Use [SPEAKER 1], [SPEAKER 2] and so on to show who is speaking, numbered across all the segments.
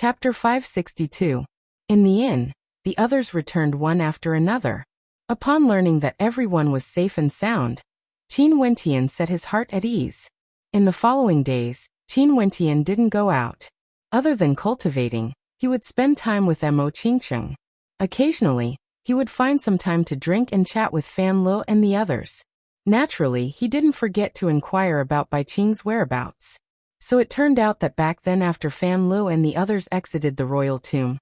[SPEAKER 1] Chapter 562. In the inn, the others returned one after another. Upon learning that everyone was safe and sound, Qin Wentian set his heart at ease. In the following days, Qin Wentian didn't go out. Other than cultivating, he would spend time with Mo Qingcheng. Occasionally, he would find some time to drink and chat with Fan Luo and the others. Naturally, he didn't forget to inquire about Bai Qing's whereabouts. So it turned out that back then, after Fan Luo and the others exited the royal tomb,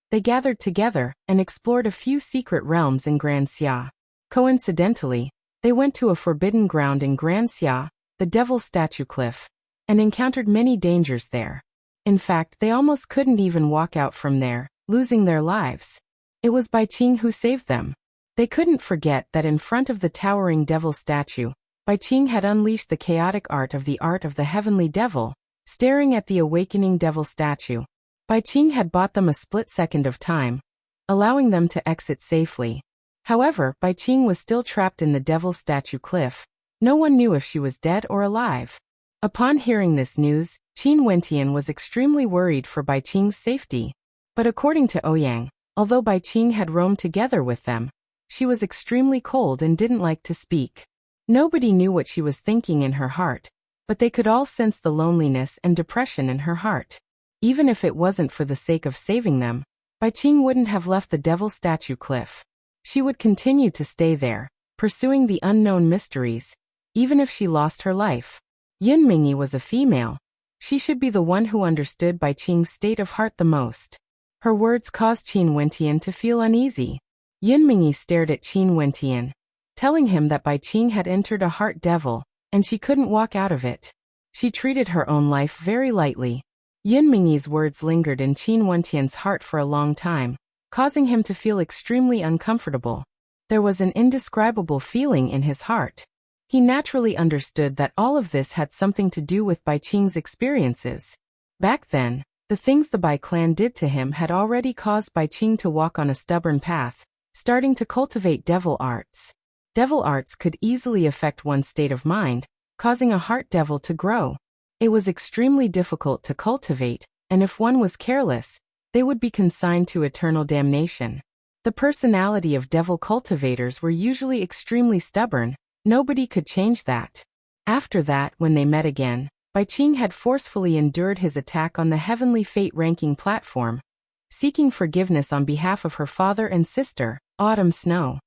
[SPEAKER 1] they gathered together and explored a few secret realms in Grand Xia. Coincidentally, they went to a forbidden ground in Grand Xia, the Devil's Statue Cliff, and encountered many dangers there. In fact, they almost couldn't even walk out from there, losing their lives. It was Bai Qing who saved them. They couldn't forget that in front of the towering devil statue, Bai Qing had unleashed the chaotic art of the heavenly devil, staring at the awakening devil statue. Bai Qing had bought them a split second of time, allowing them to exit safely. However, Bai Qing was still trapped in the devil's statue cliff. No one knew if she was dead or alive. Upon hearing this news, Qin Wentian was extremely worried for Bai Qing's safety. But according to Ouyang, although Bai Qing had roamed together with them, she was extremely cold and didn't like to speak. Nobody knew what she was thinking in her heart, but they could all sense the loneliness and depression in her heart. Even if it wasn't for the sake of saving them, Bai Qing wouldn't have left the devil statue cliff. She would continue to stay there, pursuing the unknown mysteries, even if she lost her life. Yin Mingyi was a female. She should be the one who understood Bai Qing's state of heart the most. Her words caused Qin Wentian to feel uneasy. Yin Mingyi stared at Qin Wentian, telling him that Bai Qing had entered a heart devil, and she couldn't walk out of it. She treated her own life very lightly. Yin Mingyi's words lingered in Qin Wentian's heart for a long time, causing him to feel extremely uncomfortable. There was an indescribable feeling in his heart. He naturally understood that all of this had something to do with Bai Qing's experiences. Back then, the things the Bai clan did to him had already caused Bai Qing to walk on a stubborn path, starting to cultivate devil arts. Devil arts could easily affect one's state of mind, causing a heart devil to grow. It was extremely difficult to cultivate, and if one was careless, they would be consigned to eternal damnation. The personality of devil cultivators were usually extremely stubborn. Nobody could change that. After that, when they met again, Bai Qing had forcefully endured his attack on the heavenly fate ranking platform, seeking forgiveness on behalf of her father and sister, Autumn Snow.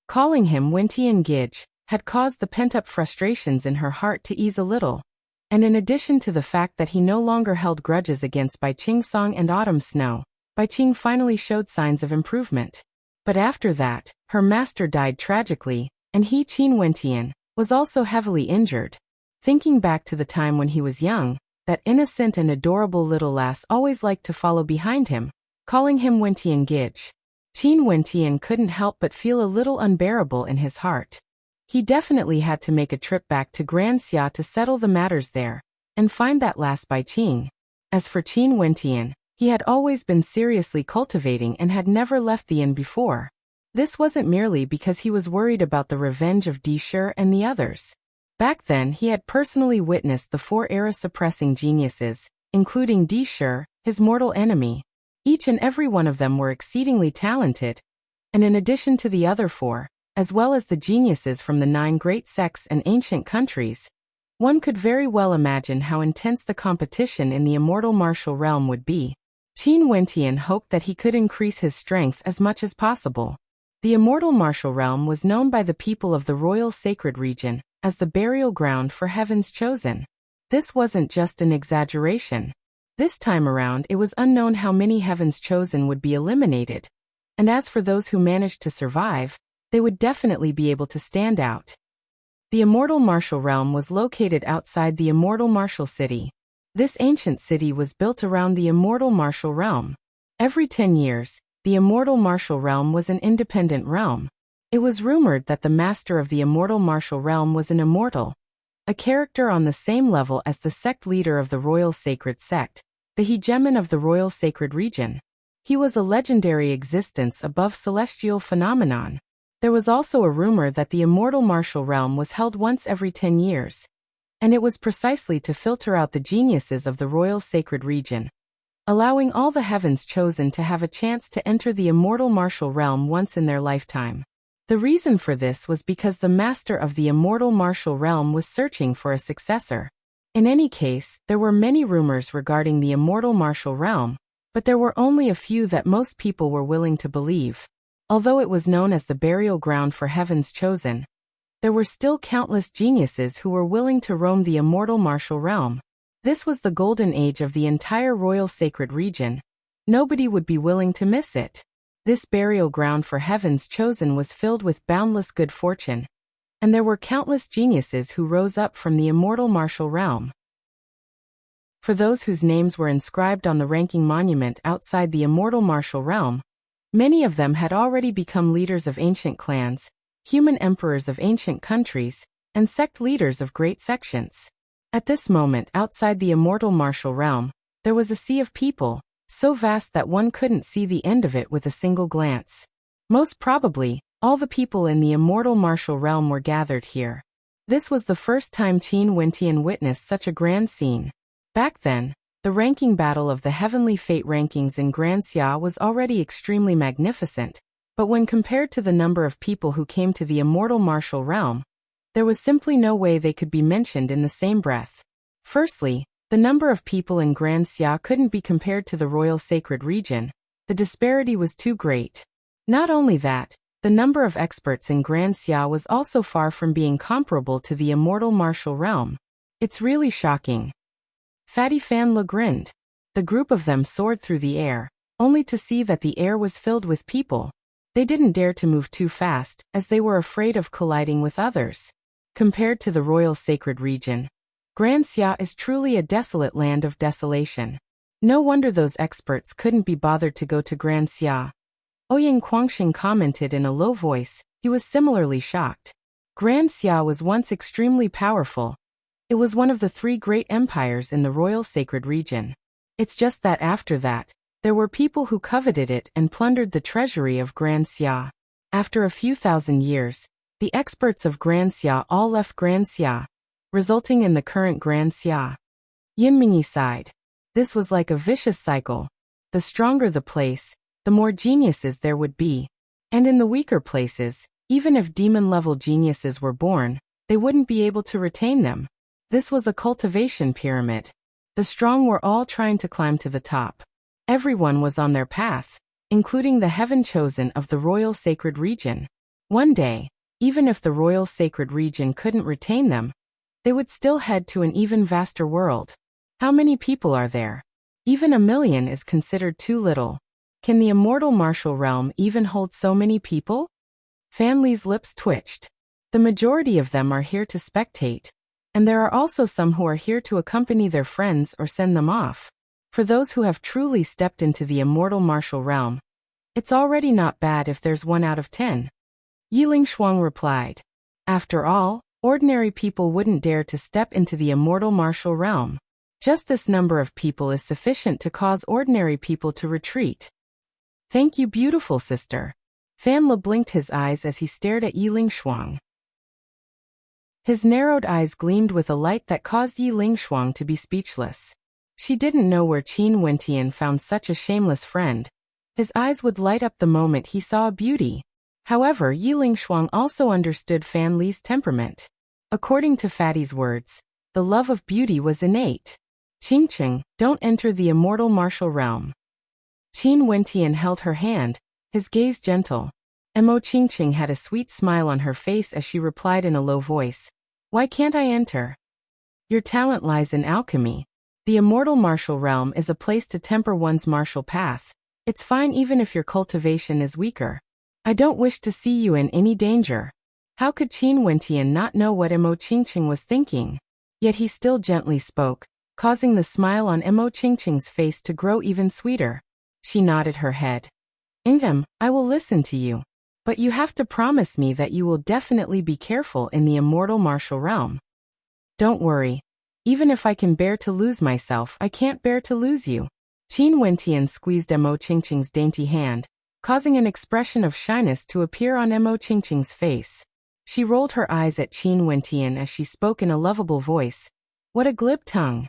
[SPEAKER 1] Calling him Wentian Gij had caused the pent-up frustrations in her heart to ease a little, and in addition to the fact that he no longer held grudges against Bai Qing Song and Autumn Snow, Bai Qing finally showed signs of improvement. But after that, her master died tragically, and he, Qin Wentian, was also heavily injured. Thinking back to the time when he was young, that innocent and adorable little lass always liked to follow behind him, calling him Wentian Gij. Qin Wentian couldn't help but feel a little unbearable in his heart. He definitely had to make a trip back to Grand Xia to settle the matters there, and find that lass Bai Qing. As for Qin Wentian, he had always been seriously cultivating and had never left the inn before. This wasn't merely because he was worried about the revenge of Di Shi and the others. Back then, he had personally witnessed the 4 era-suppressing geniuses, including Di Shi, his mortal enemy. Each and every one of them were exceedingly talented, and in addition to the other 4, as well as the geniuses from the 9 great sects and ancient countries, one could very well imagine how intense the competition in the immortal martial realm would be. Qin Wentian hoped that he could increase his strength as much as possible. The immortal martial realm was known by the people of the royal sacred region as the burial ground for heaven's chosen. This wasn't just an exaggeration. This time around, it was unknown how many heaven's chosen would be eliminated. And as for those who managed to survive, they would definitely be able to stand out. The immortal martial realm was located outside the immortal martial city. This ancient city was built around the immortal martial realm. Every 10 years, the immortal martial realm was an independent realm. It was rumored that the master of the immortal martial realm was an immortal, a character on the same level as the sect leader of the royal sacred sect, the hegemon of the royal sacred region. He was a legendary existence above celestial phenomenon. There was also a rumor that the immortal martial realm was held once every 10 years, and it was precisely to filter out the geniuses of the royal sacred region. allowing all the heavens chosen to have a chance to enter the immortal martial realm once in their lifetime. The reason for this was because the master of the immortal martial realm was searching for a successor. In any case, there were many rumors regarding the immortal martial realm, but there were only a few that most people were willing to believe. Although it was known as the burial ground for heavens chosen, there were still countless geniuses who were willing to roam the immortal martial realm. This was the golden age of the entire royal sacred region. Nobody would be willing to miss it. This burial ground for heavens chosen was filled with boundless good fortune, and there were countless geniuses who rose up from the immortal martial realm. For those whose names were inscribed on the ranking monument outside the immortal martial realm, many of them had already become leaders of ancient clans, human emperors of ancient countries, and sect leaders of great sections. At this moment outside the immortal martial realm, there was a sea of people, so vast that one couldn't see the end of it with a single glance. Most probably, all the people in the immortal martial realm were gathered here. This was the first time Qin Wentian witnessed such a grand scene. Back then, the ranking battle of the heavenly fate rankings in Grand Xia was already extremely magnificent, but when compared to the number of people who came to the immortal martial realm, there was simply no way they could be mentioned in the same breath. Firstly, the number of people in Grand Xia couldn't be compared to the royal sacred region. The disparity was too great. Not only that, the number of experts in Grand Xia was also far from being comparable to the immortal martial realm. It's really shocking. Fatty Fan Le grinned. The group of them soared through the air, only to see that the air was filled with people. They didn't dare to move too fast, as they were afraid of colliding with others. Compared to the royal sacred region, Grand Xia is truly a desolate land of desolation. No wonder those experts couldn't be bothered to go to Grand Xia. Ouyang Guangxing commented in a low voice. He was similarly shocked. Grand Xia was once extremely powerful. It was one of the 3 great empires in the royal sacred region. It's just that after that, there were people who coveted it and plundered the treasury of Grand Xia. After a few thousand years, the experts of Grand Xia all left Grand Xia, resulting in the current Grand Xia. Yinmingyi sighed. This was like a vicious cycle. The stronger the place, the more geniuses there would be. And in the weaker places, even if demon-level geniuses were born, they wouldn't be able to retain them. This was a cultivation pyramid. The strong were all trying to climb to the top. Everyone was on their path, including the heaven chosen of the royal sacred region. One day, even if the royal sacred region couldn't retain them, they would still head to an even vaster world. How many people are there? Even 1 million is considered too little. Can the immortal martial realm even hold so many people? Fan Li's lips twitched. The majority of them are here to spectate, and there are also some who are here to accompany their friends or send them off. For those who have truly stepped into the immortal martial realm, it's already not bad if there's 1 out of 10. Yiling Shuang replied. After all, ordinary people wouldn't dare to step into the immortal martial realm. Just this number of people is sufficient to cause ordinary people to retreat. Thank you, beautiful sister. Fan Le blinked his eyes as he stared at Yiling Shuang. His narrowed eyes gleamed with a light that caused Yiling Shuang to be speechless. She didn't know where Qin Wentian found such a shameless friend. His eyes would light up the moment he saw a beauty. However, Yiling Shuang also understood Fan Li's temperament. According to Fatty's words, the love of beauty was innate. Qingqing, don't enter the immortal martial realm. Qin Wentian held her hand, his gaze gentle. Mo Qingqing had a sweet smile on her face as she replied in a low voice. Why can't I enter? Your talent lies in alchemy. The immortal martial realm is a place to temper one's martial path. It's fine even if your cultivation is weaker. I don't wish to see you in any danger. How could Qin Wentian not know what Mo Qingqing was thinking? Yet he still gently spoke, causing the smile on Mo Qingqing's face to grow even sweeter. She nodded her head. I will listen to you. But you have to promise me that you will definitely be careful in the immortal martial realm. Don't worry. Even if I can bear to lose myself, I can't bear to lose you. Qin Wentian squeezed Mo Qingqing's dainty hand, causing an expression of shyness to appear on Mo Qingqing's face. She rolled her eyes at Qin Wentian as she spoke in a lovable voice. What a glib tongue.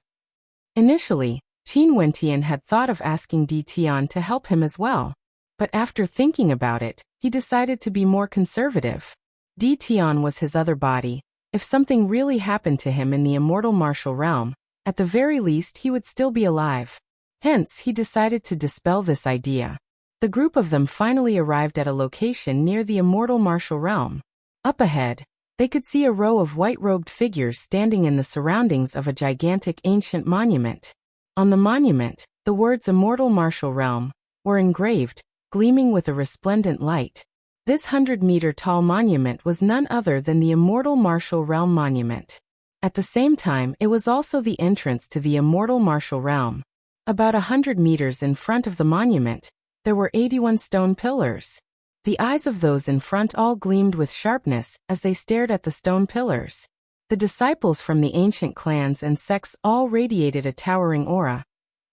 [SPEAKER 1] Initially, Qin Wentian had thought of asking Di Tian to help him as well. But after thinking about it, he decided to be more conservative. Di Tian was his other body. If something really happened to him in the immortal martial realm, at the very least he would still be alive. Hence, he decided to dispel this idea. The group of them finally arrived at a location near the immortal martial realm. Up ahead, they could see a row of white-robed figures standing in the surroundings of a gigantic ancient monument. On the monument, the words Immortal Martial Realm were engraved, gleaming with a resplendent light. This 100-meter-tall monument was none other than the Immortal Martial Realm Monument. At the same time, it was also the entrance to the Immortal Martial Realm. About 100 meters in front of the monument, there were 81 stone pillars. The eyes of those in front all gleamed with sharpness as they stared at the stone pillars. The disciples from the ancient clans and sects all radiated a towering aura,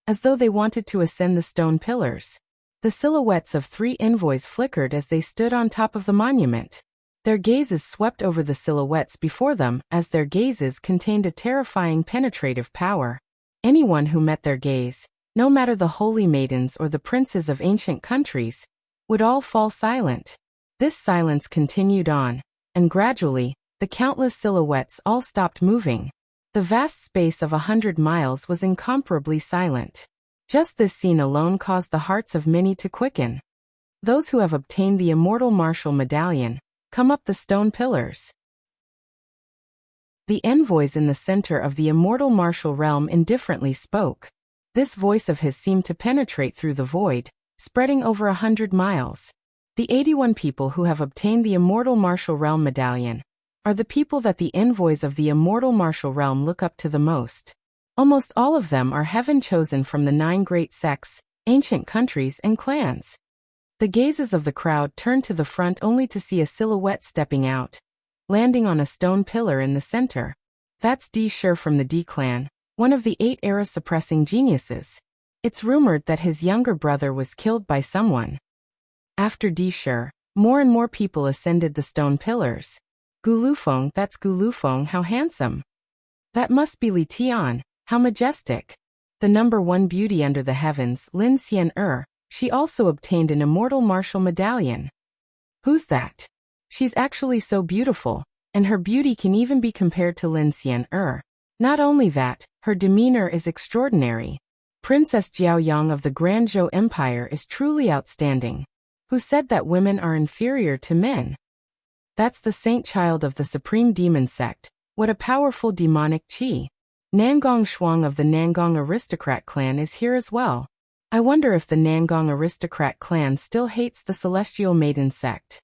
[SPEAKER 1] as though they wanted to ascend the stone pillars. The silhouettes of 3 envoys flickered as they stood on top of the monument. Their gazes swept over the silhouettes before them as their gazes contained a terrifying penetrative power. Anyone who met their gaze, no matter the holy maidens or the princes of ancient countries, would all fall silent. This silence continued on, and gradually, the countless silhouettes all stopped moving. The vast space of 100 miles was incomparably silent. Just this scene alone caused the hearts of many to quicken. Those who have obtained the Immortal Martial Medallion come up the stone pillars. The envoys in the center of the Immortal Martial Realm indifferently spoke. This voice of his seemed to penetrate through the void, spreading over 100 miles. The 81 people who have obtained the Immortal Martial Realm Medallion are the people that the envoys of the Immortal Martial Realm look up to the most. Almost all of them are heaven-chosen from the 9 great sects, ancient countries and clans. The gazes of the crowd turned to the front only to see a silhouette stepping out, landing on a stone pillar in the center. That's Di Shi from the Di clan, one of the 8 era-suppressing geniuses. It's rumored that his younger brother was killed by someone. After Di Shi, more and more people ascended the stone pillars. Gulufeng, that's Gulufeng, how handsome. That must be Li Tian, how majestic. The number 1 beauty under the heavens, Lin Xian, she also obtained an Immortal Martial Medallion. Who's that? She's actually so beautiful, and her beauty can even be compared to Lin Xian. Not only that, her demeanor is extraordinary. Princess Jiaoyang of the Grand Zhou Empire is truly outstanding. Who said that women are inferior to men? That's the saint child of the supreme demon sect. What a powerful demonic qi. Nangong Shuang of the Nangong aristocrat clan is here as well. I wonder if the Nangong aristocrat clan still hates the celestial maiden sect.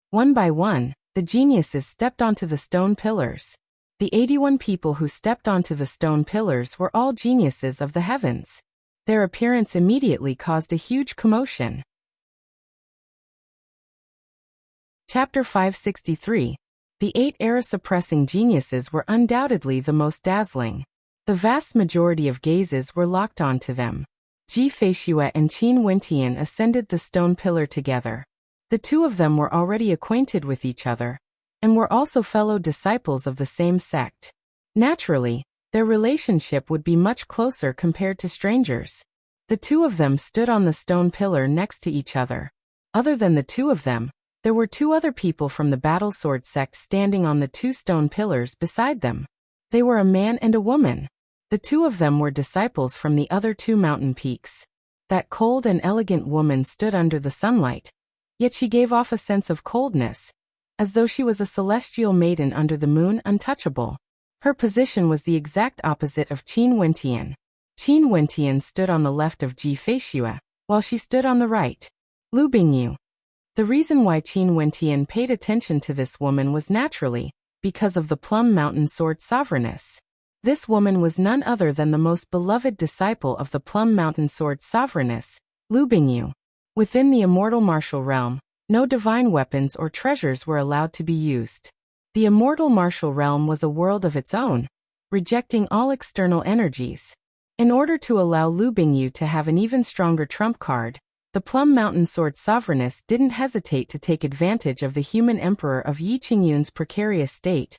[SPEAKER 1] One by one, the geniuses stepped onto the stone pillars. The 81 people who stepped onto the stone pillars were all geniuses of the heavens. Their appearance immediately caused a huge commotion. Chapter 563. The 8 era-suppressing geniuses were undoubtedly the most dazzling. The vast majority of gazes were locked onto them. Ji Feishue and Qin Wentian ascended the stone pillar together. The 2 of them were already acquainted with each other, and were also fellow disciples of the same sect. Naturally, their relationship would be much closer compared to strangers. The 2 of them stood on the stone pillar next to each other. Other than the 2 of them, there were 2 other people from the Battle Sword sect standing on the 2 stone pillars beside them. They were a man and a woman. The 2 of them were disciples from the other 2 mountain peaks. That cold and elegant woman stood under the sunlight, yet she gave off a sense of coldness, as though she was a celestial maiden under the moon, untouchable. Her position was the exact opposite of Qin Wentian. Qin Wentian stood on the left of Ji Feishue, while she stood on the right. Lu Bingyu. The reason why Qin Wentian paid attention to this woman was naturally because of the Plum Mountain Sword Sovereignness. This woman was none other than the most beloved disciple of the Plum Mountain Sword Sovereignness, Lu Bingyu. Within the Immortal Martial Realm, no divine weapons or treasures were allowed to be used. The Immortal Martial Realm was a world of its own, rejecting all external energies. In order to allow Lu Bingyu to have an even stronger trump card, the Plum Mountain Sword Sovereignness didn't hesitate to take advantage of the human emperor of Yi Qingyun's precarious state,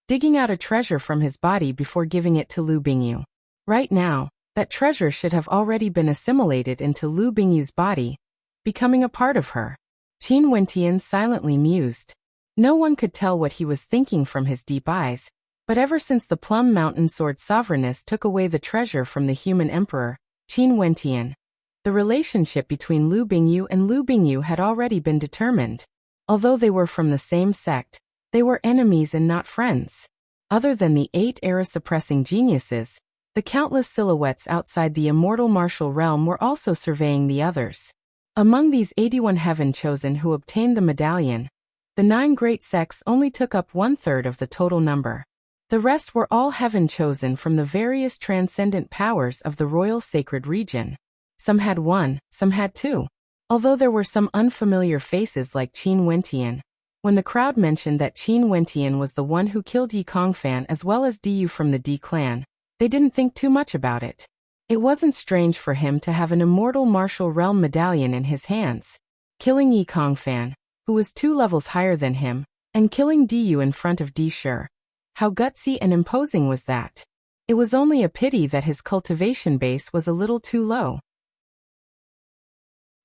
[SPEAKER 1] digging out a treasure from his body before giving it to Lu Bingyu. Right now, That treasure should have already been assimilated into Lu Bingyu's body, becoming a part of her. Qin Wentian silently mused. No one could tell what he was thinking from his deep eyes, but ever since the Plum Mountain Sword Sovereigness took away the treasure from the human emperor, Qin Wentian, the relationship between Lu Bingyu and Lu Bingyu had already been determined. Although they were from the same sect, they were enemies and not friends. Other than the 8 era-suppressing geniuses, the countless silhouettes outside the immortal martial realm were also surveying the others. Among these 81 heaven chosen who obtained the medallion, the 9 great sects only took up 1/3 of the total number. The rest were all heaven chosen from the various transcendent powers of the royal sacred region. Some had 1, some had 2. Although there were some unfamiliar faces like Qin Wentian, when the crowd mentioned that Qin Wentian was the one who killed Yi Kongfan as well as Diyu from the Di clan, they didn't think too much about it. It wasn't strange for him to have an immortal martial realm medallion in his hands. Killing Yi Kongfan, who was 2 levels higher than him, and killing Diyu in front of Di Shi. How gutsy and imposing was that? It was only a pity that his cultivation base was a little too low.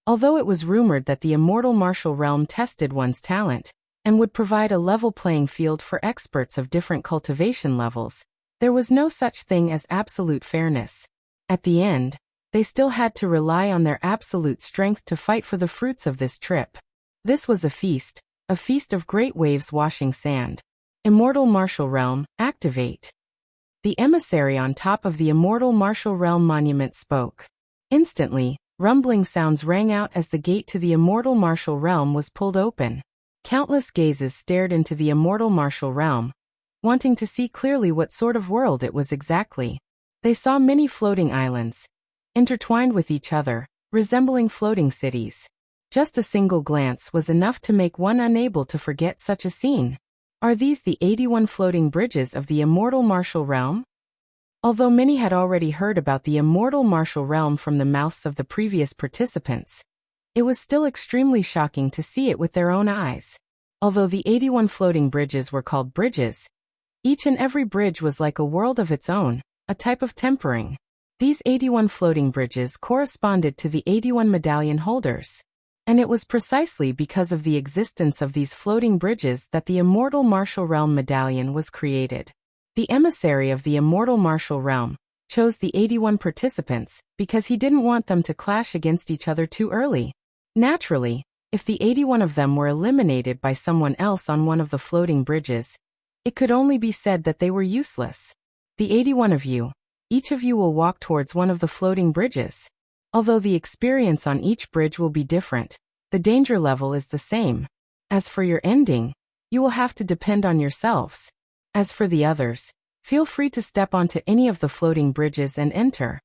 [SPEAKER 1] Although it was rumored that the immortal martial realm tested one's talent, and would provide a level playing field for experts of different cultivation levels, there was no such thing as absolute fairness. At the end, they still had to rely on their absolute strength to fight for the fruits of this trip. This was a feast of great waves washing sand. Immortal Martial Realm, activate. The emissary on top of the Immortal Martial Realm monument spoke. Instantly, rumbling sounds rang out as the gate to the Immortal Martial Realm was pulled open. Countless gazes stared into the Immortal Martial Realm, wanting to see clearly what sort of world it was exactly. They saw many floating islands, intertwined with each other, resembling floating cities. Just a single glance was enough to make one unable to forget such a scene. Are these the 81 floating bridges of the Immortal Martial Realm? Although many had already heard about the Immortal Martial Realm from the mouths of the previous participants, it was still extremely shocking to see it with their own eyes. Although the 81 floating bridges were called bridges, each and every bridge was like a world of its own, a type of tempering. These 81 floating bridges corresponded to the 81 medallion holders. And it was precisely because of the existence of these floating bridges that the Immortal Martial Realm medallion was created. The emissary of the Immortal Martial Realm chose the 81 participants because he didn't want them to clash against each other too early. Naturally, if the 81 of them were eliminated by someone else on one of the floating bridges, it could only be said that they were useless. The 81 of you, each of you will walk towards one of the floating bridges. Although the experience on each bridge will be different, the danger level is the same. As for your ending, you will have to depend on yourselves. As for the others, feel free to step onto any of the floating bridges and enter.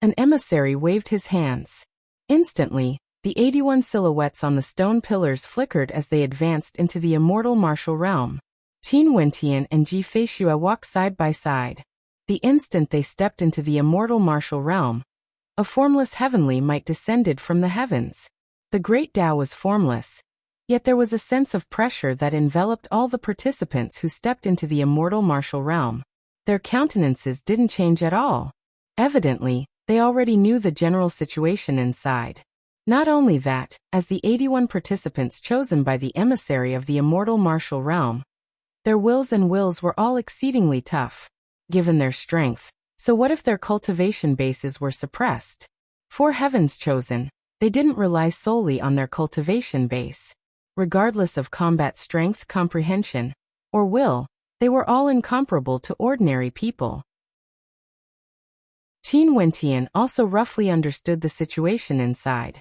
[SPEAKER 1] An emissary waved his hands. Instantly, the 81 silhouettes on the stone pillars flickered as they advanced into the Immortal Martial Realm. Qin Wentian and Ji Feishua walked side by side. The instant they stepped into the Immortal Martial Realm, a formless heavenly might descended from the heavens. The great Tao was formless, yet there was a sense of pressure that enveloped all the participants who stepped into the Immortal Martial Realm. Their countenances didn't change at all. Evidently, they already knew the general situation inside. Not only that, as the 81 participants chosen by the emissary of the Immortal Martial Realm, their wills were all exceedingly tough, given their strength. So what if their cultivation bases were suppressed? For heavens chosen, they didn't rely solely on their cultivation base. Regardless of combat strength, comprehension, or will, they were all incomparable to ordinary people. Qin Wentian also roughly understood the situation inside.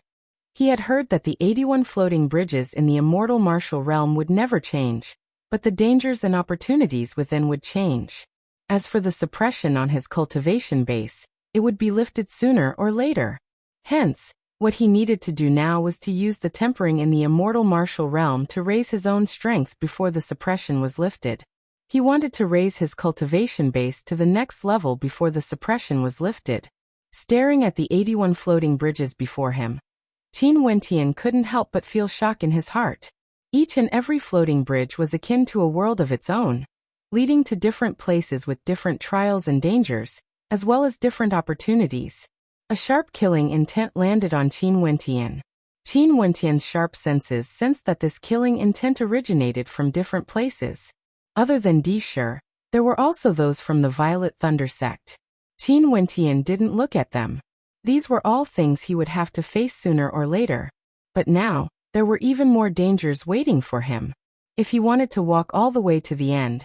[SPEAKER 1] He had heard that the 81 floating bridges in the Immortal Martial Realm would never change, but the dangers and opportunities within would change. As for the suppression on his cultivation base, it would be lifted sooner or later. Hence, what he needed to do now was to use the tempering in the Immortal Martial Realm to raise his own strength before the suppression was lifted. He wanted to raise his cultivation base to the next level before the suppression was lifted. Staring at the 81 floating bridges before him, Qin Wentian couldn't help but feel shock in his heart. Each and every floating bridge was akin to a world of its own, leading to different places with different trials and dangers, as well as different opportunities. A sharp killing intent landed on Qin Wentian. Qin Wentian's sharp senses sensed that this killing intent originated from different places. Other than Di Shi, there were also those from the Violet Thunder sect. Qin Wentian didn't look at them. These were all things he would have to face sooner or later. But now, there were even more dangers waiting for him. If he wanted to walk all the way to the end,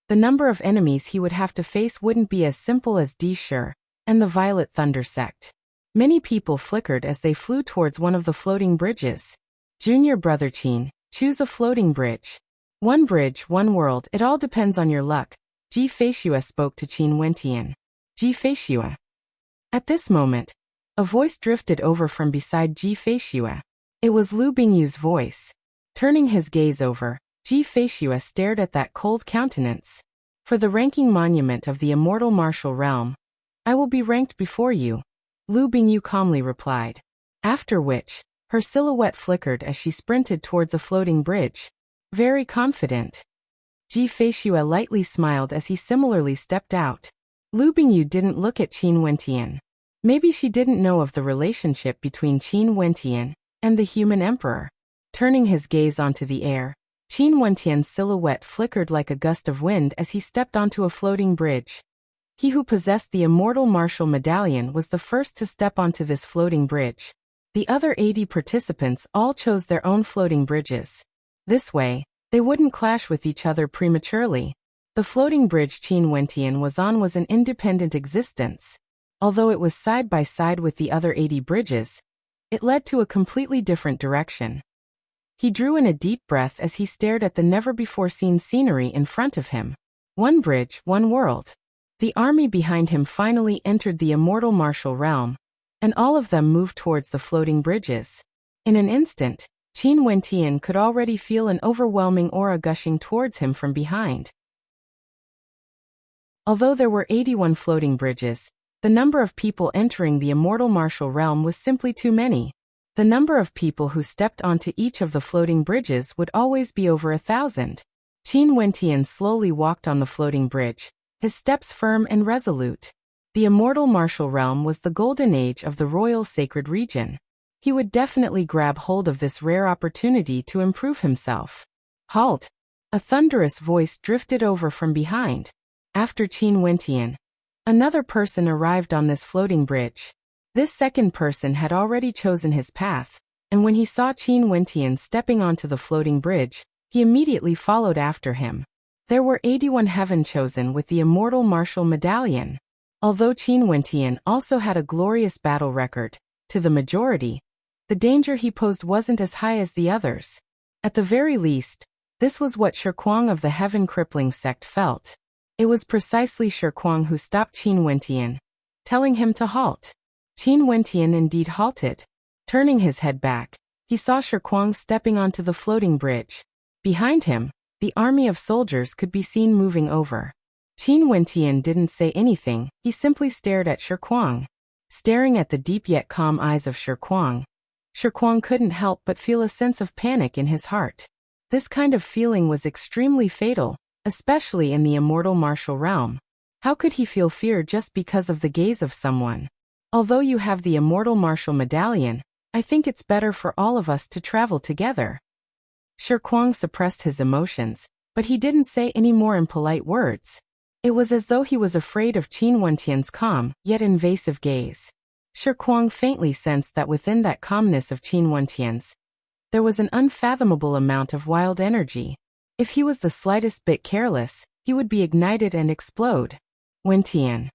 [SPEAKER 1] the number of enemies he would have to face wouldn't be as simple as Di Shi and the Violet Thunder sect. Many people flickered as they flew towards one of the floating bridges. Junior brother Qin, choose a floating bridge. One bridge, one world, it all depends on your luck. Ji Feishue spoke to Qin Wentian. Ji Feishue. At this moment, a voice drifted over from beside Ji Feishue. It was Lu Bingyu's voice. Turning his gaze over, Ji Feishue stared at that cold countenance. For the ranking monument of the immortal martial realm, I will be ranked before you, Lu Bingyu calmly replied. After which, her silhouette flickered as she sprinted towards a floating bridge. Very confident. Ji Feishue lightly smiled as he similarly stepped out. Lu Bingyu didn't look at Qin Wentian. Maybe she didn't know of the relationship between Qin Wentian and the human emperor. Turning his gaze onto the air, Qin Wentian's silhouette flickered like a gust of wind as he stepped onto a floating bridge. He who possessed the immortal martial medallion was the first to step onto this floating bridge. The other 80 participants all chose their own floating bridges. This way, they wouldn't clash with each other prematurely. The floating bridge Qin Wentian was on was an independent existence. Although it was side by side with the other 80 bridges, it led to a completely different direction. He drew in a deep breath as he stared at the never-before-seen scenery in front of him. One bridge, one world. The army behind him finally entered the immortal martial realm, and all of them moved towards the floating bridges. In an instant, Qin Wentian could already feel an overwhelming aura gushing towards him from behind. Although there were 81 floating bridges, the number of people entering the immortal martial realm was simply too many. The number of people who stepped onto each of the floating bridges would always be over 1,000. Qin Wentian slowly walked on the floating bridge, his steps firm and resolute. The immortal martial realm was the golden age of the royal sacred region. He would definitely grab hold of this rare opportunity to improve himself. Halt! A thunderous voice drifted over from behind. After Qin Wentian, another person arrived on this floating bridge. This second person had already chosen his path, and when he saw Qin Wentian stepping onto the floating bridge, he immediately followed after him. There were 81 heaven chosen with the immortal martial medallion. Although Qin Wentian also had a glorious battle record, to the majority, the danger he posed wasn't as high as the others. At the very least, this was what Shirkuang of the Heaven Crippling sect felt. It was precisely Shirkuang who stopped Qin Wentian, telling him to halt. Qin Wentian indeed halted. Turning his head back, he saw Shirkuang stepping onto the floating bridge. Behind him, the army of soldiers could be seen moving over. Qin Wentian didn't say anything, he simply stared at Shirkuang. Staring at the deep yet calm eyes of Shirkuang, Shirkuang couldn't help but feel a sense of panic in his heart. This kind of feeling was extremely fatal, especially in the immortal martial realm. How could he feel fear just because of the gaze of someone? Although you have the immortal martial medallion, I think it's better for all of us to travel together. Shirkuang suppressed his emotions, but he didn't say any more in polite words. It was as though he was afraid of Qin Wentian's calm, yet invasive gaze. Shirkuang faintly sensed that within that calmness of Qin Wentian's, there was an unfathomable amount of wild energy. If he was the slightest bit careless, he would be ignited and explode. Wentian.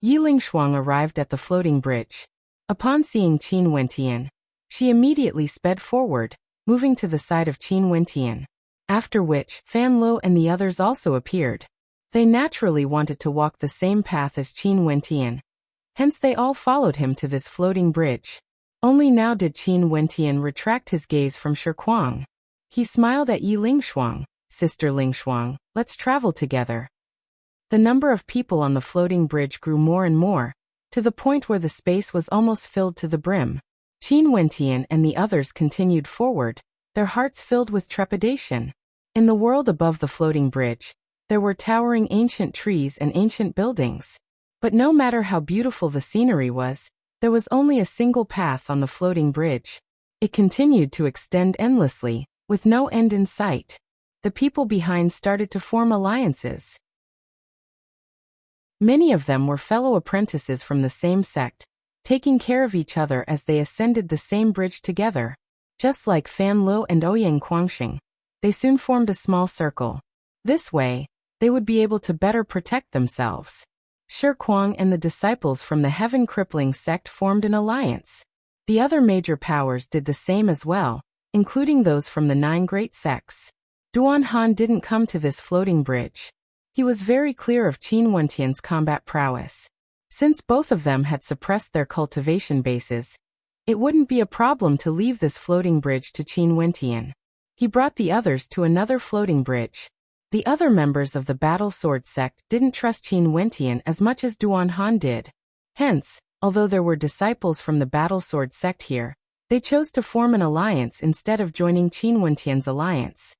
[SPEAKER 1] Yi Lingshuang arrived at the floating bridge. Upon seeing Qin Wentian, she immediately sped forward, moving to the side of Qin Wentian. After which, Fan Lo and the others also appeared. They naturally wanted to walk the same path as Qin Wentian. Hence they all followed him to this floating bridge. Only now did Qin Wentian retract his gaze from Shirkuang. He smiled at Yi Lingshuang. Sister Lingshuang, let's travel together. The number of people on the floating bridge grew more and more, to the point where the space was almost filled to the brim. Qin Wentian and the others continued forward, their hearts filled with trepidation. In the world above the floating bridge, there were towering ancient trees and ancient buildings. But no matter how beautiful the scenery was, there was only a single path on the floating bridge. It continued to extend endlessly, with no end in sight. The people behind started to form alliances. Many of them were fellow apprentices from the same sect, taking care of each other as they ascended the same bridge together. Just like Fan Lo and Ouyang Guangxing, they soon formed a small circle. This way, they would be able to better protect themselves. Shi Kuang and the disciples from the Heaven Crippling sect formed an alliance. The other major powers did the same as well, including those from the 9 great sects. Duan Han didn't come to this floating bridge. He was very clear of Qin Wentian's combat prowess. Since both of them had suppressed their cultivation bases, it wouldn't be a problem to leave this floating bridge to Qin Wentian. He brought the others to another floating bridge. The other members of the Battle Sword sect didn't trust Qin Wentian as much as Duan Han did. Hence, although there were disciples from the Battle Sword sect here, they chose to form an alliance instead of joining Qin Wentian's alliance.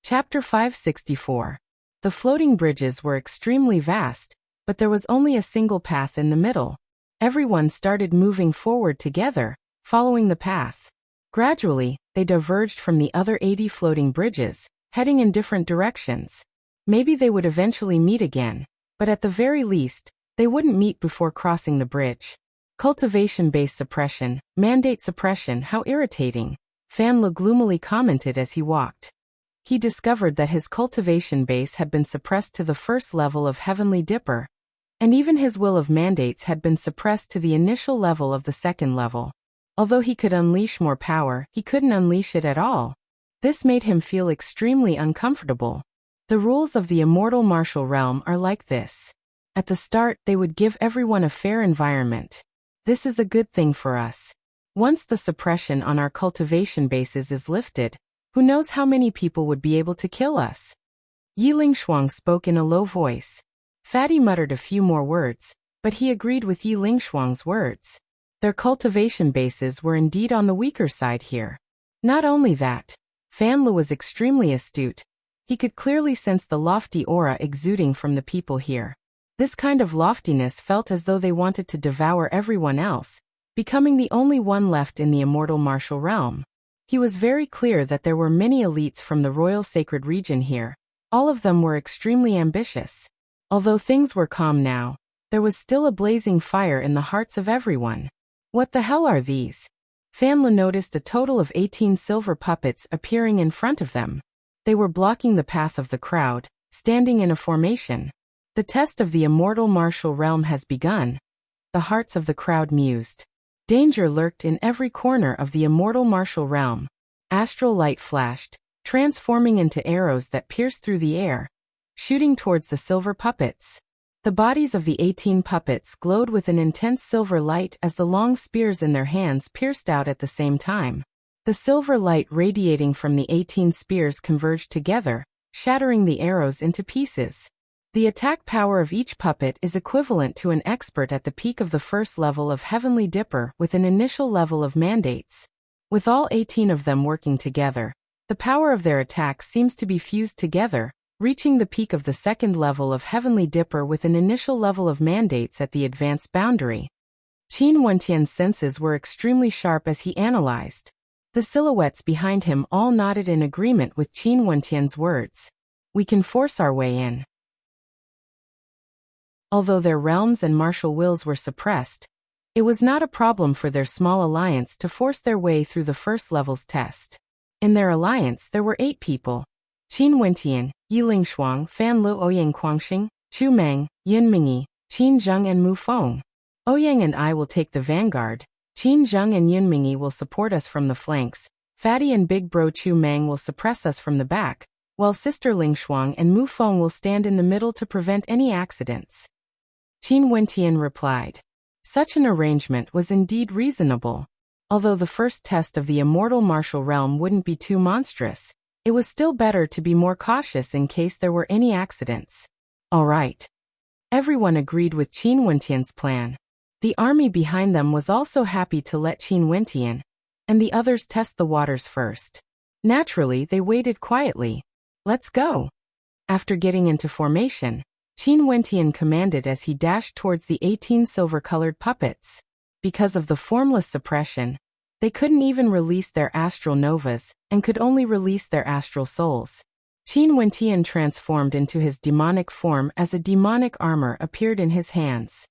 [SPEAKER 1] Chapter 564. The floating bridges were extremely vast, but there was only a single path in the middle. Everyone started moving forward together, following the path. Gradually, they diverged from the other 80 floating bridges, heading in different directions. Maybe they would eventually meet again, but at the very least, they wouldn't meet before crossing the bridge. Cultivation-based suppression, mandate suppression, how irritating, Fan Le gloomily commented as he walked. He discovered that his cultivation base had been suppressed to the first level of Heavenly Dipper, and even his will of mandates had been suppressed to the initial level of the second level. Although he could unleash more power, he couldn't unleash it at all. This made him feel extremely uncomfortable. The rules of the immortal martial realm are like this. At the start, they would give everyone a fair environment. This is a good thing for us. Once the suppression on our cultivation bases is lifted, who knows how many people would be able to kill us? Yi Lingshuang spoke in a low voice. Fatty muttered a few more words, but he agreed with Yi Lingshuang's words. Their cultivation bases were indeed on the weaker side here. Not only that, Fan Le was extremely astute. He could clearly sense the lofty aura exuding from the people here. This kind of loftiness felt as though they wanted to devour everyone else, becoming the only one left in the immortal martial realm. He was very clear that there were many elites from the royal sacred region here. All of them were extremely ambitious. Although things were calm now, there was still a blazing fire in the hearts of everyone. What the hell are these? Fan Le noticed a total of 18 silver puppets appearing in front of them. They were blocking the path of the crowd, standing in a formation. The test of the immortal martial realm has begun. The hearts of the crowd mused. Danger lurked in every corner of the immortal martial realm. Astral light flashed, transforming into arrows that pierced through the air, shooting towards the silver puppets. The bodies of the 18 puppets glowed with an intense silver light as the long spears in their hands pierced out at the same time. The silver light radiating from the 18 spears converged together, shattering the arrows into pieces. The attack power of each puppet is equivalent to an expert at the peak of the first level of Heavenly Dipper with an initial level of mandates. With all 18 of them working together, the power of their attacks seems to be fused together, reaching the peak of the second level of Heavenly Dipper with an initial level of mandates at the advanced boundary. Qin Wentian's senses were extremely sharp as he analyzed. The silhouettes behind him all nodded in agreement with Qin Wentian's words. We can force our way in. Although their realms and martial wills were suppressed, it was not a problem for their small alliance to force their way through the first level's test. In their alliance there were 8 people. Qin Wentian, Yi Lingshuang, Fan Le, Ouyang Guangxing, Chu Meng, Yin Mingyi, Qin Zheng and Mu Feng. Ouyang and I will take the vanguard. Qin Zheng and Yin Mingyi will support us from the flanks. Fatty and Big Bro Chu Meng will suppress us from the back, while Sister Lingshuang and Mu Feng will stand in the middle to prevent any accidents. Qin Wentian replied. Such an arrangement was indeed reasonable. Although the first test of the immortal martial realm wouldn't be too monstrous, it was still better to be more cautious in case there were any accidents. All right. Everyone agreed with Qin Wentian's plan. The army behind them was also happy to let Qin Wentian and the others test the waters first. Naturally, they waited quietly. Let's go. After getting into formation, Qin Wentian commanded as he dashed towards the 18 silver-colored puppets. Because of the formless suppression, they couldn't even release their astral novas, and could only release their astral souls. Qin Wentian transformed into his demonic form as a demonic armor appeared in his hands.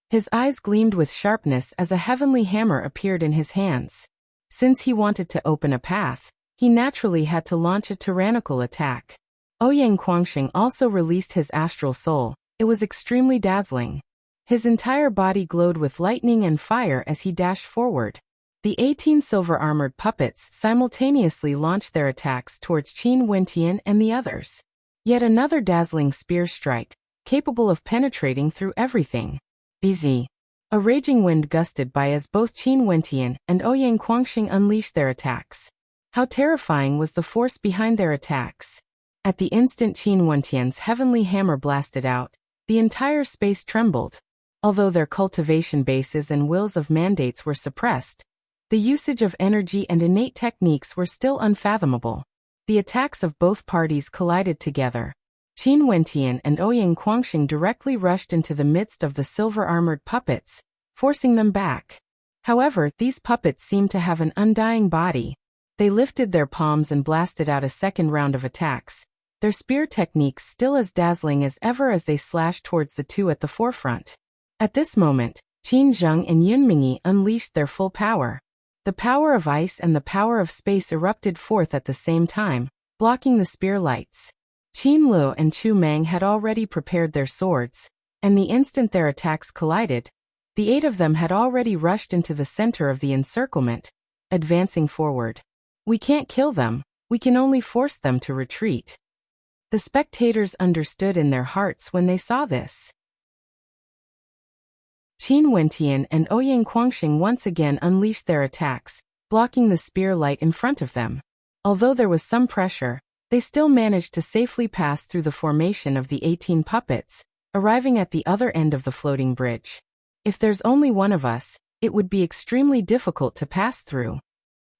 [SPEAKER 1] His eyes gleamed with sharpness as a heavenly hammer appeared in his hands. Since he wanted to open a path, he naturally had to launch a tyrannical attack. Ouyang Quangxing also released his astral soul. It was extremely dazzling. His entire body glowed with lightning and fire as he dashed forward. The 18 silver-armored puppets simultaneously launched their attacks towards Qin Wentian and the others. Yet another dazzling spear strike, capable of penetrating through everything. Busy. A raging wind gusted by as both Qin Wentian and Ouyang Quangxing unleashed their attacks. How terrifying was the force behind their attacks. At the instant Qin Wentian's heavenly hammer blasted out, the entire space trembled. Although their cultivation bases and wills of mandates were suppressed, the usage of energy and innate techniques were still unfathomable. The attacks of both parties collided together. Qin Wentian and Ouyang Quangxing directly rushed into the midst of the silver-armored puppets, forcing them back. However, these puppets seemed to have an undying body. They lifted their palms and blasted out a second round of attacks, their spear techniques still as dazzling as ever as they slashed towards the two at the forefront. At this moment, Qin Zheng and Yun Mingyi unleashed their full power. The power of ice and the power of space erupted forth at the same time, blocking the spear lights. Qin Luo and Chu Mang had already prepared their swords, and the instant their attacks collided, the 8 of them had already rushed into the center of the encirclement, advancing forward. We can't kill them, we can only force them to retreat. The spectators understood in their hearts when they saw this. Qin Wentian and Ouyang Quangxing once again unleashed their attacks, blocking the spear light in front of them. Although there was some pressure, they still managed to safely pass through the formation of the 18 puppets, arriving at the other end of the floating bridge. If there's only one of us, it would be extremely difficult to pass through.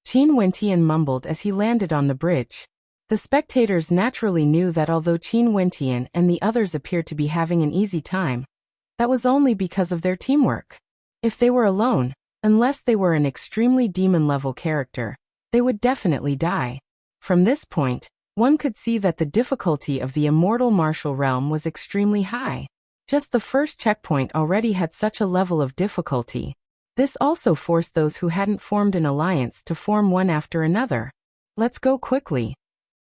[SPEAKER 1] Qin Wentian mumbled as he landed on the bridge. The spectators naturally knew that although Qin Wentian and the others appeared to be having an easy time, that was only because of their teamwork. If they were alone, unless they were an extremely demon-level character, they would definitely die. From this point, one could see that the difficulty of the immortal martial realm was extremely high. Just the first checkpoint already had such a level of difficulty. This also forced those who hadn't formed an alliance to form one after another. Let's go quickly.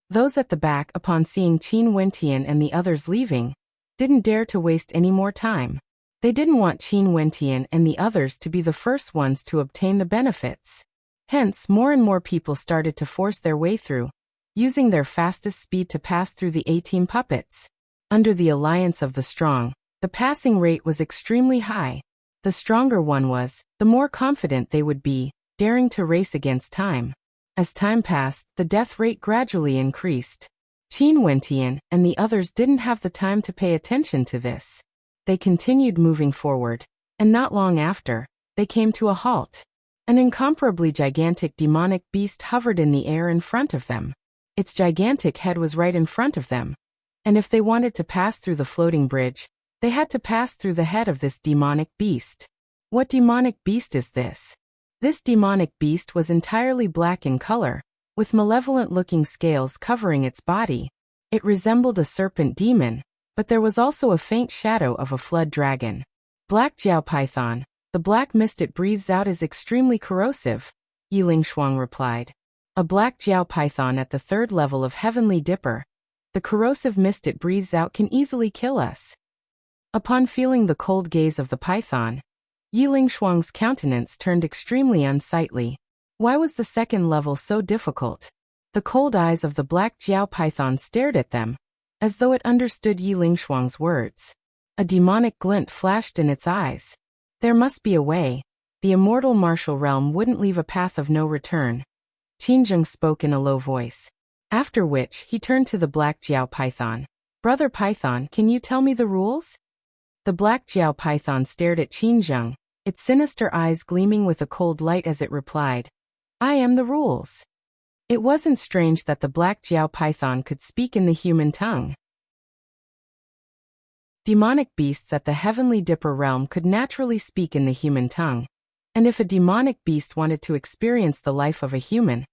[SPEAKER 1] Those at the back, upon seeing Qin Wentian and the others leaving, didn't dare to waste any more time. They didn't want Qin Wentian and the others to be the first ones to obtain the benefits. Hence, more and more people started to force their way through, using their fastest speed to pass through the 18 puppets. Under the alliance of the strong, the passing rate was extremely high. The stronger one was, the more confident they would be, daring to race against time. As time passed, the death rate gradually increased. Qin Wentian and the others didn't have the time to pay attention to this. They continued moving forward, and not long after, they came to a halt. An incomparably gigantic demonic beast hovered in the air in front of them. Its gigantic head was right in front of them. And if they wanted to pass through the floating bridge, they had to pass through the head of this demonic beast. What demonic beast is this? This demonic beast was entirely black in color, with malevolent-looking scales covering its body. It resembled a serpent demon, but there was also a faint shadow of a flood dragon. Black Jiao Python, the black mist it breathes out is extremely corrosive, Yiling Shuang replied. A black Jiao Python at the 3rd level of Heavenly Dipper. The corrosive mist it breathes out can easily kill us. Upon feeling the cold gaze of the python, Yiling Shuang's countenance turned extremely unsightly. Why was the 2nd level so difficult? The cold eyes of the black Jiao Python stared at them, as though it understood Yiling Shuang's words. A demonic glint flashed in its eyes. There must be a way. The immortal martial realm wouldn't leave a path of no return. Qin Zheng spoke in a low voice. After which, he turned to the black Jiao Python. Brother Python, can you tell me the rules? The black Jiao Python stared at Qin Zheng, its sinister eyes gleaming with a cold light as it replied, I am the rules. It wasn't strange that the black Jiao Python could speak in the human tongue. Demonic beasts at the Heavenly Dipper realm could naturally speak in the human tongue. And if a demonic beast wanted to experience the life of a human,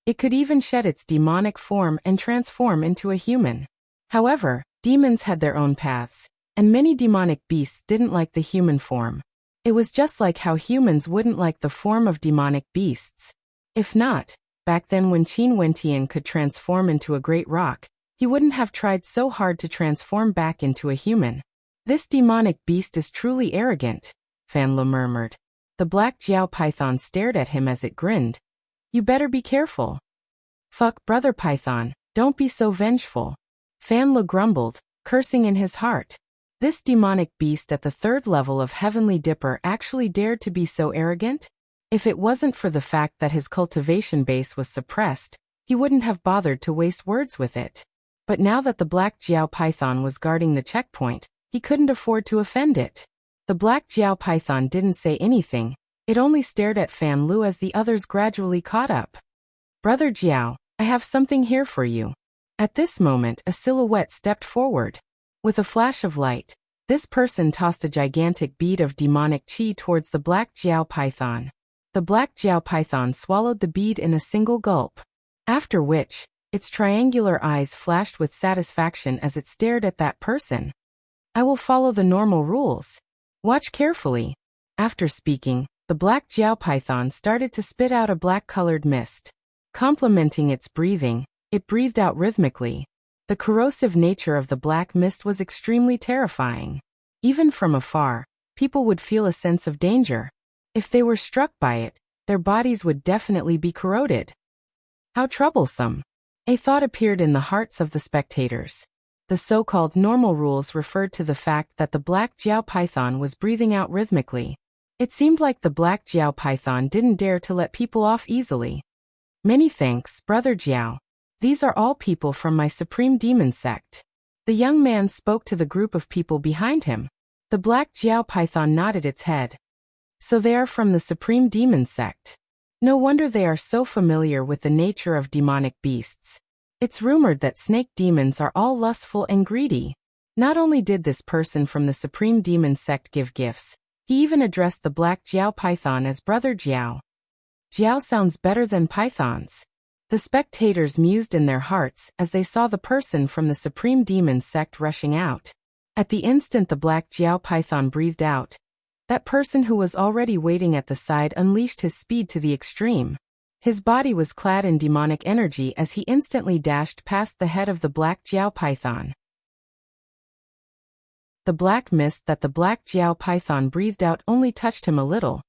[SPEAKER 1] it could even shed its demonic form and transform into a human. However, demons had their own paths, and many demonic beasts didn't like the human form. It was just like how humans wouldn't like the form of demonic beasts. If not, back then when Qin Wentian could transform into a great rock, he wouldn't have tried so hard to transform back into a human. This demonic beast is truly arrogant, Fan Le murmured. The black Jiao python stared at him as it grinned. You better be careful. Fuck, brother python, don't be so vengeful. Fan Le grumbled, cursing in his heart. This demonic beast at the 3rd level of Heavenly Dipper actually dared to be so arrogant? If it wasn't for the fact that his cultivation base was suppressed, he wouldn't have bothered to waste words with it. But now that the black Jiao python was guarding the checkpoint, he couldn't afford to offend it. The black Jiao python didn't say anything, it only stared at Fan Lu as the others gradually caught up. Brother Jiao, I have something here for you. At this moment a silhouette stepped forward. With a flash of light, this person tossed a gigantic bead of demonic qi towards the black Jiao python. The black Jiao python swallowed the bead in a single gulp. After which, its triangular eyes flashed with satisfaction as it stared at that person. I will follow the normal rules. Watch carefully. After speaking, the black Jiao python started to spit out a black-colored mist. Complementing its breathing, it breathed out rhythmically. The corrosive nature of the black mist was extremely terrifying. Even from afar, people would feel a sense of danger. If they were struck by it, their bodies would definitely be corroded. How troublesome. A thought appeared in the hearts of the spectators. The so-called normal rules referred to the fact that the black Jiao python was breathing out rhythmically. It seemed like the black Jiao python didn't dare to let people off easily. Many thanks, Brother Jiao. These are all people from my Supreme Demon sect. The young man spoke to the group of people behind him. The black Jiao python nodded its head. So they are from the Supreme Demon sect. No wonder they are so familiar with the nature of demonic beasts. It's rumored that snake demons are all lustful and greedy. Not only did this person from the Supreme Demon sect give gifts, he even addressed the black Jiao python as Brother Jiao. Jiao sounds better than pythons. The spectators mused in their hearts as they saw the person from the Supreme Demon sect rushing out. At the instant the black Jiao python breathed out, that person who was already waiting at the side unleashed his speed to the extreme. His body was clad in demonic energy as he instantly dashed past the head of the black Jiao python. The black mist that the black Jiao python breathed out only touched him a little,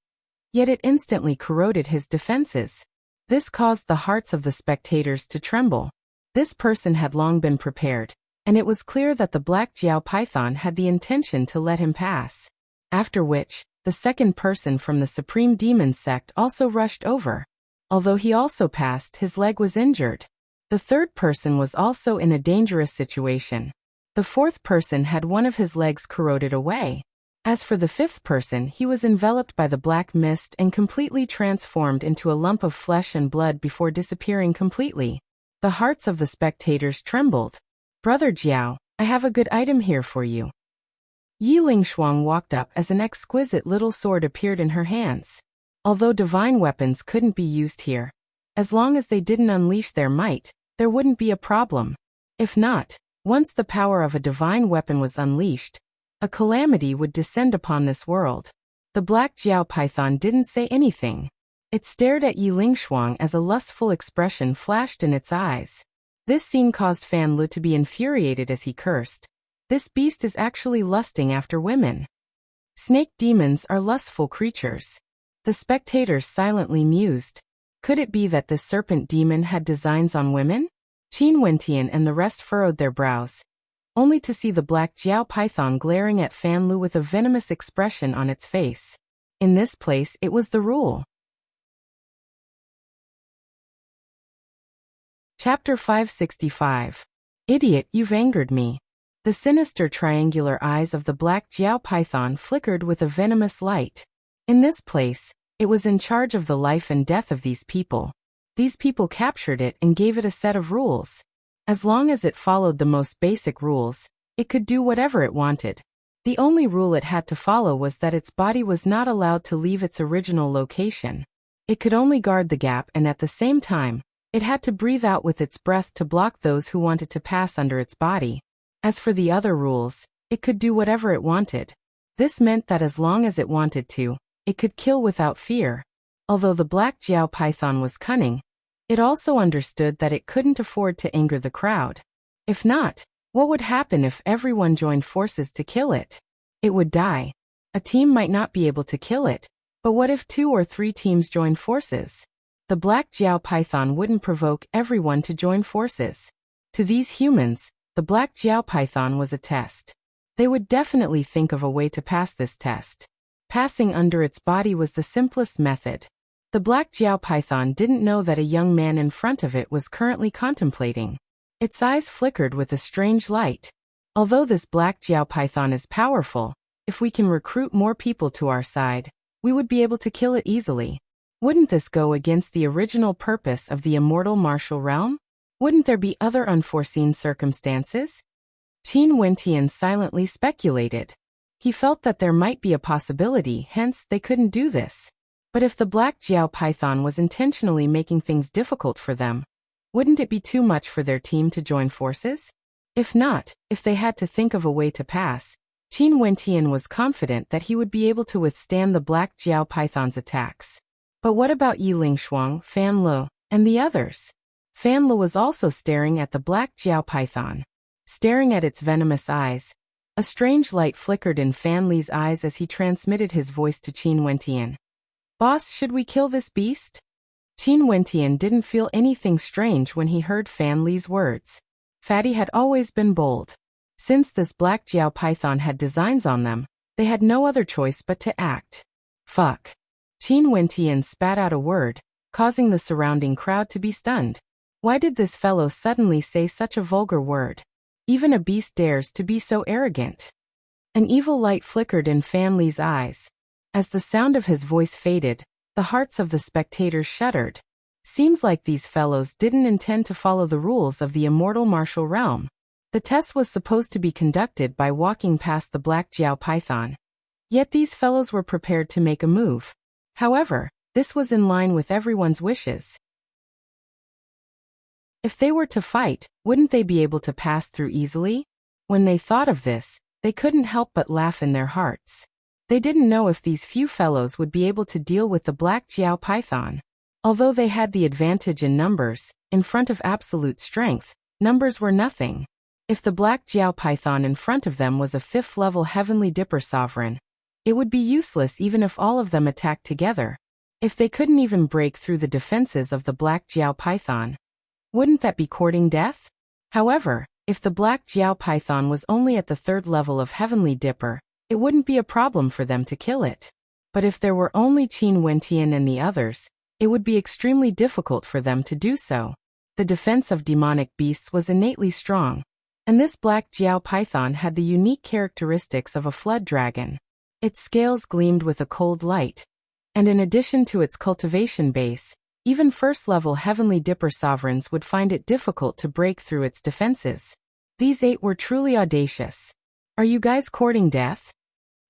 [SPEAKER 1] yet it instantly corroded his defenses. This caused the hearts of the spectators to tremble. This person had long been prepared, and it was clear that the black Jiao python had the intention to let him pass. After which, the second person from the Supreme Demon sect also rushed over. Although he also passed, his leg was injured. The third person was also in a dangerous situation. The fourth person had one of his legs corroded away. As for the fifth person, he was enveloped by the black mist and completely transformed into a lump of flesh and blood before disappearing completely. The hearts of the spectators trembled. Brother Jiao, I have a good item here for you. Yi Lingshuang walked up as an exquisite little sword appeared in her hands. Although divine weapons couldn't be used here, as long as they didn't unleash their might, there wouldn't be a problem. If not, once the power of a divine weapon was unleashed, a calamity would descend upon this world. The black Jiao python didn't say anything. It stared at Yi Lingshuang as a lustful expression flashed in its eyes. This scene caused Fan Lu to be infuriated as he cursed. This beast is actually lusting after women. Snake demons are lustful creatures. The spectators silently mused. Could it be that this serpent demon had designs on women? Qin Wentian and the rest furrowed their brows, only to see the black Jiao python glaring at Fan Lu with a venomous expression on its face. In this place it was the rule. Chapter 565. Idiot, you've angered me. The sinister triangular eyes of the black Jiao python flickered with a venomous light. In this place, it was in charge of the life and death of these people. These people captured it and gave it a set of rules. As long as it followed the most basic rules, it could do whatever it wanted. The only rule it had to follow was that its body was not allowed to leave its original location. It could only guard the gap, and at the same time, it had to breathe out with its breath to block those who wanted to pass under its body. As for the other rules, it could do whatever it wanted. This meant that as long as it wanted to, it could kill without fear. Although the black Jiao python was cunning, it also understood that it couldn't afford to anger the crowd. If not, what would happen if everyone joined forces to kill it? It would die. A team might not be able to kill it, but what if 2 or 3 teams joined forces? The black Jiao python wouldn't provoke everyone to join forces. To these humans, the black Jiao python was a test. They would definitely think of a way to pass this test. Passing under its body was the simplest method. The black Jiao python didn't know that a young man in front of it was currently contemplating. Its eyes flickered with a strange light. Although this black Jiao python is powerful, if we can recruit more people to our side, we would be able to kill it easily. Wouldn't this go against the original purpose of the immortal martial realm? Wouldn't there be other unforeseen circumstances? Qin Wentian silently speculated. He felt that there might be a possibility, hence they couldn't do this. But if the black Jiao python was intentionally making things difficult for them, wouldn't it be too much for their team to join forces? If not, if they had to think of a way to pass, Qin Wentian was confident that he would be able to withstand the black Jiao python's attacks. But what about Yi Lingshuang, Fan Lo, and the others? Fan Lo was also staring at the black Jiao python. Staring at its venomous eyes, a strange light flickered in Fan Li's eyes as he transmitted his voice to Qin Wentian. Boss, should we kill this beast? Qin Wentian didn't feel anything strange when he heard Fan Li's words. Fatty had always been bold. Since this black Jiao python had designs on them, they had no other choice but to act. Fuck. Qin Wentian spat out a word, causing the surrounding crowd to be stunned. Why did this fellow suddenly say such a vulgar word? Even a beast dares to be so arrogant. An evil light flickered in Fan Li's eyes. As the sound of his voice faded, the hearts of the spectators shuddered. Seems like these fellows didn't intend to follow the rules of the immortal martial realm. The test was supposed to be conducted by walking past the black Jiao python. Yet these fellows were prepared to make a move. However, this was in line with everyone's wishes. If they were to fight, wouldn't they be able to pass through easily? When they thought of this, they couldn't help but laugh in their hearts. They didn't know if these few fellows would be able to deal with the black Jiao python. Although they had the advantage in numbers, in front of absolute strength, numbers were nothing. If the black Jiao python in front of them was a 5th-level Heavenly Dipper sovereign, it would be useless even if all of them attacked together. If they couldn't even break through the defenses of the black Jiao python, wouldn't that be courting death? However, if the black Jiao python was only at the 3rd level of Heavenly Dipper, it wouldn't be a problem for them to kill it. But if there were only Qin Wentian and the others, it would be extremely difficult for them to do so. The defense of demonic beasts was innately strong, and this black Jiao python had the unique characteristics of a flood dragon. Its scales gleamed with a cold light, and in addition to its cultivation base, even 1st-level Heavenly Dipper sovereigns would find it difficult to break through its defenses. These 8 were truly audacious. Are you guys courting death?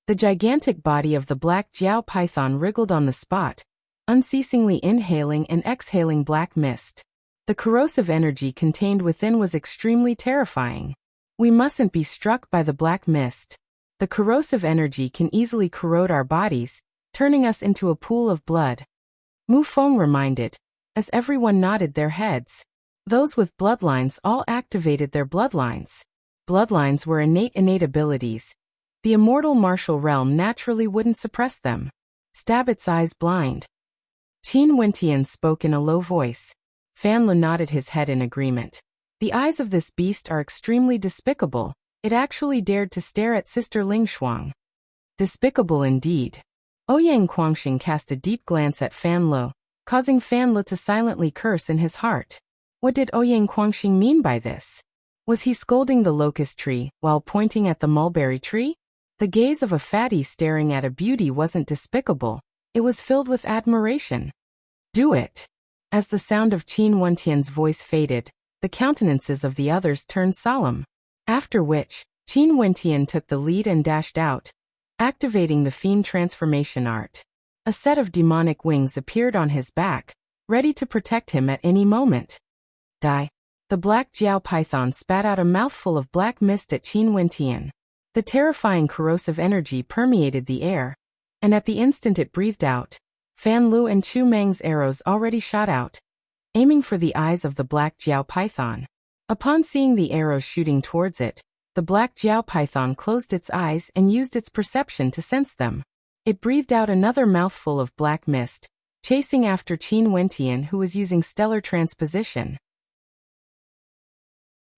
[SPEAKER 1] The gigantic body of the black Jiao python wriggled on the spot, unceasingly inhaling and exhaling black mist. The corrosive energy contained within was extremely terrifying. We mustn't be struck by the black mist. The corrosive energy can easily corrode our bodies, turning us into a pool of blood. Mu Feng reminded, as everyone nodded their heads. Those with bloodlines all activated their bloodlines. Bloodlines were innate abilities. The immortal martial realm naturally wouldn't suppress them. Stab its eyes blind. Qin Wentian spoke in a low voice. Fan Lo nodded his head in agreement. The eyes of this beast are extremely despicable. It actually dared to stare at Sister Lingshuang. Despicable indeed. Ouyang Guangxing cast a deep glance at Fan Lo, causing Fan Lo to silently curse in his heart. What did Ouyang Guangxing mean by this? Was he scolding the locust tree while pointing at the mulberry tree? The gaze of a fatty staring at a beauty wasn't despicable, it was filled with admiration. Do it. As the sound of Qin Wentian's voice faded, the countenances of the others turned solemn. After which, Qin Wentian took the lead and dashed out, activating the fiend transformation art. A set of demonic wings appeared on his back, ready to protect him at any moment. Die. The black Jiao python spat out a mouthful of black mist at Qin Wentian. The terrifying corrosive energy permeated the air, and at the instant it breathed out, Fan Lu and Chu Meng's arrows already shot out, aiming for the eyes of the black Jiao python. Upon seeing the arrows shooting towards it, the black Jiao python closed its eyes and used its perception to sense them. It breathed out another mouthful of black mist, chasing after Qin Wentian, who was using stellar transposition.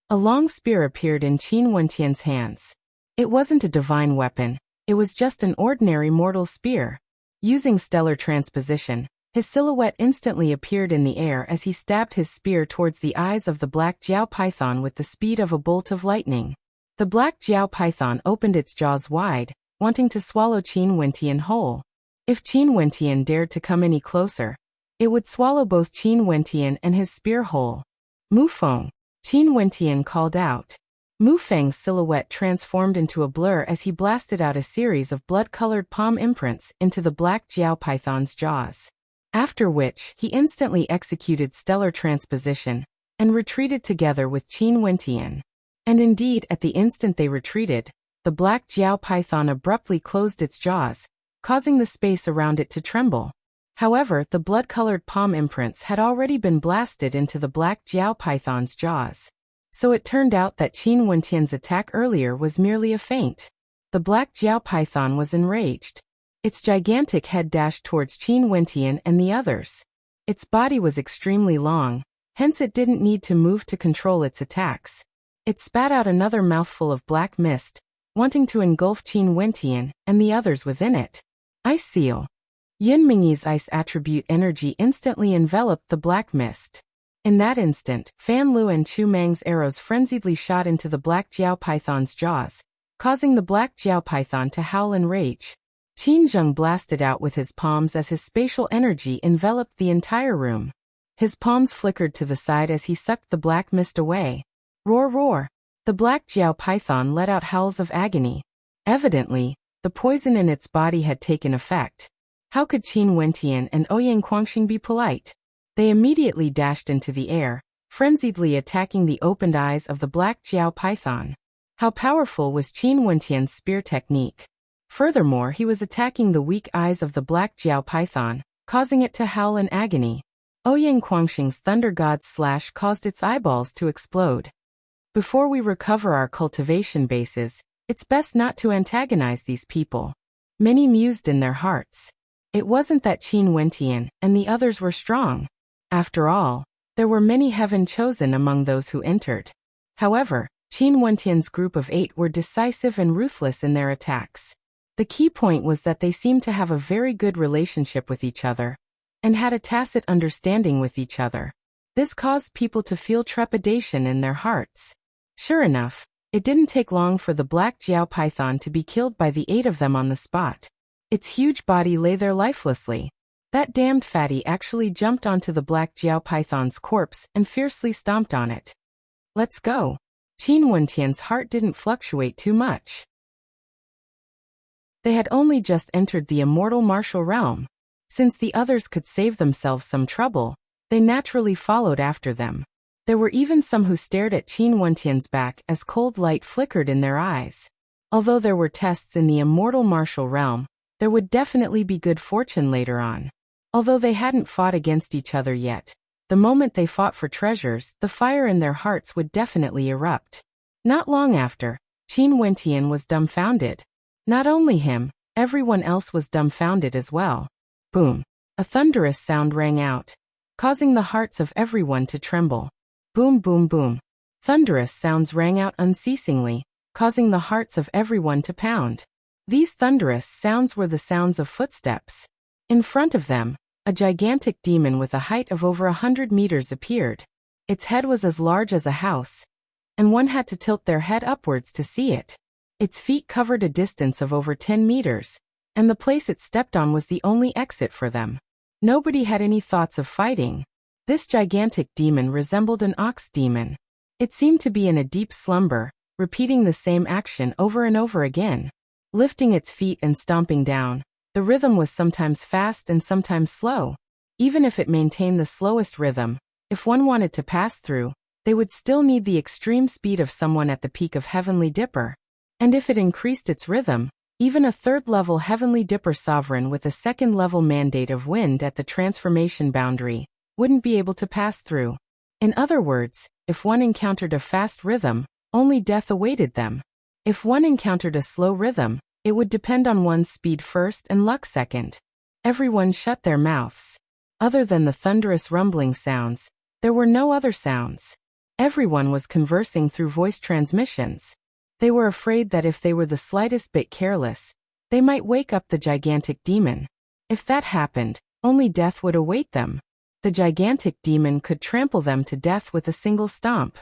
[SPEAKER 1] A long spear appeared in Qin Wentian's hands. It wasn't a divine weapon, it was just an ordinary mortal spear. Using stellar transposition, his silhouette instantly appeared in the air as he stabbed his spear towards the eyes of the black Jiao python with the speed of a bolt of lightning. The black Jiao python opened its jaws wide, wanting to swallow Qin Wentian whole. If Qin Wentian dared to come any closer, it would swallow both Qin Wentian and his spear whole. Mu Feng. Qin Wentian called out. Mu Feng's silhouette transformed into a blur as he blasted out a series of blood-colored palm imprints into the black Jiao python's jaws. After which, he instantly executed stellar transposition and retreated together with Qin Wentian. And indeed, at the instant they retreated, the black Jiao python abruptly closed its jaws, causing the space around it to tremble. However, the blood-colored palm imprints had already been blasted into the black Jiao python's jaws. So it turned out that Qin Wentian's attack earlier was merely a feint. The black Jiao python was enraged. Its gigantic head dashed towards Qin Wentian and the others. Its body was extremely long, hence it didn't need to move to control its attacks. It spat out another mouthful of black mist, wanting to engulf Qin Wentian and the others within it. Ice Seal. Yin Mingyi's ice attribute energy instantly enveloped the black mist. In that instant, Fan Lu and Chu Meng's arrows frenziedly shot into the black Jiao python's jaws, causing the black Jiao python to howl in rage. Qin Zheng blasted out with his palms as his spatial energy enveloped the entire room. His palms flickered to the side as he sucked the black mist away. Roar roar! The black Jiao python let out howls of agony. Evidently, the poison in its body had taken effect. How could Qin Wentian and Ouyang Quangxing be polite? They immediately dashed into the air, frenziedly attacking the opened eyes of the black Jiao python. How powerful was Qin Wentian's spear technique? Furthermore, he was attacking the weak eyes of the black Jiao python, causing it to howl in agony. Ouyang Quangxing's thunder god slash caused its eyeballs to explode. Before we recover our cultivation bases, it's best not to antagonize these people. Many mused in their hearts. It wasn't that Qin Wentian and the others were strong. After all, there were many heaven chosen among those who entered. However, Qin Wentian's group of 8 were decisive and ruthless in their attacks. The key point was that they seemed to have a very good relationship with each other, and had a tacit understanding with each other. This caused people to feel trepidation in their hearts. Sure enough, it didn't take long for the black Jiao python to be killed by the 8 of them on the spot. Its huge body lay there lifelessly. That damned fatty actually jumped onto the black Jiao python's corpse and fiercely stomped on it. Let's go. Qin Wentian's heart didn't fluctuate too much. They had only just entered the immortal martial realm. Since the others could save themselves some trouble, they naturally followed after them. There were even some who stared at Qin Wentian's back as cold light flickered in their eyes. Although there were tests in the immortal martial realm, there would definitely be good fortune later on. Although they hadn't fought against each other yet, the moment they fought for treasures, the fire in their hearts would definitely erupt. Not long after, Qin Wentian was dumbfounded. Not only him, everyone else was dumbfounded as well. Boom! A thunderous sound rang out, causing the hearts of everyone to tremble. Boom boom boom. Thunderous sounds rang out unceasingly, causing the hearts of everyone to pound. These thunderous sounds were the sounds of footsteps. In front of them, a gigantic demon with a height of over 100 meters appeared. Its head was as large as a house, and one had to tilt their head upwards to see it. Its feet covered a distance of over 10 meters, and the place it stepped on was the only exit for them. Nobody had any thoughts of fighting. This gigantic demon resembled an ox demon. It seemed to be in a deep slumber, repeating the same action over and over again. Lifting its feet and stomping down, the rhythm was sometimes fast and sometimes slow. Even if it maintained the slowest rhythm, if one wanted to pass through, they would still need the extreme speed of someone at the peak of Heavenly Dipper. And if it increased its rhythm, even a third-level Heavenly Dipper sovereign with a second-level mandate of wind at the transformation boundary wouldn't be able to pass through. In other words, if one encountered a fast rhythm, only death awaited them. If one encountered a slow rhythm, it would depend on one's speed first and luck second. Everyone shut their mouths. Other than the thunderous rumbling sounds, there were no other sounds. Everyone was conversing through voice transmissions. They were afraid that if they were the slightest bit careless, they might wake up the gigantic demon. If that happened, only death would await them. The gigantic demon could trample them to death with a single stomp.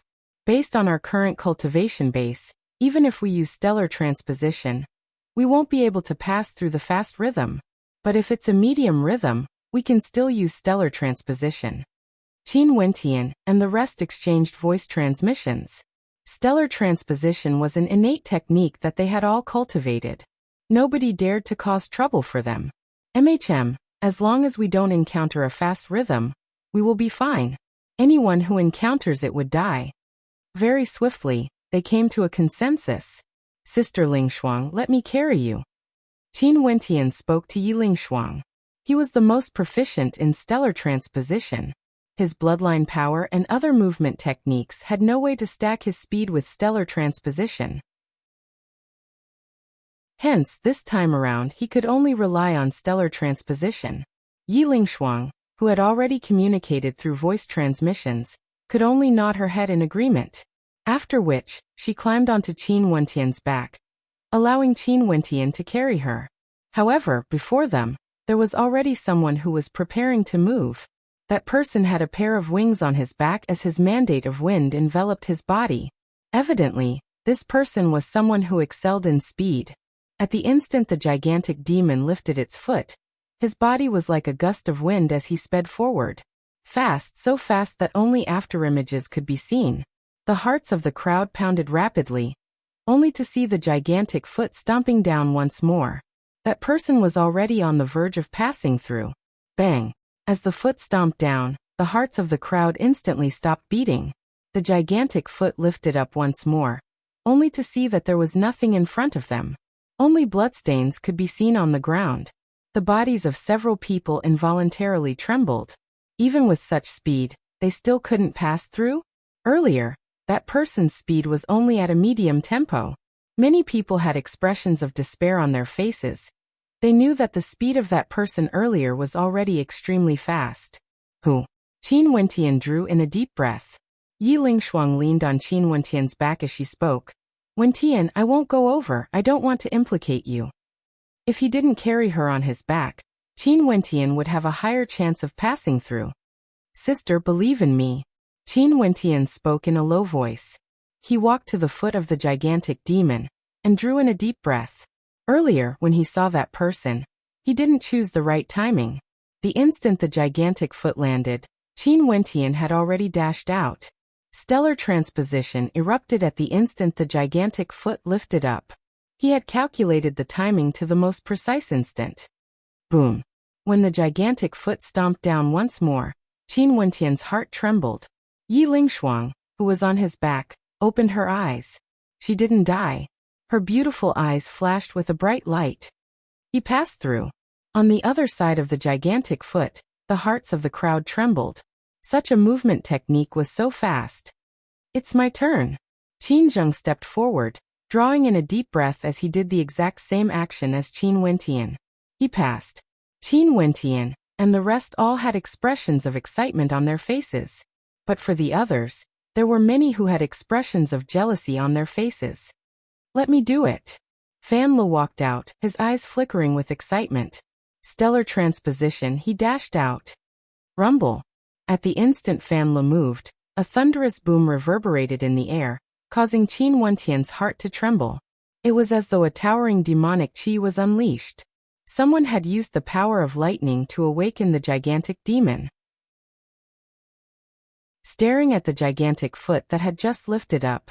[SPEAKER 1] Based on our current cultivation base, even if we use stellar transposition, we won't be able to pass through the fast rhythm. But if it's a medium rhythm, we can still use stellar transposition. Qin Wentian and the rest exchanged voice transmissions. Stellar transposition was an innate technique that they had all cultivated. Nobody dared to cause trouble for them. As long as we don't encounter a fast rhythm, we will be fine. Anyone who encounters it would die. Very swiftly, they came to a consensus. Sister Lingshuang, let me carry you. Qin Wentian spoke to Yi Lingshuang. He was the most proficient in stellar transposition. His bloodline power and other movement techniques had no way to stack his speed with stellar transposition. Hence, this time around he could only rely on stellar transposition. Yi Lingshuang, who had already communicated through voice transmissions, could only nod her head in agreement. After which, she climbed onto Qin Wentian's back, allowing Qin Wentian to carry her. However, before them, there was already someone who was preparing to move. That person had a pair of wings on his back as his mandate of wind enveloped his body. Evidently, this person was someone who excelled in speed. At the instant the gigantic demon lifted its foot, his body was like a gust of wind as he sped forward. Fast, so fast that only afterimages could be seen. The hearts of the crowd pounded rapidly, only to see the gigantic foot stomping down once more. That person was already on the verge of passing through. Bang! As the foot stomped down, the hearts of the crowd instantly stopped beating. The gigantic foot lifted up once more, only to see that there was nothing in front of them. Only bloodstains could be seen on the ground. The bodies of several people involuntarily trembled. Even with such speed, they still couldn't pass through? Earlier, that person's speed was only at a medium tempo. Many people had expressions of despair on their faces. They knew that the speed of that person earlier was already extremely fast. Who? Qin Wentian drew in a deep breath. Yi Lingshuang leaned on Qin Wentian's back as she spoke. Wentian, I won't go over, I don't want to implicate you. If he didn't carry her on his back, Qin Wentian would have a higher chance of passing through. Sister, believe in me. Qin Wentian spoke in a low voice. He walked to the foot of the gigantic demon, and drew in a deep breath. Earlier, when he saw that person, he didn't choose the right timing. The instant the gigantic foot landed, Qin Wentian had already dashed out. Stellar transposition erupted at the instant the gigantic foot lifted up. He had calculated the timing to the most precise instant. Boom! When the gigantic foot stomped down once more, Qin Wentian's heart trembled. Yi Lingshuang, who was on his back, opened her eyes. She didn't die. Her beautiful eyes flashed with a bright light. He passed through. On the other side of the gigantic foot, the hearts of the crowd trembled. Such a movement technique was so fast. It's my turn. Qin Zheng stepped forward, drawing in a deep breath as he did the exact same action as Qin Wentian. He passed. Qin Wentian and the rest all had expressions of excitement on their faces. But for the others, there were many who had expressions of jealousy on their faces. Let me do it. Fan Le walked out, his eyes flickering with excitement. Stellar transposition, he dashed out. Rumble. At the instant Fan Le moved, a thunderous boom reverberated in the air, causing Qin Wentian's heart to tremble. It was as though a towering demonic qi was unleashed. Someone had used the power of lightning to awaken the gigantic demon. Staring at the gigantic foot that had just lifted up,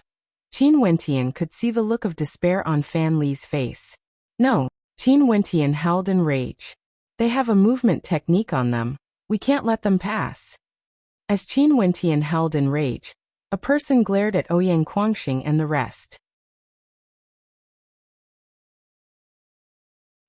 [SPEAKER 1] Qin Wentian could see the look of despair on Fan Li's face. No, Qin Wentian howled in rage. They have a movement technique on them. We can't let them pass. As Qin Wentian howled in rage, a person glared at Ouyang Guangxing and the rest.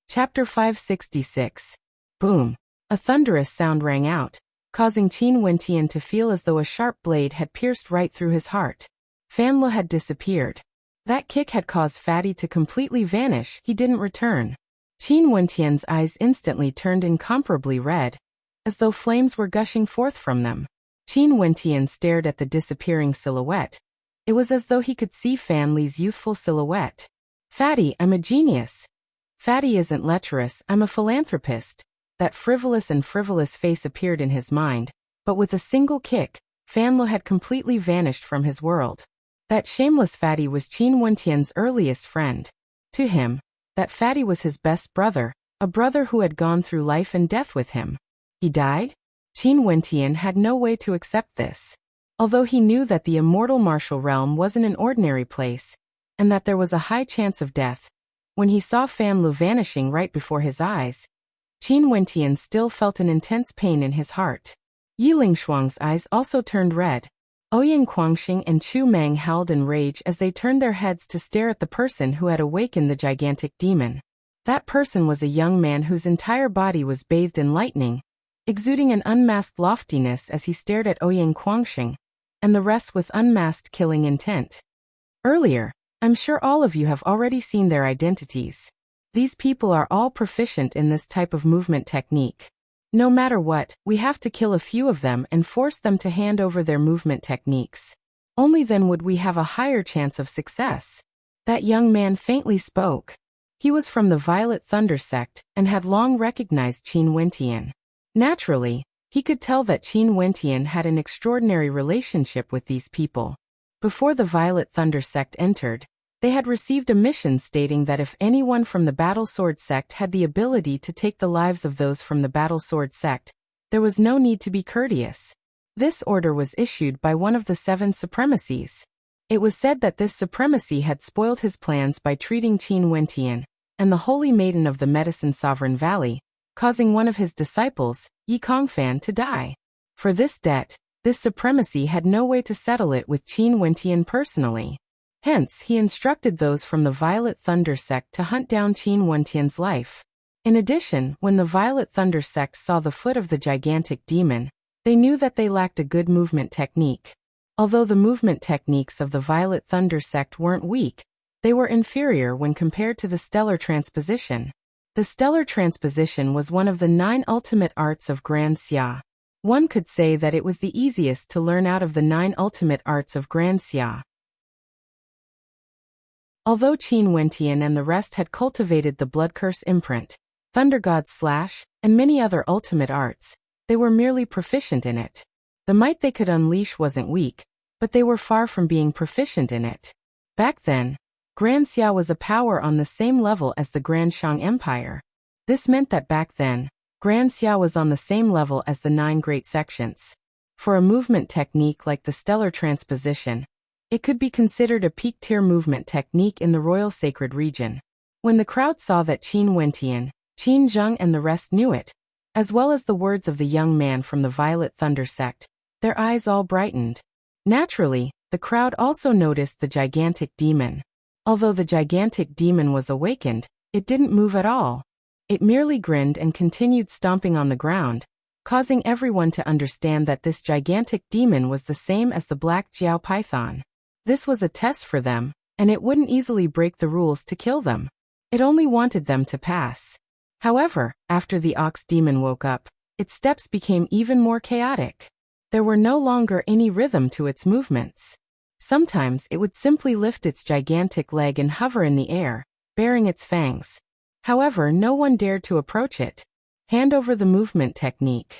[SPEAKER 1] Chapter 566. Boom. A thunderous sound rang out, causing Qin Wentian to feel as though a sharp blade had pierced right through his heart. Fan Li had disappeared. That kick had caused Fatty to completely vanish. He didn't return. Qin Wentian's eyes instantly turned incomparably red, as though flames were gushing forth from them. Qin Wentian stared at the disappearing silhouette. It was as though he could see Fan Li's youthful silhouette. Fatty, I'm a genius. Fatty isn't lecherous, I'm a philanthropist. That frivolous face appeared in his mind, but with a single kick, Fan Li had completely vanished from his world. That shameless Fatty was Qin Wentian's earliest friend. To him, that Fatty was his best brother, a brother who had gone through life and death with him. He died? Qin Wentian had no way to accept this. Although he knew that the immortal martial realm wasn't an ordinary place, and that there was a high chance of death, when he saw Fan Li vanishing right before his eyes, Qin Wentian still felt an intense pain in his heart. Yiling Shuang's eyes also turned red. Ouyang Guangxing and Chu Meng howled in rage as they turned their heads to stare at the person who had awakened the gigantic demon. That person was a young man whose entire body was bathed in lightning, exuding an unmasked loftiness as he stared at Ouyang Guangxing, and the rest with unmasked killing intent. Earlier, I'm sure all of you have already seen their identities. These people are all proficient in this type of movement technique. No matter what, we have to kill a few of them and force them to hand over their movement techniques. Only then would we have a higher chance of success. That young man faintly spoke. He was from the Violet Thunder sect and had long recognized Qin Wentian. Naturally, he could tell that Qin Wentian had an extraordinary relationship with these people. Before the Violet Thunder sect entered, they had received a mission stating that if anyone from the Battle Sword sect had the ability to take the lives of those from the Battle Sword sect, there was no need to be courteous. This order was issued by one of the 7 supremacies. It was said that this supremacy had spoiled his plans by treating Qin Wentian and the Holy Maiden of the Medicine Sovereign Valley, causing one of his disciples, Yi Kongfan, to die. For this debt, this supremacy had no way to settle it with Qin Wentian personally. Hence, he instructed those from the Violet Thunder sect to hunt down Qin Wentian's life. In addition, when the Violet Thunder sect saw the foot of the gigantic demon, they knew that they lacked a good movement technique. Although the movement techniques of the Violet Thunder sect weren't weak, they were inferior when compared to the Stellar Transposition. The Stellar Transposition was one of the 9 ultimate arts of Grand Xia. One could say that it was the easiest to learn out of the 9 ultimate arts of Grand Xia. Although Qin Wentian and the rest had cultivated the Blood Curse imprint, Thunder God Slash, and many other ultimate arts, they were merely proficient in it. The might they could unleash wasn't weak, but they were far from being proficient in it. Back then, Grand Xia was a power on the same level as the Grand Shang Empire. This meant that back then, Grand Xia was on the same level as the 9 great sections. For a movement technique like the Stellar Transposition, it could be considered a peak-tier movement technique in the Royal Sacred Region. When the crowd saw that Qin Wentian, Qin Zheng and the rest knew it, as well as the words of the young man from the Violet Thunder sect, their eyes all brightened. Naturally, the crowd also noticed the gigantic demon. Although the gigantic demon was awakened, it didn't move at all. It merely grinned and continued stomping on the ground, causing everyone to understand that this gigantic demon was the same as the Black Jiao Python. This was a test for them, and it wouldn't easily break the rules to kill them. It only wanted them to pass. However, after the ox demon woke up, its steps became even more chaotic. There were no longer any rhythm to its movements. Sometimes it would simply lift its gigantic leg and hover in the air, baring its fangs. However, no one dared to approach it. Hand over the movement technique.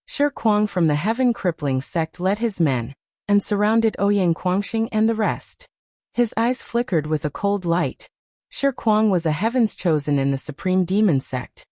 [SPEAKER 1] Shi Kuang from the Heaven Crippling sect led his men, and surrounded Ouyang Guangxing and the rest. His eyes flickered with a cold light. Shi Kuang was a Heaven's Chosen in the Supreme Demon sect,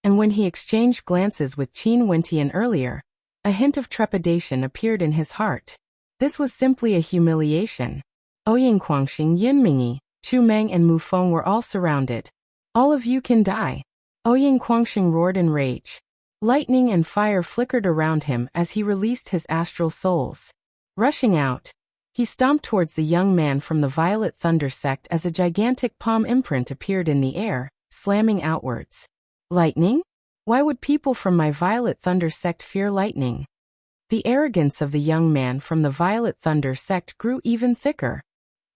[SPEAKER 1] and when he exchanged glances with Qin Wentian earlier, a hint of trepidation appeared in his heart. This was simply a humiliation. Ouyang Quangxing, Yinmingyi, Chu Meng and Mu Feng were all surrounded. All of you can die. Ouyang Quangxing roared in rage. Lightning and fire flickered around him as he released his astral souls. Rushing out, he stomped towards the young man from the Violet Thunder sect as a gigantic palm imprint appeared in the air, slamming outwards. Lightning? Why would people from my Violet Thunder sect fear lightning? The arrogance of the young man from the Violet Thunder sect grew even thicker.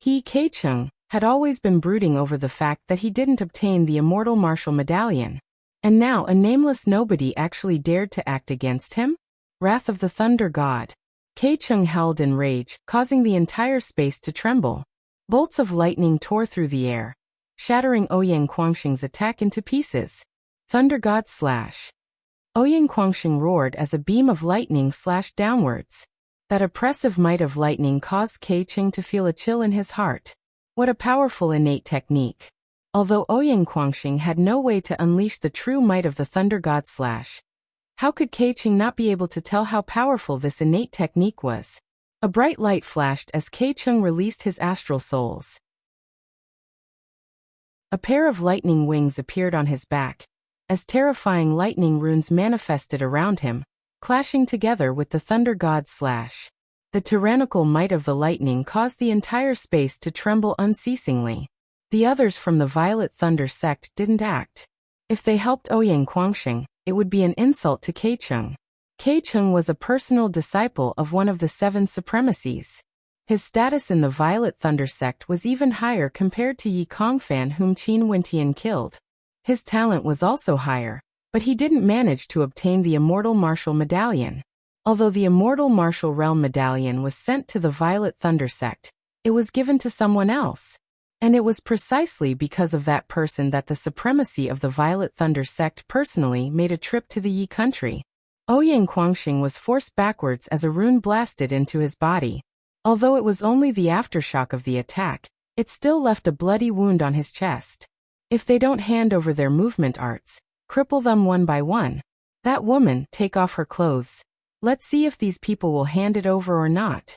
[SPEAKER 1] He, Keicheng, had always been brooding over the fact that he didn't obtain the immortal martial medallion. And now a nameless nobody actually dared to act against him? Wrath of the Thunder God. Keicheng howled in rage, causing the entire space to tremble. Bolts of lightning tore through the air, shattering Ouyang Quangxing's attack into pieces. Thunder God slash. Ouyang Quangxing roared as a beam of lightning slashed downwards. That oppressive might of lightning caused Keicheng to feel a chill in his heart. What a powerful innate technique. Although Ouyang Quangxing had no way to unleash the true might of the Thunder God slash, how could Keicheng not be able to tell how powerful this innate technique was? A bright light flashed as Keicheng released his astral souls. A pair of lightning wings appeared on his back, as terrifying lightning runes manifested around him, clashing together with the Thunder God slash. The tyrannical might of the lightning caused the entire space to tremble unceasingly. The others from the Violet Thunder sect didn't act. If they helped Ouyang Quangxing, it would be an insult to Keicheng. Keicheng was a personal disciple of one of the 7 supremacies. His status in the Violet Thunder sect was even higher compared to Yi Kongfan, whom Qin Wentian killed. His talent was also higher, but he didn't manage to obtain the immortal martial medallion. Although the immortal martial realm medallion was sent to the Violet Thunder sect, it was given to someone else. And it was precisely because of that person that the supremacy of the Violet Thunder sect personally made a trip to the Yi country. Ouyang Quangxing was forced backwards as a rune blasted into his body. Although it was only the aftershock of the attack, it still left a bloody wound on his chest. If they don't hand over their movement arts, cripple them one by one. That woman, take off her clothes. Let's see if these people will hand it over or not.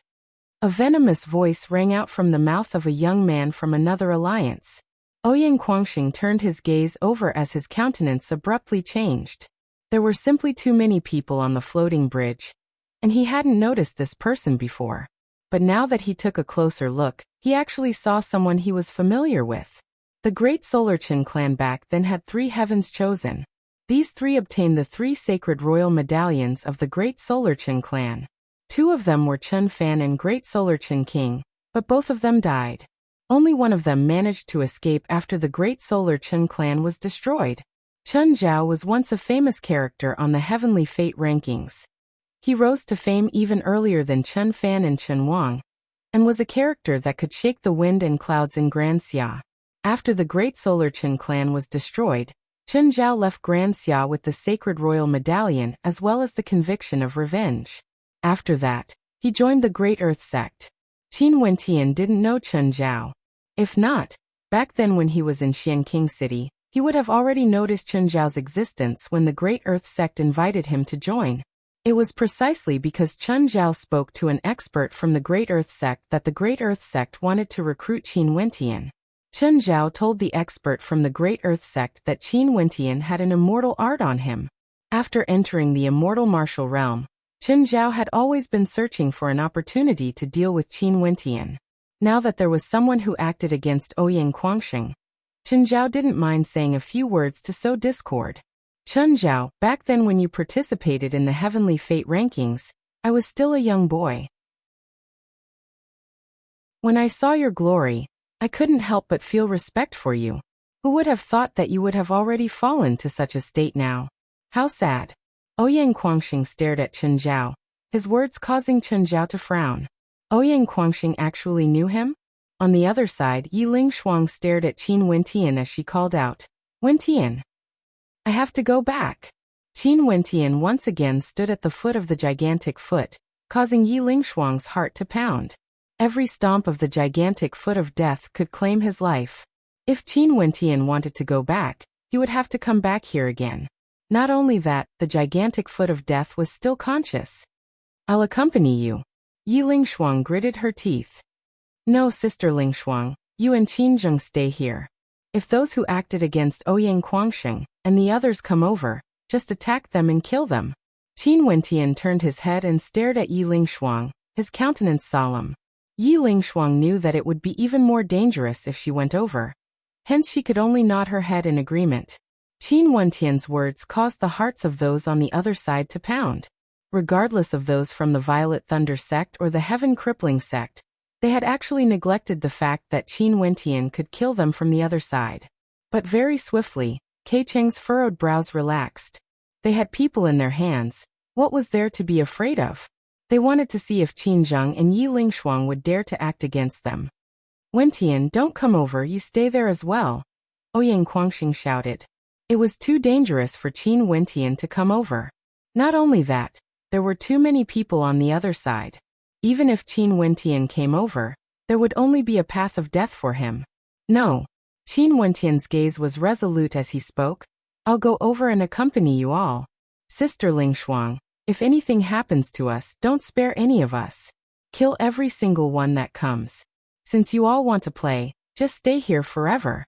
[SPEAKER 1] A venomous voice rang out from the mouth of a young man from another alliance. Ouyang Quangxing turned his gaze over as his countenance abruptly changed. There were simply too many people on the floating bridge, and he hadn't noticed this person before. But now that he took a closer look, he actually saw someone he was familiar with. The Great Solar Qin clan back then had 3 heavens chosen. These 3 obtained the 3 sacred royal medallions of the Great Solar Qin clan. 2 of them were Chun Fan and Great Solar Qin King, but both of them died. Only one of them managed to escape after the Great Solar Qin clan was destroyed. Chun Zhao was once a famous character on the Heavenly Fate rankings. He rose to fame even earlier than Chun Fan and Chun Wang, and was a character that could shake the wind and clouds in Grand Xia. After the Great Solar Qin clan was destroyed, Chun Zhao left Grand Xia with the sacred royal medallion as well as the conviction of revenge. After that, he joined the Great Earth sect. Qin Wentian didn't know Chun Zhao. If not, back then when he was in Xianqing City, he would have already noticed Chun Zhao's existence when the Great Earth sect invited him to join. It was precisely because Chun Zhao spoke to an expert from the Great Earth sect that the Great Earth sect wanted to recruit Qin Wentian. Chun Zhao told the expert from the Great Earth sect that Qin Wentian had an immortal art on him. After entering the immortal martial realm, Chun Zhao had always been searching for an opportunity to deal with Qin Wentian. Now that there was someone who acted against Ouyang Quangxing, Chun Zhao didn't mind saying a few words to sow discord. Chun Zhao, back then when you participated in the Heavenly Fate rankings, I was still a young boy. When I saw your glory, I couldn't help but feel respect for you. Who would have thought that you would have already fallen to such a state now? How sad. Ouyang Quangxing stared at Chun Zhao, his words causing Chun Zhao to frown. Ouyang Quangxing actually knew him? On the other side, Yi Lingshuang stared at Qin Wentian as she called out, "Wentian, I have to go back." Qin Wentian once again stood at the foot of the gigantic foot, causing Yi Lingshuang's heart to pound. Every stomp of the gigantic foot of death could claim his life. If Qin Wentian wanted to go back, he would have to come back here again. Not only that, the gigantic foot of death was still conscious. "I'll accompany you." Yi Lingshuang gritted her teeth. No, Sister Lingshuang, you and Qin Zheng stay here. If those who acted against Ouyang Quangxing and the others come over, just attack them and kill them. Qin Wentian turned his head and stared at Yi Lingshuang, his countenance solemn. Yi Lingshuang knew that it would be even more dangerous if she went over. Hence she could only nod her head in agreement. Qin Wentian's words caused the hearts of those on the other side to pound. Regardless of those from the Violet Thunder sect or the Heaven Crippling sect, they had actually neglected the fact that Qin Wentian could kill them from the other side. But very swiftly, Kei Cheng's furrowed brows relaxed. They had people in their hands. What was there to be afraid of? They wanted to see if Qin Zheng and Yi Lingshuang would dare to act against them. Wentian, don't come over, you stay there as well, Ouyang Quangxing shouted. It was too dangerous for Qin Wentian to come over. Not only that, there were too many people on the other side. Even if Qin Wentian came over, there would only be a path of death for him. No. Qin Wentian's gaze was resolute as he spoke. I'll go over and accompany you all. Sister Lingshuang, if anything happens to us, don't spare any of us. Kill every single one that comes. Since you all want to play, just stay here forever.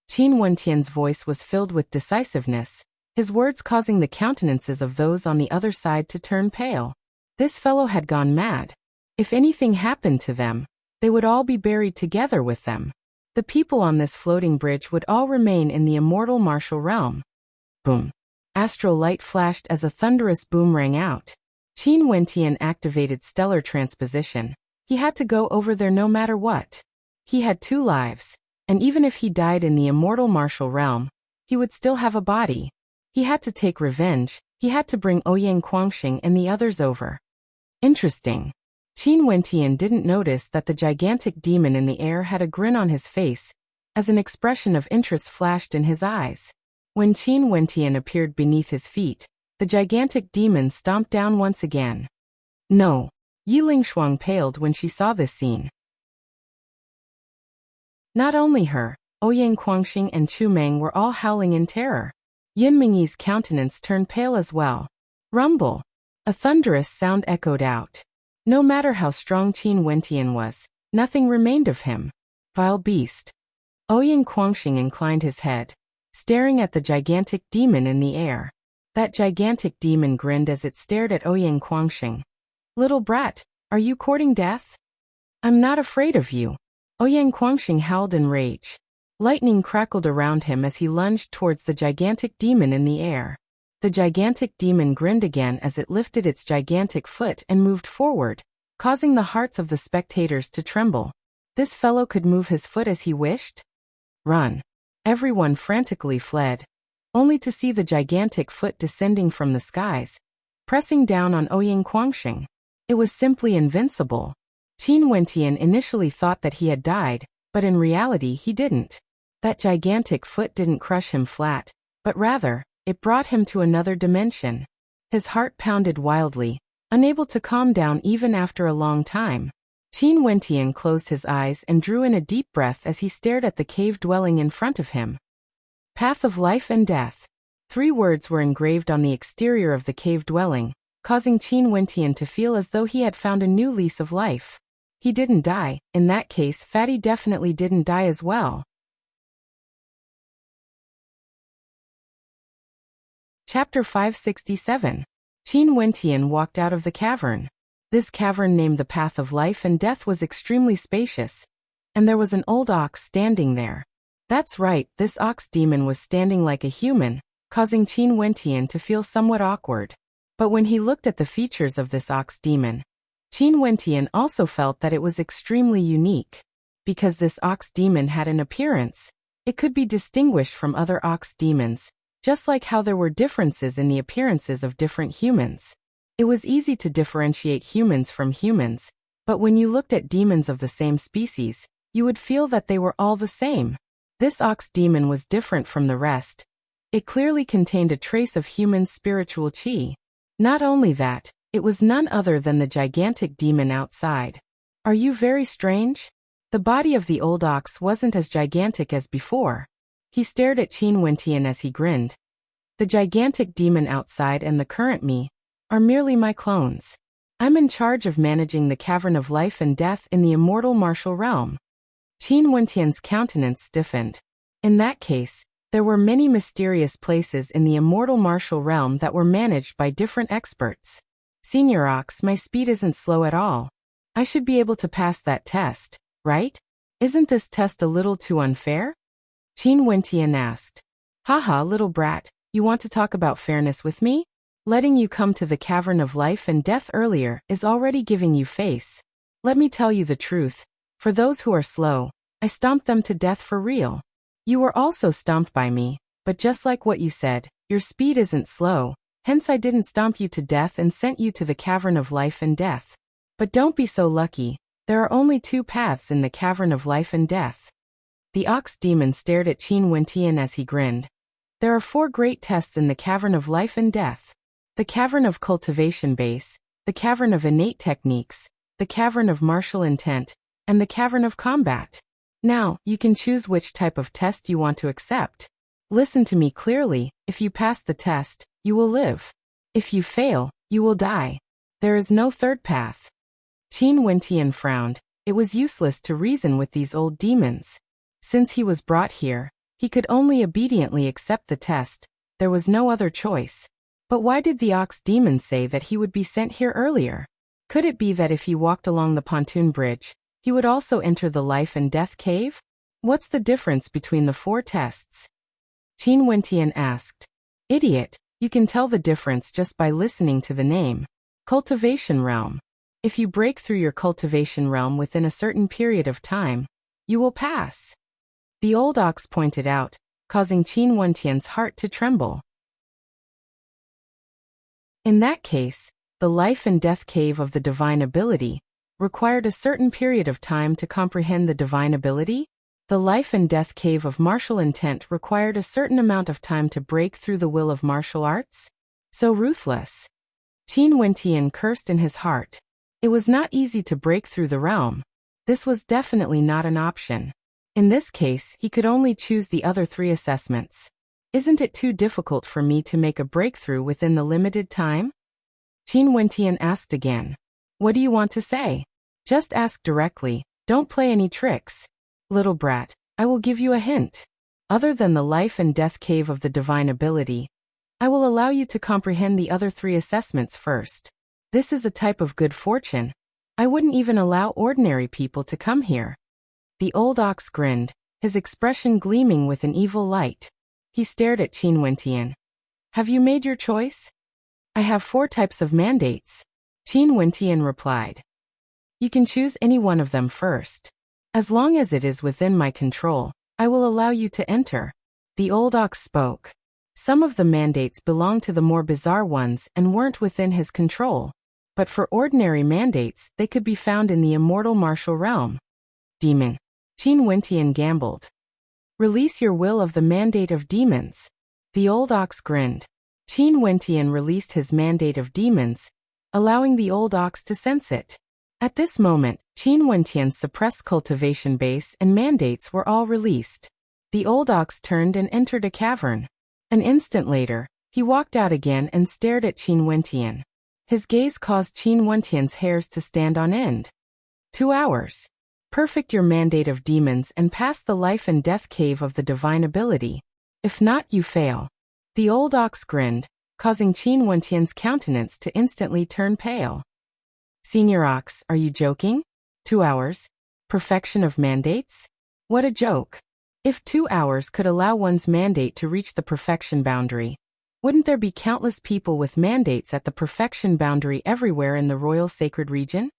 [SPEAKER 1] Qin Wentian's voice was filled with decisiveness, his words causing the countenances of those on the other side to turn pale. This fellow had gone mad. If anything happened to them, they would all be buried together with them. The people on this floating bridge would all remain in the immortal martial realm. Boom. Astral light flashed as a thunderous boom rang out. Qin Wentian activated stellar transposition. He had to go over there no matter what. He had 2 lives, and even if he died in the immortal martial realm, he would still have a body. He had to take revenge. He had to bring Ouyang Quangxing and the others over. Interesting. Qin Wentian didn't notice that the gigantic demon in the air had a grin on his face, as an expression of interest flashed in his eyes. When Qin Wentian appeared beneath his feet, the gigantic demon stomped down once again. No. Yi Lingshuang paled when she saw this scene. Not only her, Ouyang Quangxing and Chu Meng were all howling in terror. Yin Mingyi's countenance turned pale as well. Rumble. A thunderous sound echoed out. No matter how strong Qin Wentian was, nothing remained of him. Vile beast. Ouyang Quangxing inclined his head, staring at the gigantic demon in the air. That gigantic demon grinned as it stared at Ouyang Quangxing. Little brat, are you courting death? I'm not afraid of you. Ouyang Quangxing howled in rage. Lightning crackled around him as he lunged towards the gigantic demon in the air. The gigantic demon grinned again as it lifted its gigantic foot and moved forward, causing the hearts of the spectators to tremble. This fellow could move his foot as he wished? Run. Everyone frantically fled, only to see the gigantic foot descending from the skies, pressing down on Ouyang Quangxing. It was simply invincible. Qin Wentian initially thought that he had died, but in reality he didn't. That gigantic foot didn't crush him flat, but rather, it brought him to another dimension. His heart pounded wildly, unable to calm down even after a long time. Qin Wentian closed his eyes and drew in a deep breath as he stared at the cave dwelling in front of him. Path of life and death. 3 words were engraved on the exterior of the cave dwelling, causing Qin Wentian to feel as though he had found a new lease of life. He didn't die. In that case, Fatty definitely didn't die as well. Chapter 567. Qin Wentian walked out of the cavern. This cavern named the Path of Life and Death was extremely spacious, and there was an old ox standing there. That's right, this ox demon was standing like a human, causing Qin Wentian to feel somewhat awkward. But when he looked at the features of this ox demon, Qin Wentian also felt that it was extremely unique. Because this ox demon had an appearance, it could be distinguished from other ox demons, just like how there were differences in the appearances of different humans. It was easy to differentiate humans from humans, but when you looked at demons of the same species, you would feel that they were all the same. This ox demon was different from the rest. It clearly contained a trace of human spiritual qi. Not only that, it was none other than the gigantic demon outside. Are you very strange? The body of the old ox wasn't as gigantic as before. He stared at Qin Wentian as he grinned. The gigantic demon outside and the current me are merely my clones. I'm in charge of managing the cavern of life and death in the immortal martial realm. Qin Wentian's countenance stiffened. In that case, there were many mysterious places in the immortal martial realm that were managed by different experts. Senior Ox, my speed isn't slow at all. I should be able to pass that test, right? Isn't this test a little too unfair? Qin Wentian asked. Haha, little brat, you want to talk about fairness with me? Letting you come to the cavern of life and death earlier is already giving you face. Let me tell you the truth. For those who are slow, I stomped them to death for real. You were also stomped by me, but just like what you said, your speed isn't slow, hence I didn't stomp you to death and sent you to the cavern of life and death. But don't be so lucky, there are only 2 paths in the cavern of life and death. The ox demon stared at Qin Wentian as he grinned. There are 4 great tests in the cavern of life and death. The cavern of cultivation base, the cavern of innate techniques, the cavern of martial intent, and the cavern of combat. Now, you can choose which type of test you want to accept. Listen to me clearly, if you pass the test, you will live. If you fail, you will die. There is no third path. Qin Wentian frowned. It was useless to reason with these old demons. Since he was brought here, he could only obediently accept the test. There was no other choice. But why did the ox demon say that he would be sent here earlier? Could it be that if he walked along the pontoon bridge, he would also enter the life and death cave? What's the difference between the 4 tests? Qin Wentian asked. Idiot, you can tell the difference just by listening to the name. Cultivation realm. If you break through your cultivation realm within a certain period of time, you will pass. The old ox pointed out, causing Qin Wentian's heart to tremble. In that case, the life and death cave of the divine ability required a certain period of time to comprehend the divine ability. The life and death cave of martial intent required a certain amount of time to break through the will of martial arts. So ruthless. Qin Wentian cursed in his heart. It was not easy to break through the realm. This was definitely not an option. In this case, he could only choose the other 3 assessments. Isn't it too difficult for me to make a breakthrough within the limited time? Qin Wentian asked again. What do you want to say? Just ask directly, don't play any tricks. Little brat, I will give you a hint. Other than the life and death cave of the divine ability, I will allow you to comprehend the other 3 assessments first. This is a type of good fortune. I wouldn't even allow ordinary people to come here. The old ox grinned, his expression gleaming with an evil light. He stared at Qin Wentian. Have you made your choice? I have 4 types of mandates. Qin Wentian replied. You can choose any one of them first. As long as it is within my control, I will allow you to enter. The old ox spoke. Some of the mandates belonged to the more bizarre ones and weren't within his control. But for ordinary mandates, they could be found in the immortal martial realm. Demon. Qin Wentian gambled. Release your will of the mandate of demons. The old ox grinned. Qin Wentian released his mandate of demons, allowing the old ox to sense it. At this moment, Qin Wentian's suppressed cultivation base and mandates were all released. The old ox turned and entered a cavern. An instant later, he walked out again and stared at Qin Wentian. His gaze caused Qin Wentian's hairs to stand on end. 2 hours. Perfect your mandate of demons and pass the life and death cave of the divine ability. If not, you fail. The old ox grinned, causing Qin Wentian's countenance to instantly turn pale. Senior Ox, are you joking? 2 hours? Perfection of mandates? What a joke. If 2 hours could allow one's mandate to reach the perfection boundary, wouldn't there be countless people with mandates at the perfection boundary everywhere in the royal sacred region?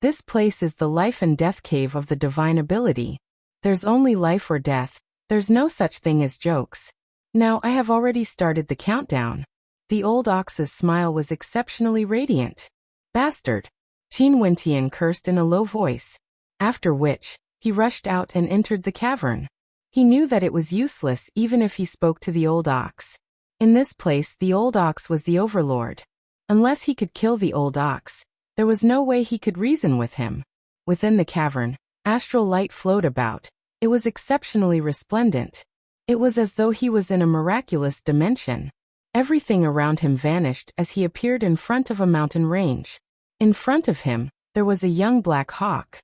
[SPEAKER 1] This place is the life and death cave of the divine ability. There's only life or death. There's no such thing as jokes. Now I have already started the countdown. The old ox's smile was exceptionally radiant. Bastard. Qin Wentian cursed in a low voice. After which, he rushed out and entered the cavern. He knew that it was useless even if he spoke to the old ox. In this place the old ox was the overlord. Unless he could kill the old ox, there was no way he could reason with him. Within the cavern, astral light flowed about. It was exceptionally resplendent. It was as though he was in a miraculous dimension. Everything around him vanished as he appeared in front of a mountain range. In front of him, there was a young black hawk.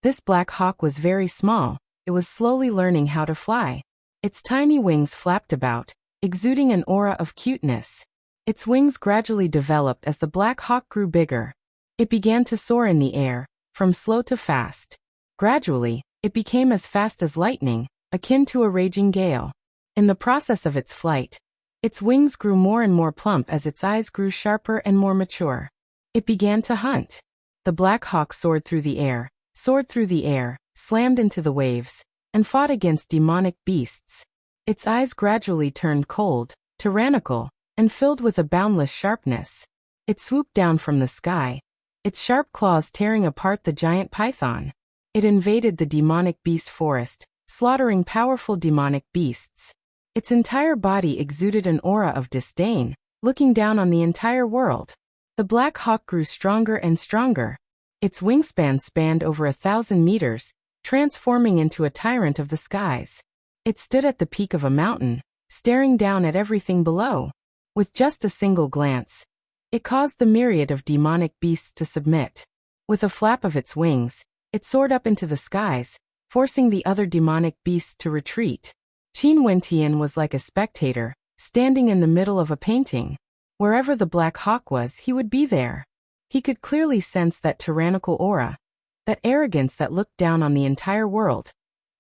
[SPEAKER 1] This black hawk was very small. It was slowly learning how to fly. Its tiny wings flapped about, exuding an aura of cuteness. Its wings gradually developed as the black hawk grew bigger. It began to soar in the air, from slow to fast. Gradually, it became as fast as lightning, akin to a raging gale. In the process of its flight, its wings grew more and more plump as its eyes grew sharper and more mature. It began to hunt. The black hawk soared through the air, slammed into the waves, and fought against demonic beasts. Its eyes gradually turned cold, tyrannical, and filled with a boundless sharpness. It swooped down from the sky, its sharp claws tearing apart the giant python. It invaded the demonic beast forest, slaughtering powerful demonic beasts. Its entire body exuded an aura of disdain, looking down on the entire world. The black hawk grew stronger and stronger. Its wingspan spanned over 1,000 meters, transforming into a tyrant of the skies. It stood at the peak of a mountain, staring down at everything below. With just a single glance, it caused the myriad of demonic beasts to submit. With a flap of its wings, it soared up into the skies, forcing the other demonic beasts to retreat. Qin Wentian was like a spectator, standing in the middle of a painting. Wherever the black hawk was, he would be there. He could clearly sense that tyrannical aura, that arrogance that looked down on the entire world,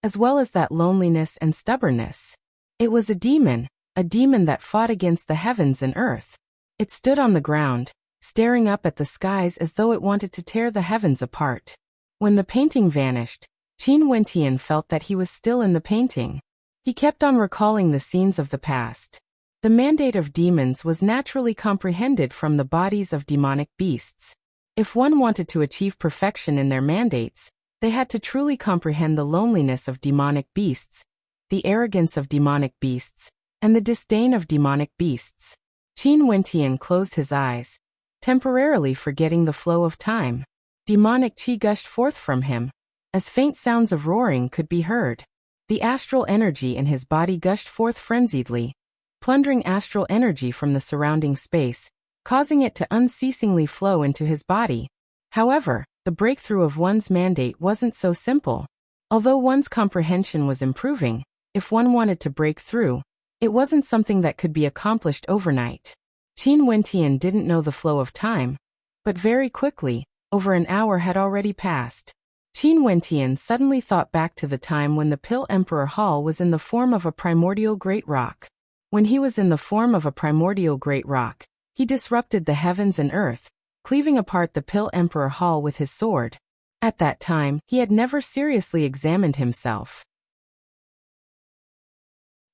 [SPEAKER 1] as well as that loneliness and stubbornness. It was a demon that fought against the heavens and earth. It stood on the ground, staring up at the skies as though it wanted to tear the heavens apart. When the painting vanished, Qin Wentian felt that he was still in the painting. He kept on recalling the scenes of the past. The mandate of demons was naturally comprehended from the bodies of demonic beasts. If one wanted to achieve perfection in their mandates, they had to truly comprehend the loneliness of demonic beasts, the arrogance of demonic beasts, and the disdain of demonic beasts. Qin Wentian closed his eyes, temporarily forgetting the flow of time. Demonic qi gushed forth from him, as faint sounds of roaring could be heard. The astral energy in his body gushed forth frenziedly, plundering astral energy from the surrounding space, causing it to unceasingly flow into his body. However, the breakthrough of one's mandate wasn't so simple. Although one's comprehension was improving, if one wanted to break through, it wasn't something that could be accomplished overnight. Qin Wentian didn't know the flow of time, but very quickly, over an hour had already passed. Qin Wentian suddenly thought back to the time when the Pill Emperor Hall was in the form of a primordial great rock. When he was in the form of a primordial great rock, he disrupted the heavens and earth, cleaving apart the Pill Emperor Hall with his sword. At that time, he had never seriously examined himself.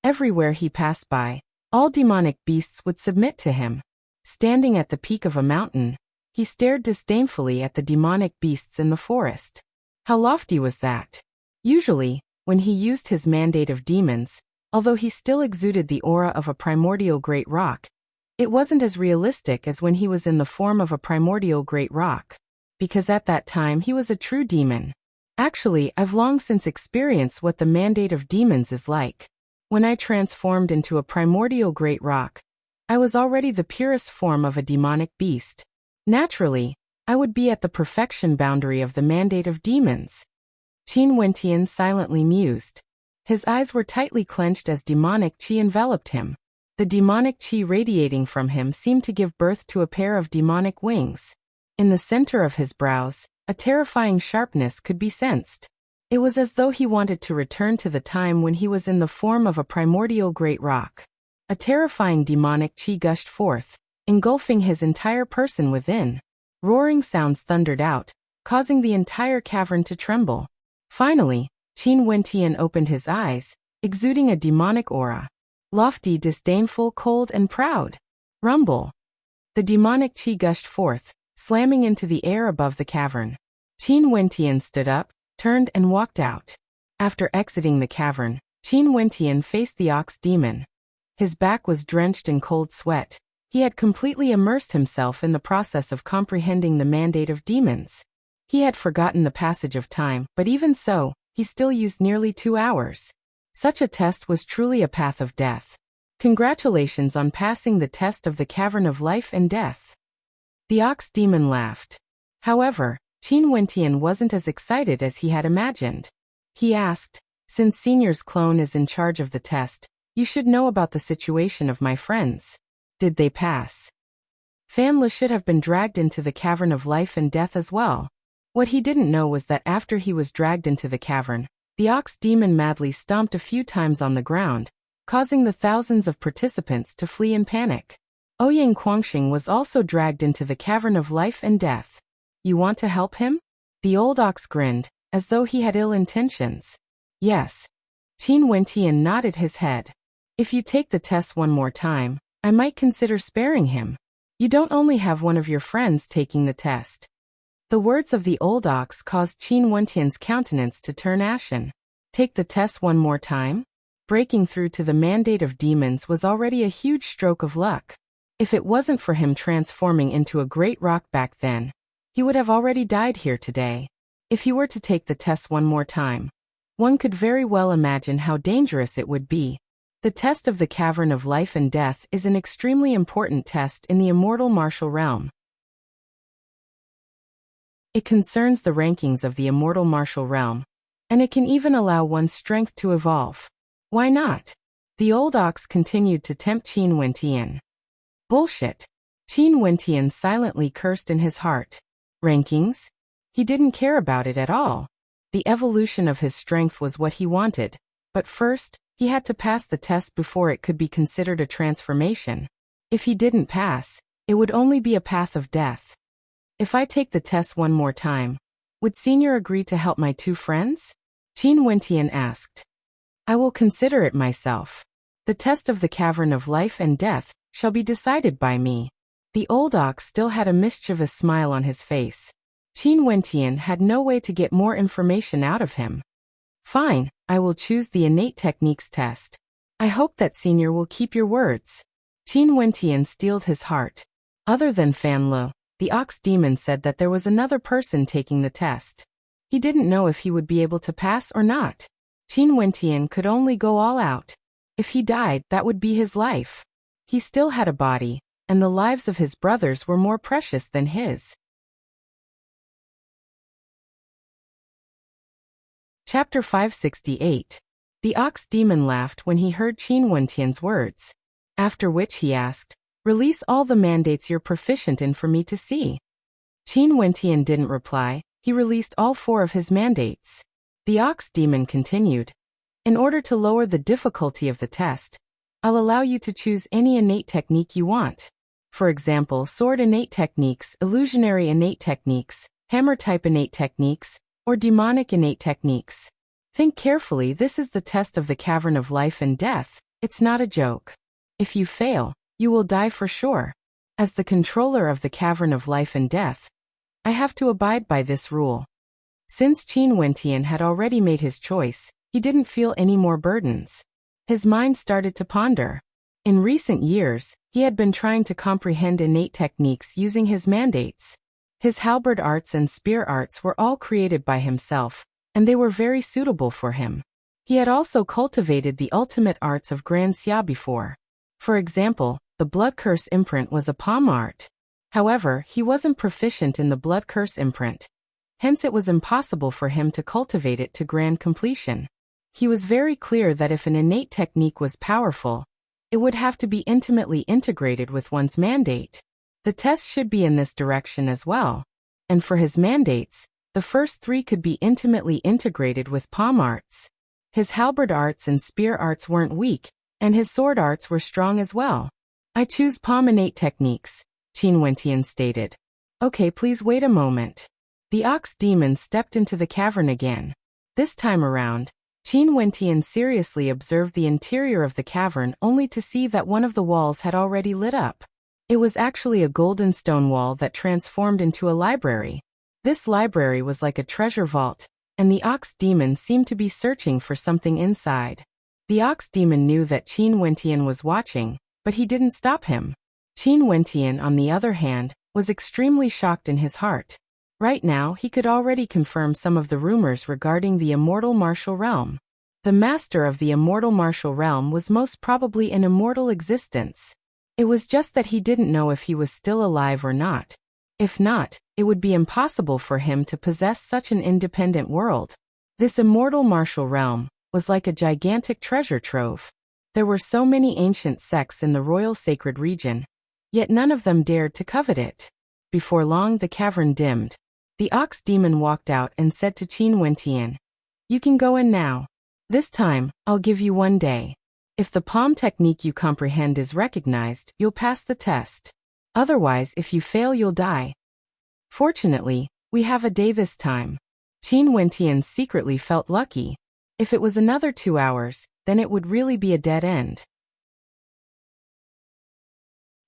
[SPEAKER 1] Everywhere he passed by, all demonic beasts would submit to him. Standing at the peak of a mountain, he stared disdainfully at the demonic beasts in the forest. How lofty was that? Usually, when he used his mandate of demons, although he still exuded the aura of a primordial great rock, it wasn't as realistic as when he was in the form of a primordial great rock. Because at that time he was a true demon. Actually, I've long since experienced what the mandate of demons is like. When I transformed into a primordial great rock, I was already the purest form of a demonic beast. Naturally, I would be at the perfection boundary of the mandate of demons. Qin Wentian silently mused. His eyes were tightly clenched as demonic qi enveloped him. The demonic qi radiating from him seemed to give birth to a pair of demonic wings. In the center of his brows, a terrifying sharpness could be sensed. It was as though he wanted to return to the time when he was in the form of a primordial great rock. A terrifying demonic qi gushed forth, engulfing his entire person within. Roaring sounds thundered out, causing the entire cavern to tremble. Finally, Qin Wentian opened his eyes, exuding a demonic aura. Lofty, disdainful, cold, and proud. Rumble. The demonic qi gushed forth, slamming into the air above the cavern. Qin Wentian stood up, turned and walked out. After exiting the cavern, Qin Wentian faced the ox demon. His back was drenched in cold sweat. He had completely immersed himself in the process of comprehending the mandate of demons. He had forgotten the passage of time, but even so, he still used nearly 2 hours. Such a test was truly a path of death. Congratulations on passing the test of the Cavern of Life and Death. The ox demon laughed. However, Qin Wentian wasn't as excited as he had imagined. He asked, "Since Senior's clone is in charge of the test, you should know about the situation of my friends. Did they pass?" Fan Le should have been dragged into the cavern of life and death as well. What he didn't know was that after he was dragged into the cavern, the ox demon madly stomped a few times on the ground, causing the thousands of participants to flee in panic. Ouyang Quangxing was also dragged into the cavern of life and death. "You want to help him?" The old ox grinned, as though he had ill intentions. "Yes." Qin Wentian nodded his head. "If you take the test one more time, I might consider sparing him. You don't only have one of your friends taking the test." The words of the old ox caused Qin Wentian's countenance to turn ashen. Take the test one more time? Breaking through to the mandate of demons was already a huge stroke of luck. If it wasn't for him transforming into a great rock back then, he would have already died here today. If he were to take the test one more time, one could very well imagine how dangerous it would be. The test of the Cavern of Life and Death is an extremely important test in the immortal martial realm. It concerns the rankings of the immortal martial realm, and it can even allow one's strength to evolve. Why not? The old ox continued to tempt Qin Wentian. Bullshit. Qin Wentian silently cursed in his heart. Rankings? He didn't care about it at all. The evolution of his strength was what he wanted, but first, he had to pass the test before it could be considered a transformation. If he didn't pass, it would only be a path of death. If I take the test one more time, would Senior agree to help my two friends? Qin Wentian asked. I will consider it myself. The test of the Cavern of Life and Death shall be decided by me. The old ox still had a mischievous smile on his face. Qin Wentian had no way to get more information out of him. Fine, I will choose the innate techniques test. I hope that Senior will keep your words. Qin Wentian steeled his heart. Other than Fan Le, the ox demon said that there was another person taking the test. He didn't know if he would be able to pass or not. Qin Wentian could only go all out. If he died, that would be his life. He still had a body, and the lives of his brothers were more precious than his. Chapter 568. The ox demon laughed when he heard Qin Wentian's words. After which he asked, "Release all the mandates you're proficient in for me to see." Qin Wentian didn't reply. He released all 4 of his mandates. The ox demon continued. "In order to lower the difficulty of the test, I'll allow you to choose any innate technique you want. For example, sword innate techniques, illusionary innate techniques, hammer-type innate techniques, or demonic innate techniques. Think carefully, this is the test of the Cavern of Life and Death. It's not a joke. If you fail, you will die for sure. As the controller of the Cavern of Life and Death, I have to abide by this rule." Since Qin Wentian had already made his choice, he didn't feel any more burdens. His mind started to ponder. In recent years, he had been trying to comprehend innate techniques using his mandates. His halberd arts and spear arts were all created by himself, and they were very suitable for him. He had also cultivated the ultimate arts of Grand Xia before. For example, the Blood Curse imprint was a palm art. However, he wasn't proficient in the Blood Curse imprint. Hence it was impossible for him to cultivate it to grand completion. He was very clear that if an innate technique was powerful, it would have to be intimately integrated with one's mandate. The test should be in this direction as well. And for his mandates, the first 3 could be intimately integrated with palm arts. His halberd arts and spear arts weren't weak, and his sword arts were strong as well. I choose palm innate techniques, Qin Wentian stated. Okay, please wait a moment. The ox demon stepped into the cavern again. This time around, Qin Wentian seriously observed the interior of the cavern only to see that one of the walls had already lit up. It was actually a golden stone wall that transformed into a library. This library was like a treasure vault, and the ox demon seemed to be searching for something inside. The ox demon knew that Qin Wentian was watching, but he didn't stop him. Qin Wentian, on the other hand, was extremely shocked in his heart. Right now, he could already confirm some of the rumors regarding the immortal martial realm. The master of the immortal martial realm was most probably in immortal existence. It was just that he didn't know if he was still alive or not. If not, it would be impossible for him to possess such an independent world. This immortal martial realm was like a gigantic treasure trove. There were so many ancient sects in the royal sacred region, yet none of them dared to covet it. Before long the cavern dimmed. The ox demon walked out and said to Qin Wentian, "You can go in now. This time, I'll give you 1 day. If the palm technique you comprehend is recognized, you'll pass the test. Otherwise, if you fail, you'll die." Fortunately, we have a day this time. Qin Wentian secretly felt lucky. If it was another 2 hours, then it would really be a dead end.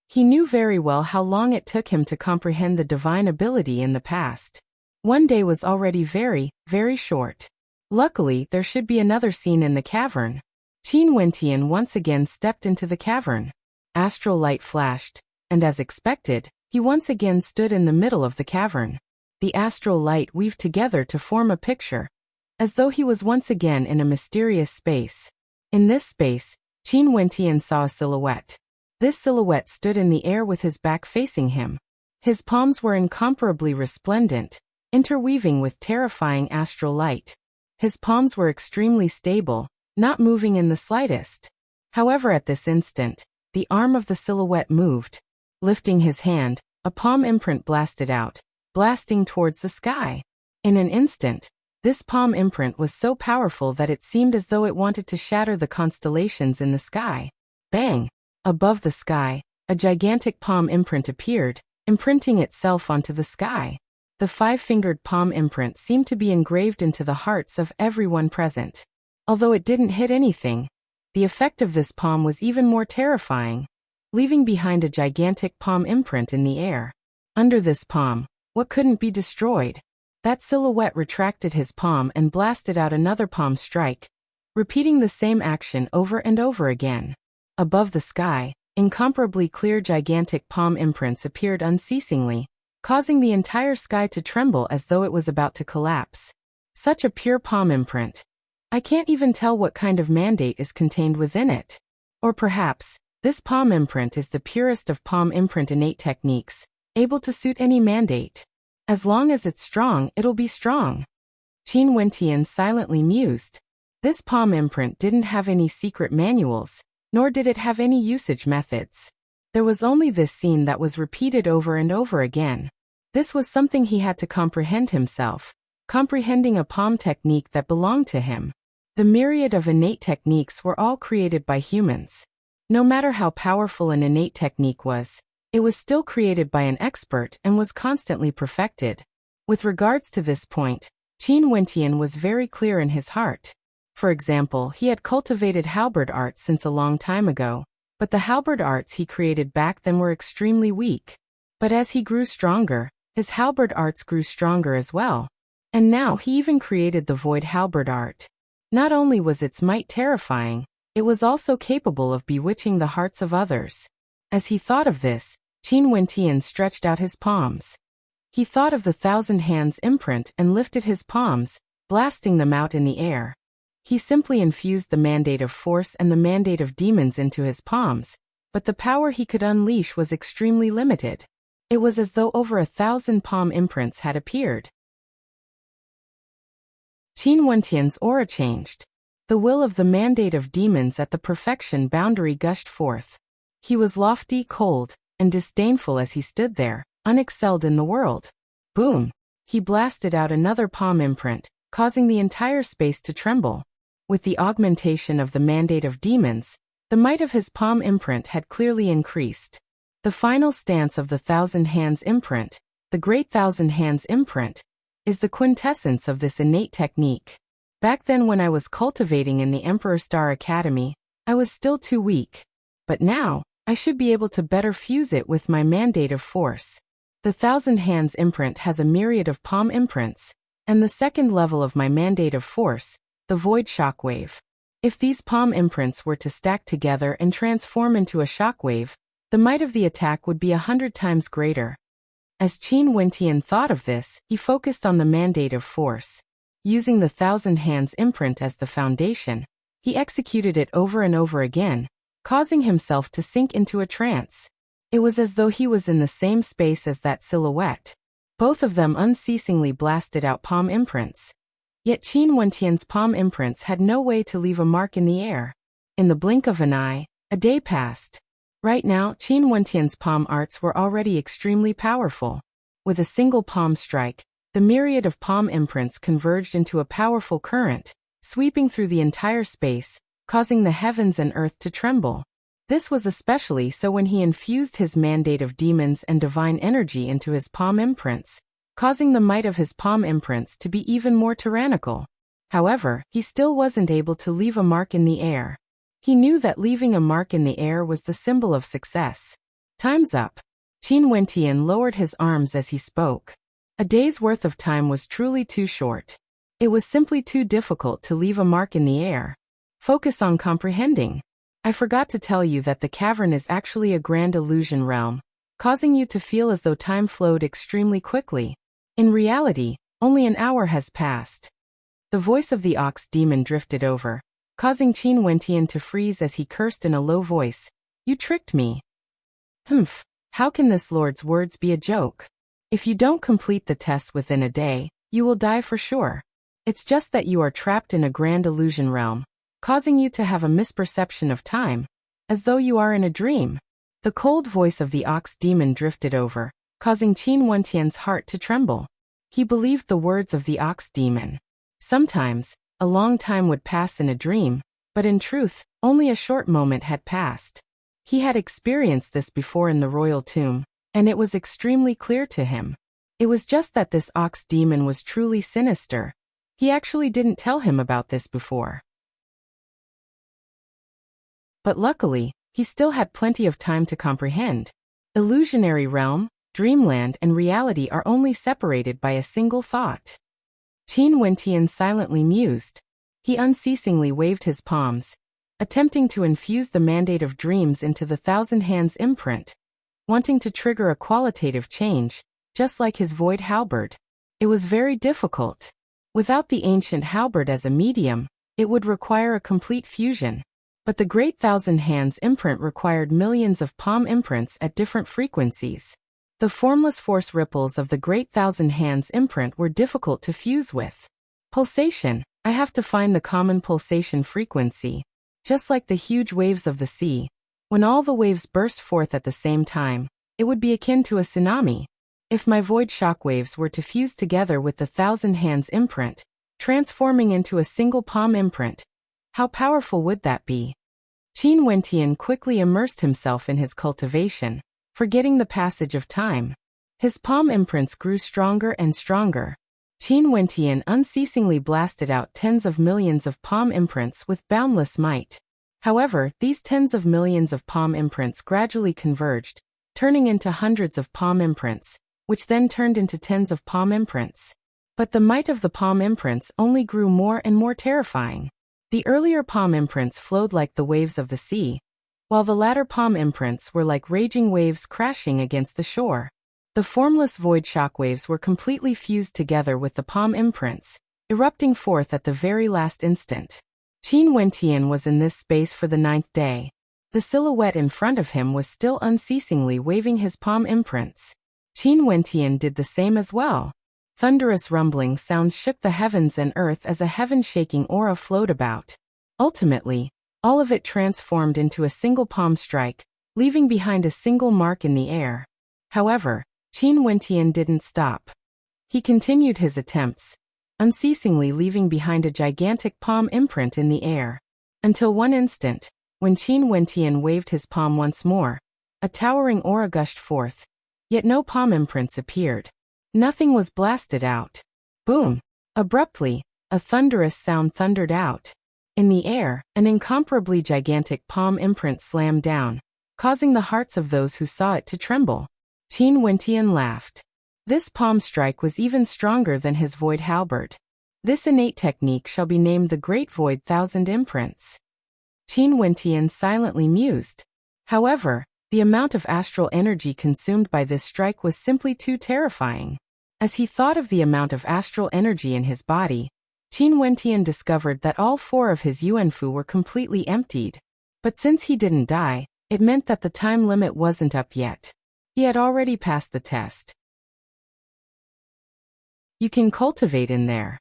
[SPEAKER 1] He knew very well how long it took him to comprehend the divine ability in the past. 1 day was already very, very short. Luckily, there should be another scene in the cavern. Qin Wentian once again stepped into the cavern. Astral light flashed, and as expected, he once again stood in the middle of the cavern. The astral light weaved together to form a picture, as though he was once again in a mysterious space. In this space, Qin Wentian saw a silhouette. This silhouette stood in the air with his back facing him. His palms were incomparably resplendent, interweaving with terrifying astral light. His palms were extremely stable, not moving in the slightest. However, at this instant, the arm of the silhouette moved. Lifting his hand, a palm imprint blasted out, blasting towards the sky. In an instant, this palm imprint was so powerful that it seemed as though it wanted to shatter the constellations in the sky. Bang! Above the sky, a gigantic palm imprint appeared, imprinting itself onto the sky. The 5-fingered palm imprint seemed to be engraved into the hearts of everyone present. Although it didn't hit anything, the effect of this palm was even more terrifying, leaving behind a gigantic palm imprint in the air. Under this palm, what couldn't be destroyed? That silhouette retracted his palm and blasted out another palm strike, repeating the same action over and over again. Above the sky, incomparably clear gigantic palm imprints appeared unceasingly, causing the entire sky to tremble as though it was about to collapse. Such a pure palm imprint. I can't even tell what kind of mandate is contained within it. Or perhaps, this palm imprint is the purest of palm imprint innate techniques, able to suit any mandate. As long as it's strong, it'll be strong. Qin Wentian silently mused. This palm imprint didn't have any secret manuals, nor did it have any usage methods. There was only this scene that was repeated over and over again. This was something he had to comprehend himself, comprehending a palm technique that belonged to him. The myriad of innate techniques were all created by humans. No matter how powerful an innate technique was, it was still created by an expert and was constantly perfected. With regards to this point, Qin Wentian was very clear in his heart. For example, he had cultivated halberd arts since a long time ago, but the halberd arts he created back then were extremely weak. But as he grew stronger, his halberd arts grew stronger as well. And now he even created the void halberd art. Not only was its might terrifying, it was also capable of bewitching the hearts of others. As he thought of this, Qin Wentian stretched out his palms. He thought of the 1,000 hands imprint and lifted his palms, blasting them out in the air. He simply infused the mandate of force and the mandate of demons into his palms, but the power he could unleash was extremely limited. It was as though over 1,000 palm imprints had appeared. Qin Wentian's aura changed. The will of the mandate of demons at the perfection boundary gushed forth. He was lofty, cold, and disdainful as he stood there, unexcelled in the world. Boom! He blasted out another palm imprint, causing the entire space to tremble. With the augmentation of the mandate of demons, the might of his palm imprint had clearly increased. The final stance of the 1,000 hands imprint, the great 1,000 hands imprint, is the quintessence of this innate technique. Back then when I was cultivating in the Emperor Star Academy, I was still too weak. But now, I should be able to better fuse it with my mandate of force. The 1,000 hands imprint has a myriad of palm imprints, and the second level of my mandate of force, the void shockwave. If these palm imprints were to stack together and transform into a shockwave, the might of the attack would be 100 times greater. As Qin Wentian thought of this, he focused on the mandate of force. Using the 1,000 hands imprint as the foundation, he executed it over and over again, causing himself to sink into a trance. It was as though he was in the same space as that silhouette. Both of them unceasingly blasted out palm imprints. Yet Qin Wentian's palm imprints had no way to leave a mark in the air. In the blink of an eye, a day passed. Right now, Qin Wentian's palm arts were already extremely powerful. With a single palm strike, the myriad of palm imprints converged into a powerful current, sweeping through the entire space, causing the heavens and earth to tremble. This was especially so when he infused his mandate of demons and divine energy into his palm imprints, causing the might of his palm imprints to be even more tyrannical. However, he still wasn't able to leave a mark in the air. He knew that leaving a mark in the air was the symbol of success. Time's up. Qin Wentian lowered his arms as he spoke. A day's worth of time was truly too short. It was simply too difficult to leave a mark in the air. Focus on comprehending. I forgot to tell you that the cavern is actually a grand illusion realm, causing you to feel as though time flowed extremely quickly. In reality, only an hour has passed. The voice of the ox demon drifted over, causing Qin Wentian to freeze as he cursed in a low voice. You tricked me. Humph, how can this lord's words be a joke? If you don't complete the test within a day, you will die for sure. It's just that you are trapped in a grand illusion realm, causing you to have a misperception of time, as though you are in a dream. The cold voice of the ox demon drifted over, causing Qin Wentian's heart to tremble. He believed the words of the ox demon. Sometimes, a long time would pass in a dream, but in truth, only a short moment had passed. He had experienced this before in the royal tomb, and it was extremely clear to him. It was just that this ox demon was truly sinister. He actually didn't tell him about this before. But luckily, he still had plenty of time to comprehend. Illusionary realm, dreamland and reality are only separated by a single thought. Qin Wentian silently mused. He unceasingly waved his palms, attempting to infuse the mandate of dreams into the thousand hands imprint, wanting to trigger a qualitative change, just like his void halberd. It was very difficult. Without the ancient halberd as a medium, it would require a complete fusion. But the great thousand hands imprint required millions of palm imprints at different frequencies. The formless force ripples of the great thousand hands imprint were difficult to fuse with. Pulsation. I have to find the common pulsation frequency. Just like the huge waves of the sea, when all the waves burst forth at the same time, it would be akin to a tsunami. If my void shockwaves were to fuse together with the thousand hands imprint, transforming into a single palm imprint, how powerful would that be? Qin Wentian quickly immersed himself in his cultivation, forgetting the passage of time. His palm imprints grew stronger and stronger. Qin Wentian unceasingly blasted out tens of millions of palm imprints with boundless might. However, these tens of millions of palm imprints gradually converged, turning into hundreds of palm imprints, which then turned into tens of palm imprints. But the might of the palm imprints only grew more and more terrifying. The earlier palm imprints flowed like the waves of the sea, while the latter palm imprints were like raging waves crashing against the shore. The formless void shockwaves were completely fused together with the palm imprints, erupting forth at the very last instant. Qin Wentian was in this space for the 9th day. The silhouette in front of him was still unceasingly waving his palm imprints. Qin Wentian did the same as well. Thunderous rumbling sounds shook the heavens and earth as a heaven-shaking aura flowed about. Ultimately, all of it transformed into a single palm strike, leaving behind a single mark in the air. However, Qin Wentian didn't stop. He continued his attempts, unceasingly leaving behind a gigantic palm imprint in the air. Until one instant, when Qin Wentian waved his palm once more, a towering aura gushed forth. Yet no palm imprints appeared. Nothing was blasted out. Boom! Abruptly, a thunderous sound thundered out. In the air, an incomparably gigantic palm imprint slammed down, causing the hearts of those who saw it to tremble. Qin Wentian laughed. This palm strike was even stronger than his void halberd. This innate technique shall be named the Great Void Thousand Imprints. Qin Wentian silently mused. However, the amount of astral energy consumed by this strike was simply too terrifying. As he thought of the amount of astral energy in his body, Qin Wentian discovered that all 4 of his Yuanfu were completely emptied. But since he didn't die, It meant that the time limit wasn't up yet. He had already passed the test. You can cultivate in there.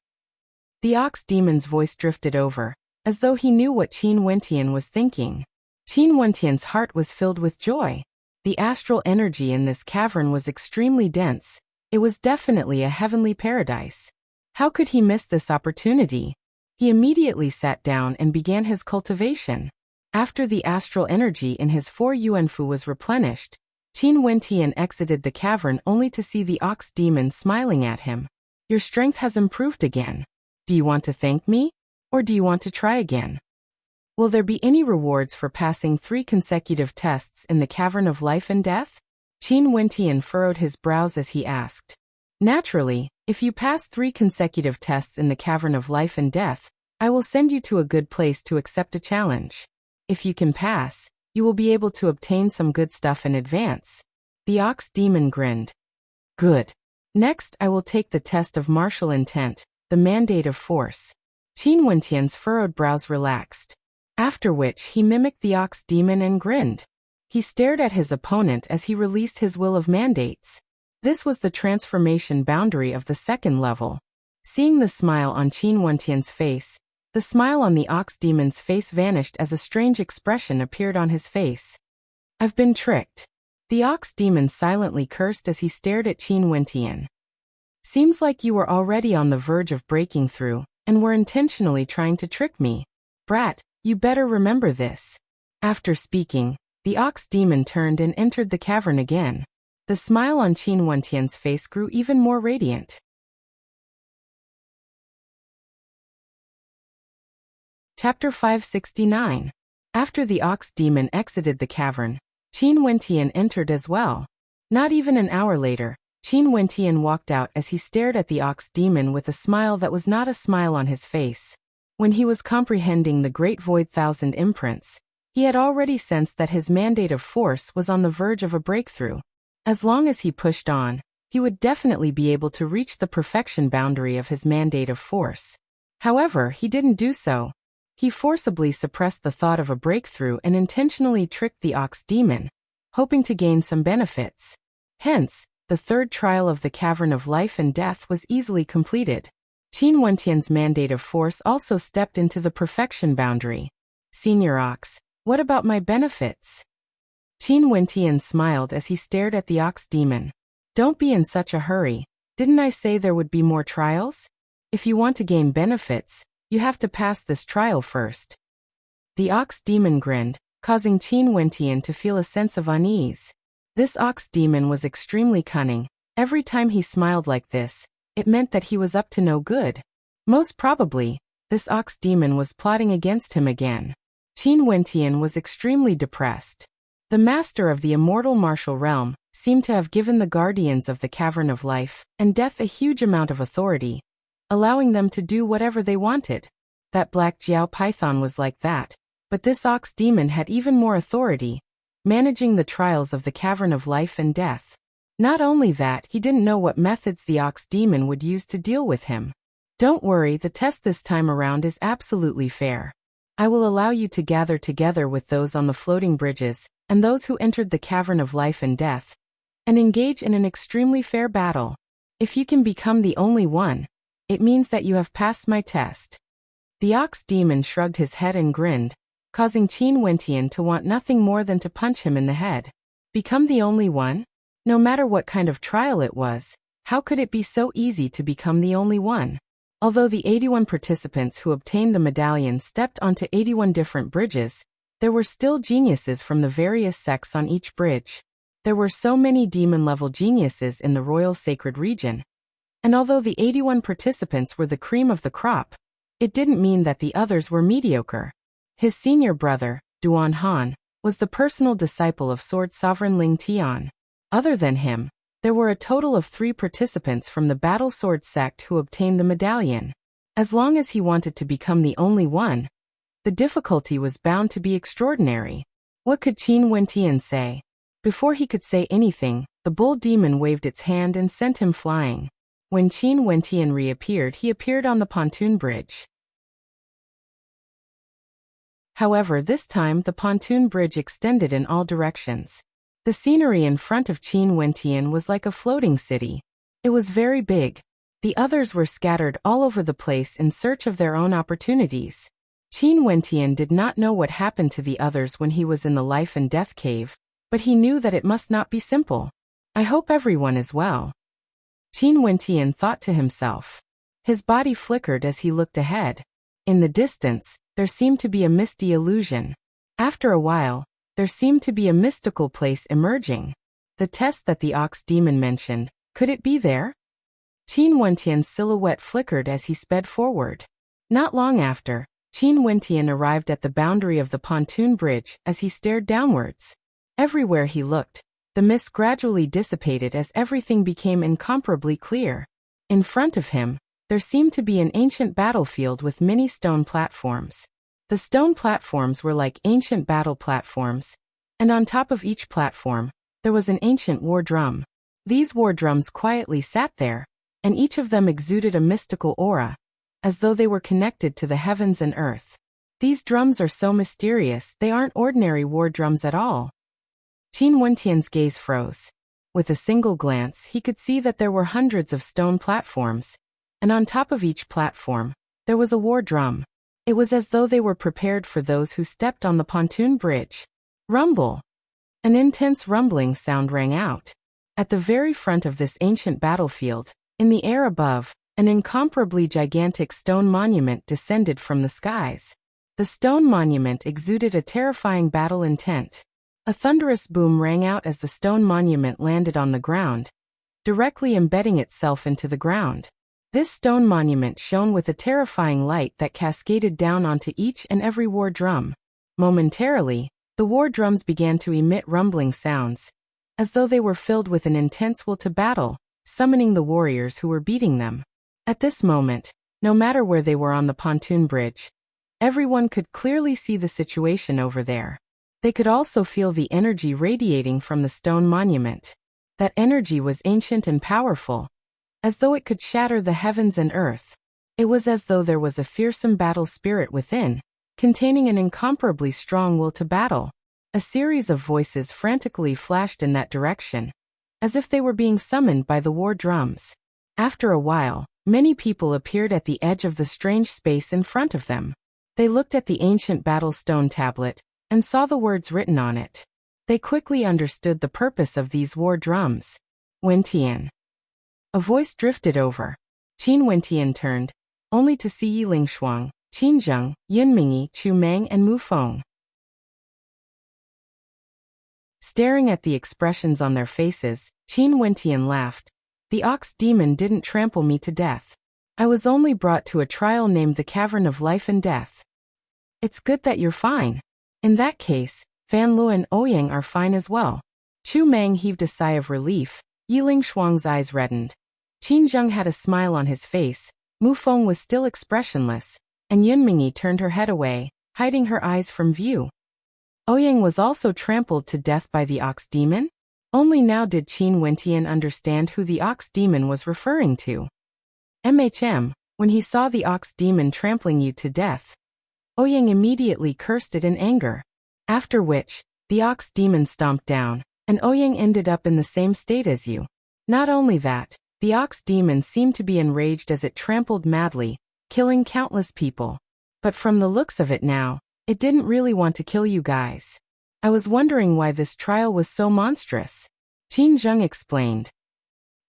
[SPEAKER 1] The ox demon's voice drifted over, as though he knew what Qin Wentian was thinking. Qin Wentian's heart was filled with joy. The astral energy in this cavern was extremely dense. It was definitely a heavenly paradise. How could he miss this opportunity? He immediately sat down and began his cultivation. After the astral energy in his 4 Yuanfu was replenished, Qin Wentian exited the cavern only to see the ox demon smiling at him. Your strength has improved again. Do you want to thank me? Or do you want to try again? Will there be any rewards for passing 3 consecutive tests in the Cavern of Life and Death? Qin Wentian furrowed his brows as he asked. Naturally, if you pass 3 consecutive tests in the Cavern of Life and Death, I will send you to a good place to accept a challenge. If you can pass, you will be able to obtain some good stuff in advance. The ox demon grinned. Good. Next, I will take the test of martial intent, the mandate of force. Qin Wentian's furrowed brows relaxed. After which he mimicked the ox demon and grinned. He stared at his opponent as he released his will of mandates. This was the transformation boundary of the 2nd level. Seeing the smile on Qin Wentian's face, the smile on the ox demon's face vanished as a strange expression appeared on his face. I've been tricked. The ox demon silently cursed as he stared at Qin Wentian. Seems like you were already on the verge of breaking through, and were intentionally trying to trick me. Brat, you better remember this. After speaking, the ox demon turned and entered the cavern again. The smile on Qin Wentian's face grew even more radiant. Chapter 569. After the ox demon exited the cavern, Qin Wentian entered as well. Not even an hour later, Qin Wentian walked out as he stared at the ox demon with a smile that was not a smile on his face. When he was comprehending the Great Void Thousand Imprints, he had already sensed that his mandate of force was on the verge of a breakthrough. As long as he pushed on, he would definitely be able to reach the perfection boundary of his mandate of force. However, he didn't do so. He forcibly suppressed the thought of a breakthrough and intentionally tricked the ox demon, hoping to gain some benefits. Hence, the 3rd trial of the Cavern of Life and Death was easily completed. Qin Wentian's mandate of force also stepped into the perfection boundary. Senior Ox, what about my benefits? Qin Wentian smiled as he stared at the ox demon. Don't be in such a hurry. Didn't I say there would be more trials? If you want to gain benefits, you have to pass this trial first. The ox demon grinned, causing Qin Wentian to feel a sense of unease. This ox demon was extremely cunning. Every time he smiled like this, it meant that he was up to no good. Most probably, this ox demon was plotting against him again. Qin Wentian was extremely depressed. The master of the immortal martial realm seemed to have given the guardians of the Cavern of Life and Death a huge amount of authority, allowing them to do whatever they wanted. That black Jiao python was like that, but this ox demon had even more authority, managing the trials of the Cavern of Life and Death. Not only that, he didn't know what methods the ox demon would use to deal with him. Don't worry, the test this time around is absolutely fair. I will allow you to gather together with those on the floating bridges, and those who entered the Cavern of Life and Death, and engage in an extremely fair battle. If you can become the only one, it means that you have passed my test. The ox demon shrugged his head and grinned, causing Qin Wentian to want nothing more than to punch him in the head. Become the only one? No matter what kind of trial it was, how could it be so easy to become the only one? Although the 81 participants who obtained the medallion stepped onto 81 different bridges, there were still geniuses from the various sects on each bridge. There were so many demon-level geniuses in the Royal Sacred Region. And although the 81 participants were the cream of the crop, it didn't mean that the others were mediocre. His senior brother, Duan Han, was the personal disciple of Sword Sovereign Ling Tian. Other than him, there were a total of 3 participants from the Battle Sword sect who obtained the medallion. As long as he wanted to become the only one, the difficulty was bound to be extraordinary. What could Qin Wentian say? Before he could say anything, the bull demon waved its hand and sent him flying. When Qin Wentian reappeared, he appeared on the pontoon bridge. However, this time the pontoon bridge extended in all directions. The scenery in front of Qin Wentian was like a floating city. It was very big. The others were scattered all over the place in search of their own opportunities. Qin Wentian did not know what happened to the others when he was in the life and death cave, but he knew that it must not be simple. I hope everyone is well. Qin Wentian thought to himself. His body flickered as he looked ahead. In the distance, there seemed to be a misty illusion. After a while, there seemed to be a mystical place emerging. The test that the ox demon mentioned, could it be there? Qin Wentian's silhouette flickered as he sped forward. Not long after, Qin Wentian arrived at the boundary of the pontoon bridge as he stared downwards. Everywhere he looked, the mist gradually dissipated as everything became incomparably clear. In front of him, there seemed to be an ancient battlefield with many stone platforms. The stone platforms were like ancient battle platforms, and on top of each platform, there was an ancient war drum. These war drums quietly sat there, and each of them exuded a mystical aura, as though they were connected to the heavens and earth. These drums are so mysterious, they aren't ordinary war drums at all. Qin Wentian's gaze froze. With a single glance, he could see that there were hundreds of stone platforms, and on top of each platform, there was a war drum. It was as though they were prepared for those who stepped on the pontoon bridge. Rumble! An intense rumbling sound rang out. At the very front of this ancient battlefield, in the air above, an incomparably gigantic stone monument descended from the skies. The stone monument exuded a terrifying battle intent. A thunderous boom rang out as the stone monument landed on the ground, directly embedding itself into the ground. This stone monument shone with a terrifying light that cascaded down onto each and every war drum. Momentarily, the war drums began to emit rumbling sounds, as though they were filled with an intense will to battle, summoning the warriors who were beating them. At this moment, no matter where they were on the pontoon bridge, everyone could clearly see the situation over there. They could also feel the energy radiating from the stone monument. That energy was ancient and powerful, as though it could shatter the heavens and earth. It was as though there was a fearsome battle spirit within, containing an incomparably strong will to battle. A series of voices frantically flashed in that direction, as if they were being summoned by the war drums. After a while, many people appeared at the edge of the strange space in front of them. They looked at the ancient battle stone tablet, and saw the words written on it. They quickly understood the purpose of these war drums. Wentian. A voice drifted over. Qin Wentian turned, only to see Yi Lingshuang, Qin Zheng, Yin Mingyi, Chu Meng and Mu Feng. Staring at the expressions on their faces, Qin Wentian laughed. The ox demon didn't trample me to death. I was only brought to a trial named the Cavern of Life and Death. It's good that you're fine. In that case, Fan Lu and Ouyang are fine as well. Chu Meng heaved a sigh of relief. Yi Lingshuang's eyes reddened. Qin Zheng had a smile on his face. Mu Feng was still expressionless, and Yin Mingyi turned her head away, hiding her eyes from view. Ouyang was also trampled to death by the ox demon? Only now did Qin Wentian understand who the ox demon was referring to. When he saw the ox demon trampling you to death, Ouyang immediately cursed it in anger. After which, the ox demon stomped down, and Ouyang ended up in the same state as you. Not only that, the ox demon seemed to be enraged as it trampled madly, killing countless people. But from the looks of it now, it didn't really want to kill you guys. I was wondering why this trial was so monstrous. Qin Zheng explained.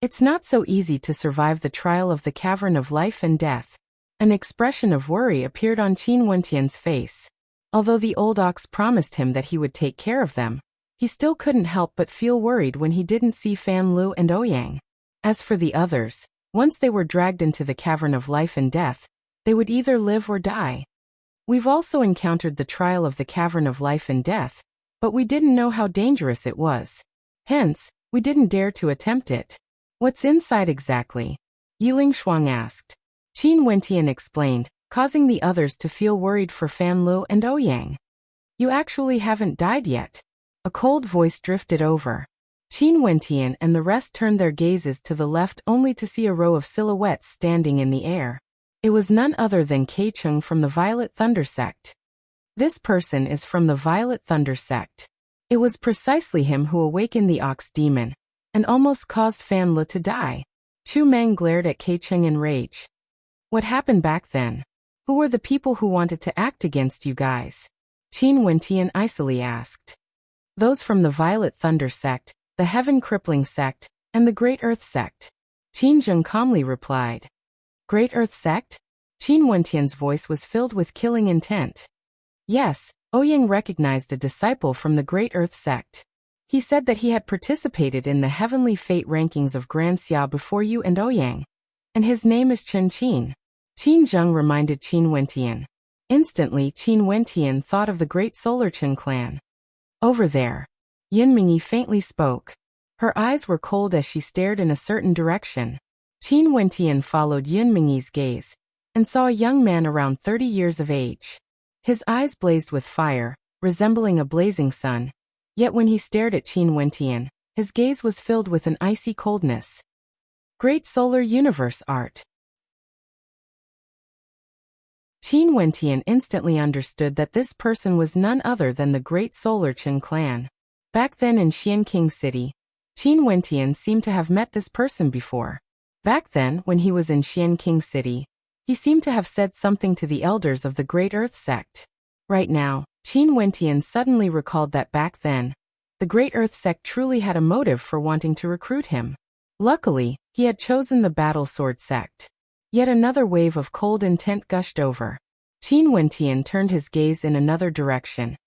[SPEAKER 1] It's not so easy to survive the trial of the Cavern of Life and Death. An expression of worry appeared on Qin Wentian's face. Although the old ox promised him that he would take care of them, he still couldn't help but feel worried when he didn't see Fan Lu and Ouyang. As for the others, once they were dragged into the Cavern of Life and Death, they would either live or die. We've also encountered the trial of the Cavern of Life and Death, but we didn't know how dangerous it was. Hence, we didn't dare to attempt it. What's inside exactly? Yi Lingshuang asked. Qin Wentian explained, causing the others to feel worried for Fan Lu and Ouyang. You actually haven't died yet. A cold voice drifted over. Qin Wentian and the rest turned their gazes to the left only to see a row of silhouettes standing in the air. It was none other than Kei Cheng from the Violet Thunder Sect. This person is from the Violet Thunder sect. It was precisely him who awakened the Ox Demon and almost caused Fan Le to die. Chu Meng glared at Kei Cheng in rage. What happened back then? Who were the people who wanted to act against you guys? Qin Wentian icily asked. Those from the Violet Thunder sect, the Heaven Crippling sect, and the Great Earth sect. Qin Zheng calmly replied. Great Earth sect? Qin Wentian's voice was filled with killing intent. Yes, Ouyang recognized a disciple from the Great Earth sect. He said that he had participated in the Heavenly Fate rankings of Grand Xia before you and Ouyang. And his name is Chen Qin. Qin Zheng reminded Qin Wentian. Instantly Qin Wentian thought of the Great Solar Chen clan. Over there. Yin Mingyi faintly spoke. Her eyes were cold as she stared in a certain direction. Qin Wentian followed Yin Mingyi's gaze and saw a young man around 30 years of age. His eyes blazed with fire, resembling a blazing sun. Yet when he stared at Qin Wentian, his gaze was filled with an icy coldness. Great Solar Universe Art. Qin Wentian instantly understood that this person was none other than the Great Solar Chen clan. Back then in Xianqing City, Qin Wentian seemed to have met this person before. Back then, when he was in Xianqing City, he seemed to have said something to the elders of the Great Earth sect. Right now, Qin Wentian suddenly recalled that back then, the Great Earth sect truly had a motive for wanting to recruit him. Luckily, he had chosen the Battle Sword sect. Yet another wave of cold intent gushed over. Qin Wentian turned his gaze in another direction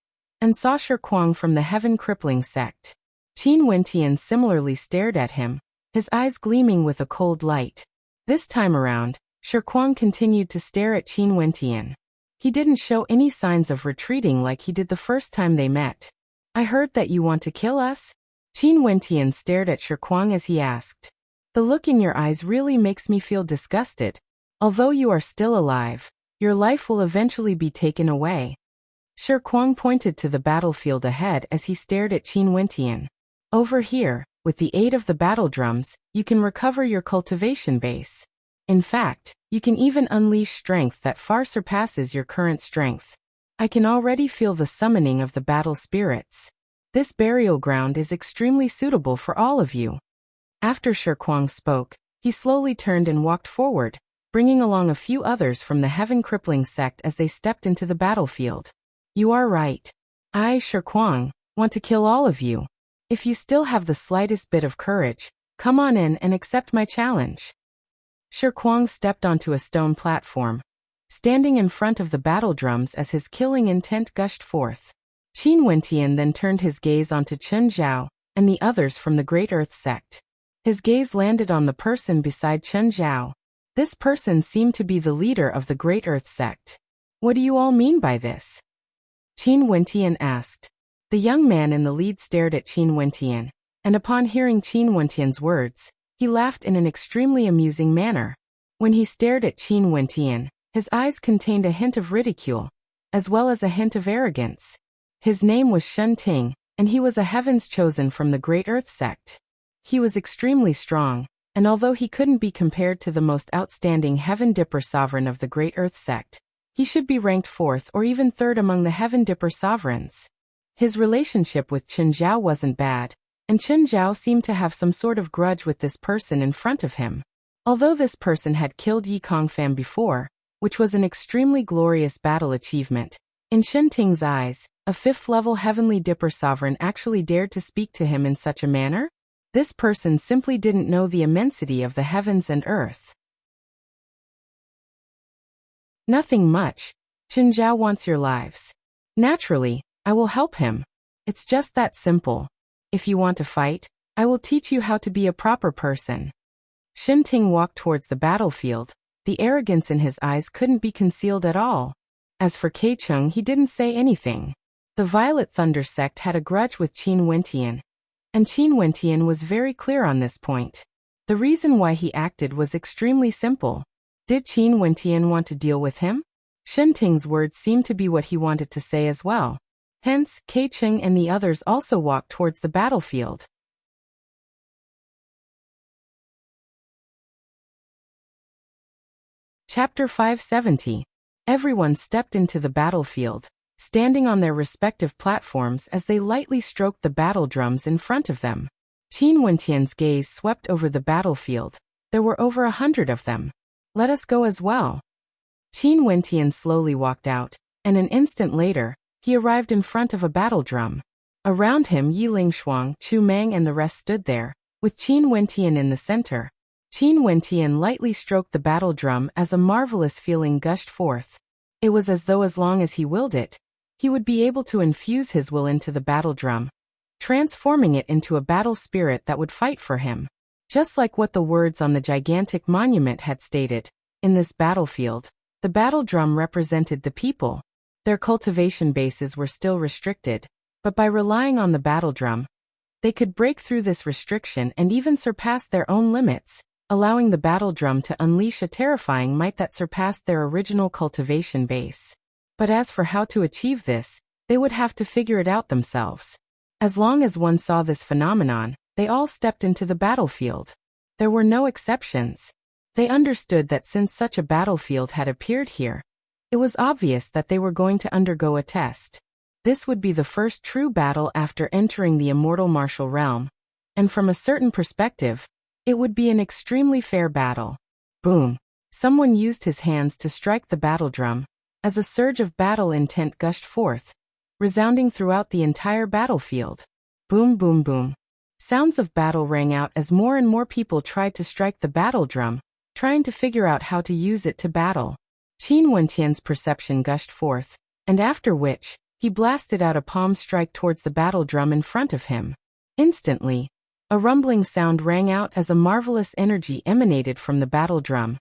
[SPEAKER 1] and saw Shi Kuang from the Heaven Crippling sect. Qin Wentian similarly stared at him, his eyes gleaming with a cold light. This time around, Shi Kuang continued to stare at Qin Wentian. He didn't show any signs of retreating like he did the first time they met. I heard that you want to kill us? Qin Wentian stared at Shi Kuang as he asked. The look in your eyes really makes me feel disgusted. Although you are still alive, your life will eventually be taken away. Shi Kuang pointed to the battlefield ahead as he stared at Qin Wentian. Over here, with the aid of the battle drums, you can recover your cultivation base. In fact, you can even unleash strength that far surpasses your current strength. I can already feel the summoning of the battle spirits. This burial ground is extremely suitable for all of you. After Shi Kuang spoke, he slowly turned and walked forward, bringing along a few others from the Heaven Crippling sect as they stepped into the battlefield. You are right. I, Shi Kuang, want to kill all of you. If you still have the slightest bit of courage, come on in and accept my challenge. Shi Kuang stepped onto a stone platform, standing in front of the battle drums as his killing intent gushed forth. Qin Wentian then turned his gaze onto Chen Zhao and the others from the Great Earth sect. His gaze landed on the person beside Chen Zhao. This person seemed to be the leader of the Great Earth sect. What do you all mean by this? Qin Wentian asked. The young man in the lead stared at Qin Wentian, and upon hearing Qin Wentian's words, he laughed in an extremely amusing manner. When he stared at Qin Wentian, his eyes contained a hint of ridicule, as well as a hint of arrogance. His name was Shen Ting, and he was a Heaven's Chosen from the Great Earth sect. He was extremely strong, and although he couldn't be compared to the most outstanding Heaven Dipper sovereign of the Great Earth sect, he should be ranked 4th or even 3rd among the Heaven Dipper sovereigns. His relationship with Chen Zhao wasn't bad, and Chen Zhao seemed to have some sort of grudge with this person in front of him. Although this person had killed Yi Kongfan before, which was an extremely glorious battle achievement, in Shen Ting's eyes, a 5th-level Heavenly Dipper sovereign actually dared to speak to him in such a manner? This person simply didn't know the immensity of the heavens and earth. Nothing much. Chen Zhao wants your lives. Naturally, I will help him. It's just that simple. If you want to fight, I will teach you how to be a proper person. Shen Ting walked towards the battlefield. The arrogance in his eyes couldn't be concealed at all. As for Kei Cheng, he didn't say anything. The Violet Thunder sect had a grudge with Qin Wentian, and Qin Wentian was very clear on this point. The reason why he acted was extremely simple. Did Qin Wentian want to deal with him? Shen Ting's words seemed to be what he wanted to say as well. Hence, Kei Cheng and the others also walked towards the battlefield. Chapter 570. Everyone stepped into the battlefield, standing on their respective platforms as they lightly stroked the battle drums in front of them. Qin Wentian's gaze swept over the battlefield. There were over 100 of them. Let us go as well. Qin Wentian slowly walked out, and an instant later, he arrived in front of a battle drum. Around him Yi Lingshuang, Chu Mang and the rest stood there, with Qin Wentian in the center. Qin Wentian lightly stroked the battle drum as a marvelous feeling gushed forth. It was as though as long as he willed it, he would be able to infuse his will into the battle drum, transforming it into a battle spirit that would fight for him. Just like what the words on the gigantic monument had stated, in this battlefield, the battle drum represented the people. Their cultivation bases were still restricted, but by relying on the battle drum, they could break through this restriction and even surpass their own limits, allowing the battle drum to unleash a terrifying might that surpassed their original cultivation base. But as for how to achieve this, they would have to figure it out themselves. As long as one saw this phenomenon, they all stepped into the battlefield. There were no exceptions. They understood that since such a battlefield had appeared here, it was obvious that they were going to undergo a test. This would be the first true battle after entering the immortal martial realm, and from a certain perspective, it would be an extremely fair battle. Boom! Someone used his hands to strike the battle drum, as a surge of battle intent gushed forth, resounding throughout the entire battlefield. Boom, boom, boom. Sounds of battle rang out as more and more people tried to strike the battle drum, trying to figure out how to use it to battle. Qin Wentian's perception gushed forth, and after which, he blasted out a palm strike towards the battle drum in front of him. Instantly, a rumbling sound rang out as a marvelous energy emanated from the battle drum,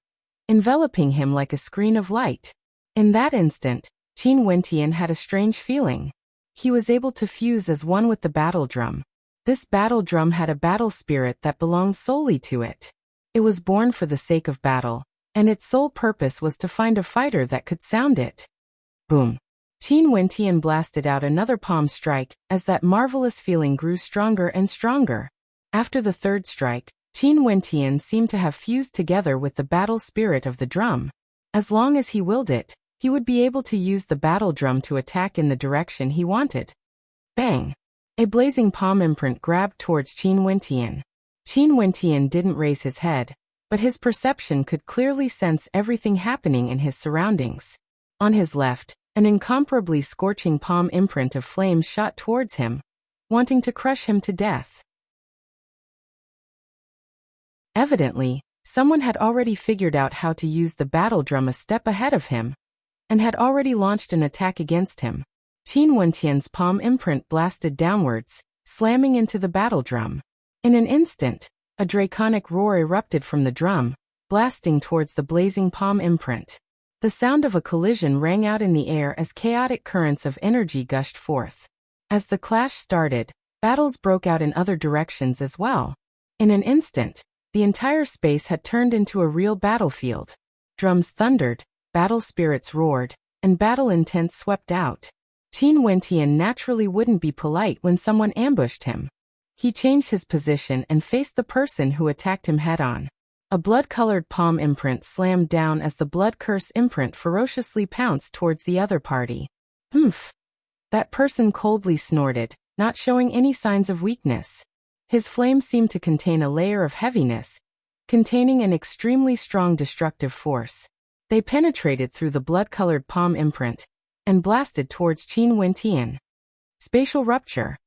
[SPEAKER 1] enveloping him like a screen of light. In that instant, Qin Wentian had a strange feeling. He was able to fuse as one with the battle drum. This battle drum had a battle spirit that belonged solely to it. It was born for the sake of battle, and its sole purpose was to find a fighter that could sound it. Boom! Qin Wentian blasted out another palm strike as that marvelous feeling grew stronger and stronger. After the third strike, Qin Wentian seemed to have fused together with the battle spirit of the drum. As long as he willed it, he would be able to use the battle drum to attack in the direction he wanted. Bang! A blazing palm imprint grabbed towards Qin Wentian. Qin Wentian didn't raise his head, but his perception could clearly sense everything happening in his surroundings. On his left, an incomparably scorching palm imprint of flame shot towards him, wanting to crush him to death. Evidently, someone had already figured out how to use the battle drum a step ahead of him, and had already launched an attack against him. Qin Wentian's palm imprint blasted downwards, slamming into the battle drum. In an instant, a draconic roar erupted from the drum, blasting towards the blazing palm imprint. The sound of a collision rang out in the air as chaotic currents of energy gushed forth. As the clash started, battles broke out in other directions as well. In an instant, the entire space had turned into a real battlefield. Drums thundered, battle spirits roared, and battle intent swept out. Qin Wentian naturally wouldn't be polite when someone ambushed him. He changed his position and faced the person who attacked him head-on. A blood-colored palm imprint slammed down as the blood curse imprint ferociously pounced towards the other party. Humph! That person coldly snorted, not showing any signs of weakness. His flame seemed to contain a layer of heaviness, containing an extremely strong destructive force. They penetrated through the blood-colored palm imprint, and blasted towards Qin Wentian. Spatial rupture.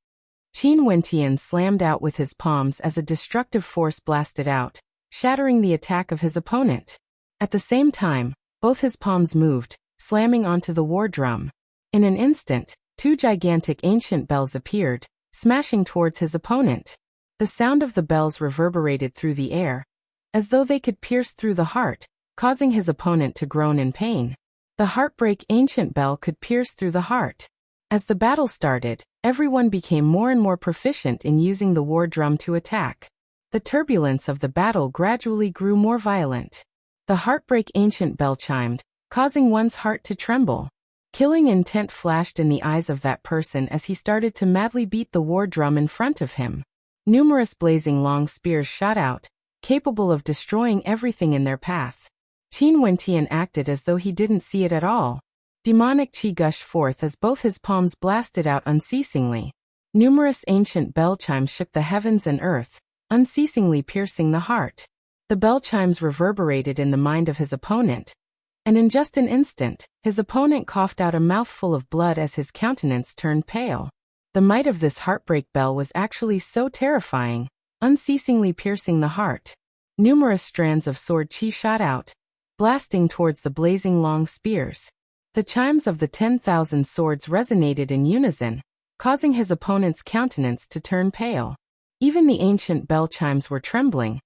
[SPEAKER 1] Qin Wentian slammed out with his palms as a destructive force blasted out, shattering the attack of his opponent. At the same time, both his palms moved, slamming onto the war drum. In an instant, two gigantic ancient bells appeared, smashing towards his opponent. The sound of the bells reverberated through the air, as though they could pierce through the heart, causing his opponent to groan in pain. The heartbreak ancient bell could pierce through the heart. As the battle started, everyone became more and more proficient in using the war drum to attack. The turbulence of the battle gradually grew more violent. The heartbreak ancient bell chimed, causing one's heart to tremble. Killing intent flashed in the eyes of that person as he started to madly beat the war drum in front of him. Numerous blazing long spears shot out, capable of destroying everything in their path. Qin Wentian acted as though he didn't see it at all. Demonic chi gushed forth as both his palms blasted out unceasingly. Numerous ancient bell chimes shook the heavens and earth, unceasingly piercing the heart. The bell chimes reverberated in the mind of his opponent, and in just an instant, his opponent coughed out a mouthful of blood as his countenance turned pale. The might of this heartbreak bell was actually so terrifying, unceasingly piercing the heart. Numerous strands of sword chi shot out, blasting towards the blazing long spears. The chimes of the 10,000 swords resonated in unison, causing his opponent's countenance to turn pale. Even the ancient bell chimes were trembling,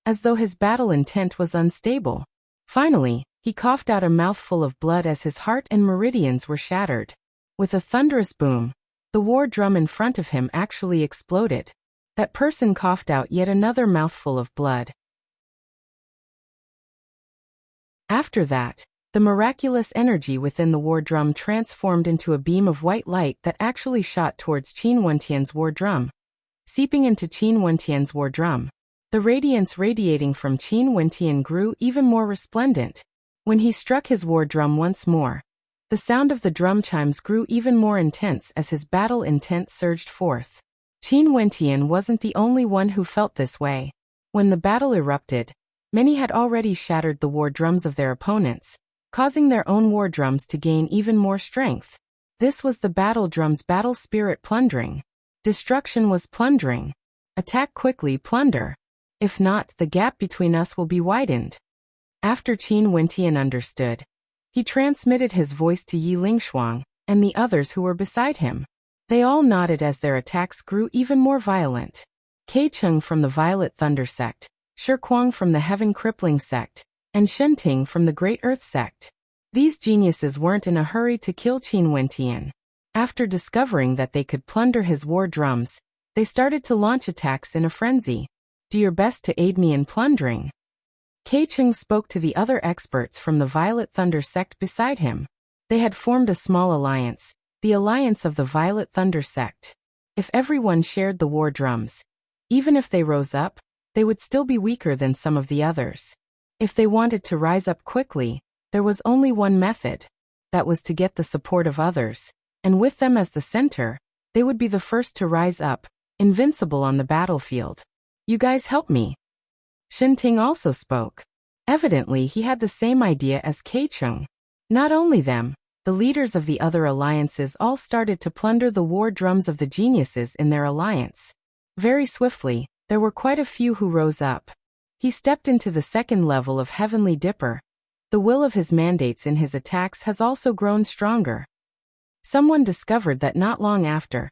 [SPEAKER 1] as though his battle intent was unstable. Finally, he coughed out a mouthful of blood as his heart and meridians were shattered. With a thunderous boom, the war drum in front of him actually exploded. That person coughed out yet another mouthful of blood. After that, the miraculous energy within the war drum transformed into a beam of white light that actually shot towards Qin Wentian's war drum. Seeping into Qin Wentian's war drum, the radiance radiating from Qin Wentian grew even more resplendent. When he struck his war drum once more, the sound of the drum chimes grew even more intense as his battle intent surged forth. Qin Wentian wasn't the only one who felt this way. When the battle erupted, many had already shattered the war drums of their opponents, causing their own war drums to gain even more strength. This was the battle drum's battle spirit plundering. Destruction was plundering. Attack quickly, plunder. If not, the gap between us will be widened. After Qin Wentian understood, he transmitted his voice to Yi Lingshuang and the others who were beside him. They all nodded as their attacks grew even more violent. Kei Cheng from the Violet Thunder sect, Shi Kuang from the Heaven Crippling sect, and Shen Ting from the Great Earth sect. These geniuses weren't in a hurry to kill Qin Wentian. After discovering that they could plunder his war drums, they started to launch attacks in a frenzy. Do your best to aid me in plundering. Kei Cheng spoke to the other experts from the Violet Thunder sect beside him. They had formed a small alliance, the Alliance of the Violet Thunder sect. If everyone shared the war drums, even if they rose up, they would still be weaker than some of the others. If they wanted to rise up quickly, there was only one method. That was to get the support of others, and with them as the center, they would be the first to rise up, invincible on the battlefield. You guys help me. Shen Ting also spoke. Evidently he had the same idea as Kei Cheng. Not only them, the leaders of the other alliances all started to plunder the war drums of the geniuses in their alliance. Very swiftly, there were quite a few who rose up. He stepped into the second level of Heavenly Dipper. The will of his mandates in his attacks has also grown stronger. Someone discovered that not long after,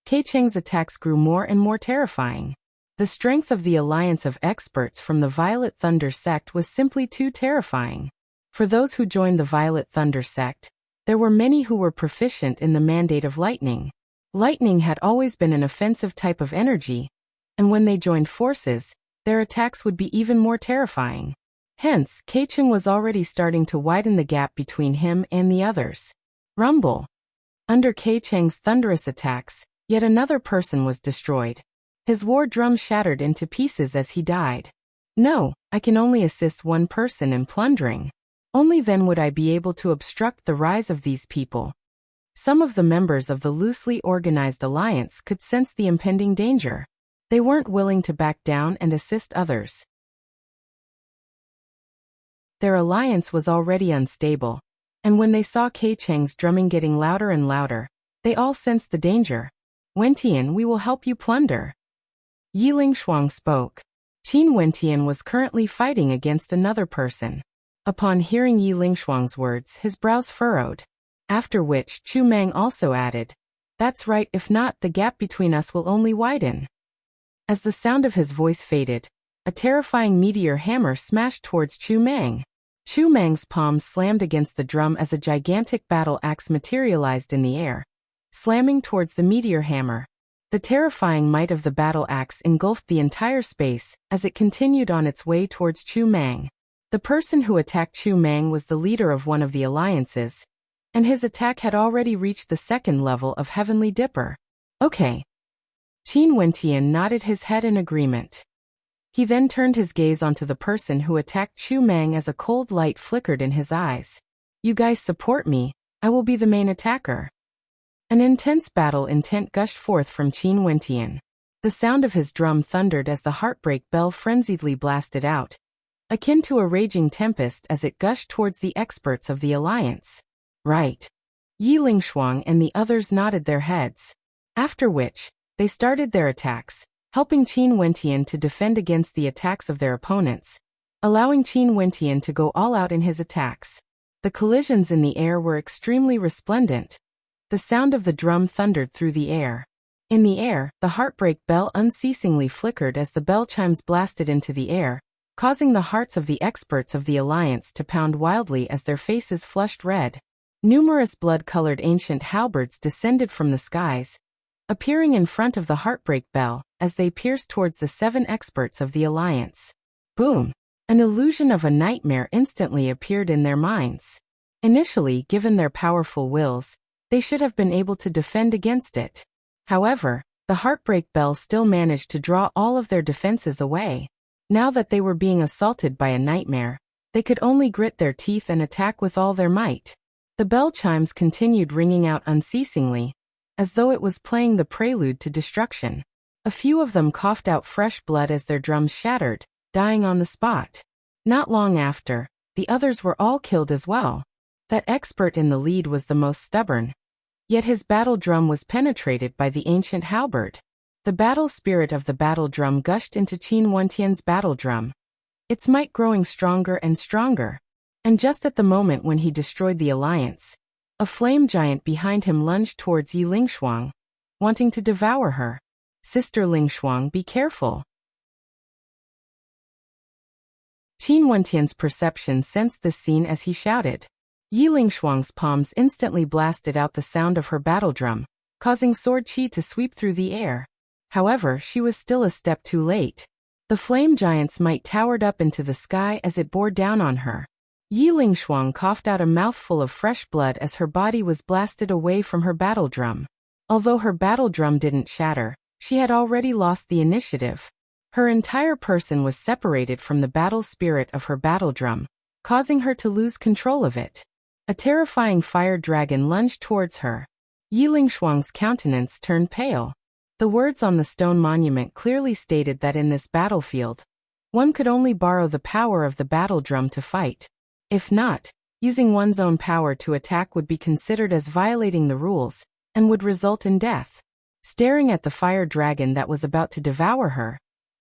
[SPEAKER 1] Kei Cheng's attacks grew more and more terrifying. The strength of the alliance of experts from the Violet Thunder sect was simply too terrifying. For those who joined the Violet Thunder sect, there were many who were proficient in the mandate of lightning. Lightning had always been an offensive type of energy, and when they joined forces, their attacks would be even more terrifying. Hence, Kei Cheng was already starting to widen the gap between him and the others. Rumble. Under Kei Cheng's thunderous attacks, yet another person was destroyed. His war drum shattered into pieces as he died. No, I can only assist one person in plundering. Only then would I be able to obstruct the rise of these people. Some of the members of the loosely organized alliance could sense the impending danger. They weren't willing to back down and assist others. Their alliance was already unstable, and when they saw Kei Cheng's drumming getting louder and louder, they all sensed the danger. Wentian, we will help you plunder. Yi Lingshuang spoke. Qin Wentian was currently fighting against another person. Upon hearing Yi Lingshuang's words, his brows furrowed. After which, Chu Meng also added, "That's right, if not, the gap between us will only widen." As the sound of his voice faded, a terrifying meteor hammer smashed towards Chu Meng. Chu Meng's palm slammed against the drum as a gigantic battle axe materialized in the air, slamming towards the meteor hammer. The terrifying might of the battle axe engulfed the entire space as it continued on its way towards Chu Meng. The person who attacked Chu Meng was the leader of one of the alliances, and his attack had already reached the second level of Heavenly Dipper. Okay. Qin Wentian nodded his head in agreement. He then turned his gaze onto the person who attacked Chu Meng as a cold light flickered in his eyes. You guys support me, I will be the main attacker. An intense battle intent gushed forth from Qin Wentian. The sound of his drum thundered as the heartbreak bell frenziedly blasted out, akin to a raging tempest as it gushed towards the experts of the alliance. Right. Yi Lingshuang and the others nodded their heads. After which, they started their attacks, helping Qin Wentian to defend against the attacks of their opponents, allowing Qin Wentian to go all out in his attacks. The collisions in the air were extremely resplendent. The sound of the drum thundered through the air. In the air, the heartbreak bell unceasingly flickered as the bell chimes blasted into the air, causing the hearts of the experts of the alliance to pound wildly as their faces flushed red. Numerous blood-colored ancient halberds descended from the skies, appearing in front of the heartbreak bell as they pierced towards the 7 experts of the alliance. Boom! An illusion of a nightmare instantly appeared in their minds. Initially, given their powerful wills, they should have been able to defend against it. However, the heartbreak bell still managed to draw all of their defenses away. Now that they were being assaulted by a nightmare, they could only grit their teeth and attack with all their might. The bell chimes continued ringing out unceasingly, as though it was playing the prelude to destruction. A few of them coughed out fresh blood as their drums shattered, dying on the spot. Not long after, the others were all killed as well. That expert in the lead was the most stubborn. Yet his battle drum was penetrated by the ancient halberd. The battle spirit of the battle drum gushed into Qin Wentian's battle drum, its might growing stronger and stronger. And just at the moment when he destroyed the alliance, a flame giant behind him lunged towards Yi Lingshuang, wanting to devour her. Sister Lingshuang, be careful. Qin Wentian's perception sensed this scene as he shouted. Yi Lingshuang's palms instantly blasted out the sound of her battle drum, causing sword qi to sweep through the air. However, she was still a step too late. The flame giant's might towered up into the sky as it bore down on her. Yi Lingshuang coughed out a mouthful of fresh blood as her body was blasted away from her battle drum. Although her battle drum didn't shatter, she had already lost the initiative. Her entire person was separated from the battle spirit of her battle drum, causing her to lose control of it. A terrifying fire dragon lunged towards her. Yi Lingshuang's countenance turned pale. The words on the stone monument clearly stated that in this battlefield, one could only borrow the power of the battle drum to fight. If not, using one's own power to attack would be considered as violating the rules, and would result in death. Staring at the fire dragon that was about to devour her,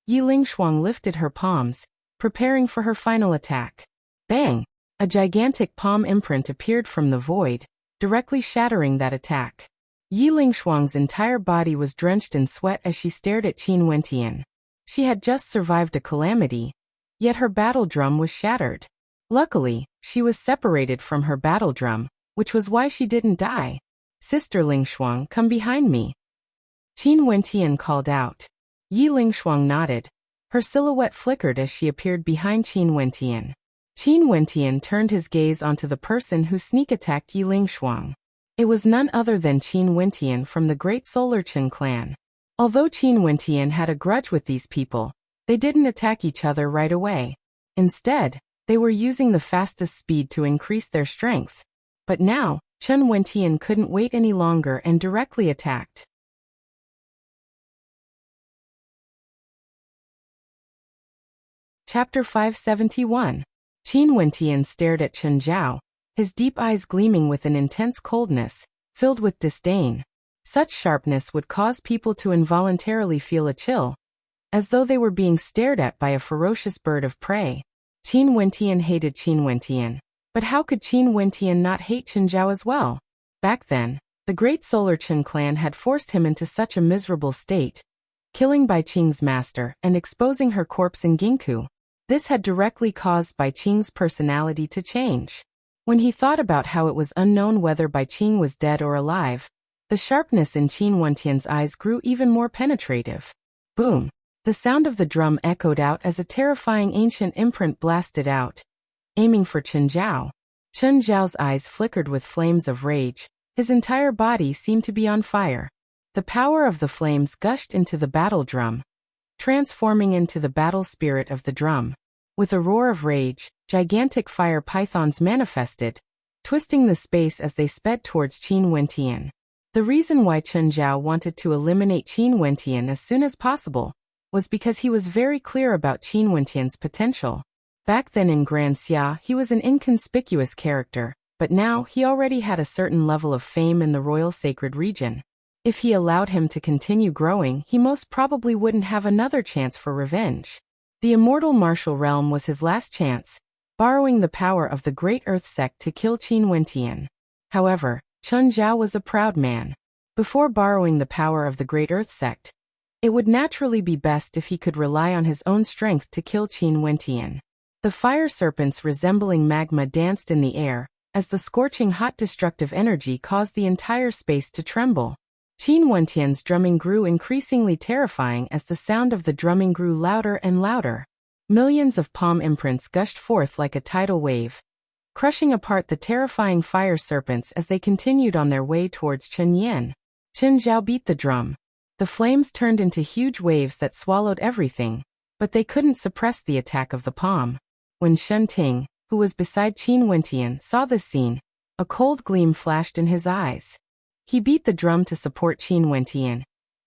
[SPEAKER 1] Yi Lingshuang lifted her palms, preparing for her final attack. Bang! A gigantic palm imprint appeared from the void, directly shattering that attack. Yi Lingshuang's entire body was drenched in sweat as she stared at Qin Wentian. She had just survived a calamity, yet her battle drum was shattered. Luckily, she was separated from her battle drum, which was why she didn't die. Sister Lingshuang, come behind me. Qin Wentian called out. Yi Lingshuang nodded. Her silhouette flickered as she appeared behind Qin Wentian. Qin Wentian turned his gaze onto the person who sneak-attacked Yi Lingshuang. It was none other than Qin Wentian from the Great Solarchen clan. Although Qin Wentian had a grudge with these people, they didn't attack each other right away. Instead, they were using the fastest speed to increase their strength. But now, Qin Wentian couldn't wait any longer and directly attacked. Chapter 571. Qin Wentian stared at Chen Zhao, his deep eyes gleaming with an intense coldness, filled with disdain. Such sharpness would cause people to involuntarily feel a chill, as though they were being stared at by a ferocious bird of prey. Qin Wentian hated Qin Wentian, but how could Qin Wentian not hate Chen Zhao as well? Back then, the Great Solarchen clan had forced him into such a miserable state, killing Bai Qing's master and exposing her corpse in Ginkgu. This had directly caused Bai Qing's personality to change. When he thought about how it was unknown whether Bai Qing was dead or alive, the sharpness in Qin Wentian's eyes grew even more penetrative. Boom! The sound of the drum echoed out as a terrifying ancient imprint blasted out, aiming for Chen Zhao. Chen Zhao's eyes flickered with flames of rage. His entire body seemed to be on fire. The power of the flames gushed into the battle drum, transforming into the battle spirit of the drum. With a roar of rage, gigantic fire pythons manifested, twisting the space as they sped towards Qin Wentian. The reason why Chen Zhao wanted to eliminate Qin Wentian as soon as possible was because he was very clear about Qin Wentian's potential. Back then in Grand Xia, he was an inconspicuous character, but now he already had a certain level of fame in the royal sacred region. If he allowed him to continue growing, he most probably wouldn't have another chance for revenge. The immortal martial realm was his last chance, borrowing the power of the Great Earth Sect to kill Qin Wentian. However, Chen Zhao was a proud man. Before borrowing the power of the Great Earth Sect, it would naturally be best if he could rely on his own strength to kill Qin Wentian. The fire serpents resembling magma danced in the air, as the scorching hot destructive energy caused the entire space to tremble. Qin Wentian's drumming grew increasingly terrifying as the sound of the drumming grew louder and louder. Millions of palm imprints gushed forth like a tidal wave, crushing apart the terrifying fire serpents as they continued on their way towards Chen Yan. Chen Zhao beat the drum. The flames turned into huge waves that swallowed everything, but they couldn't suppress the attack of the palm. When Shen Ting, who was beside Qin Wentian, saw this scene, a cold gleam flashed in his eyes. He beat the drum to support Qin Wentian,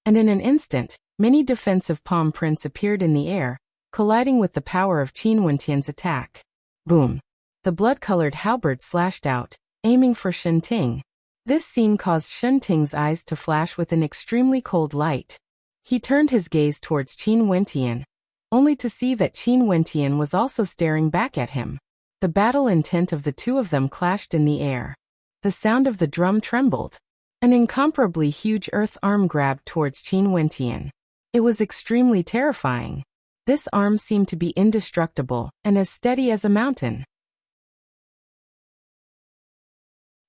[SPEAKER 1] and in an instant, many defensive palm prints appeared in the air, colliding with the power of Qin Wentian's attack. Boom! The blood-colored halberd slashed out, aiming for Shen Ting. This scene caused Shen Ting's eyes to flash with an extremely cold light. He turned his gaze towards Qin Wentian, only to see that Qin Wentian was also staring back at him. The battle intent of the two of them clashed in the air. The sound of the drum trembled. An incomparably huge earth arm grabbed towards Qin Wentian. It was extremely terrifying. This arm seemed to be indestructible and as steady as a mountain.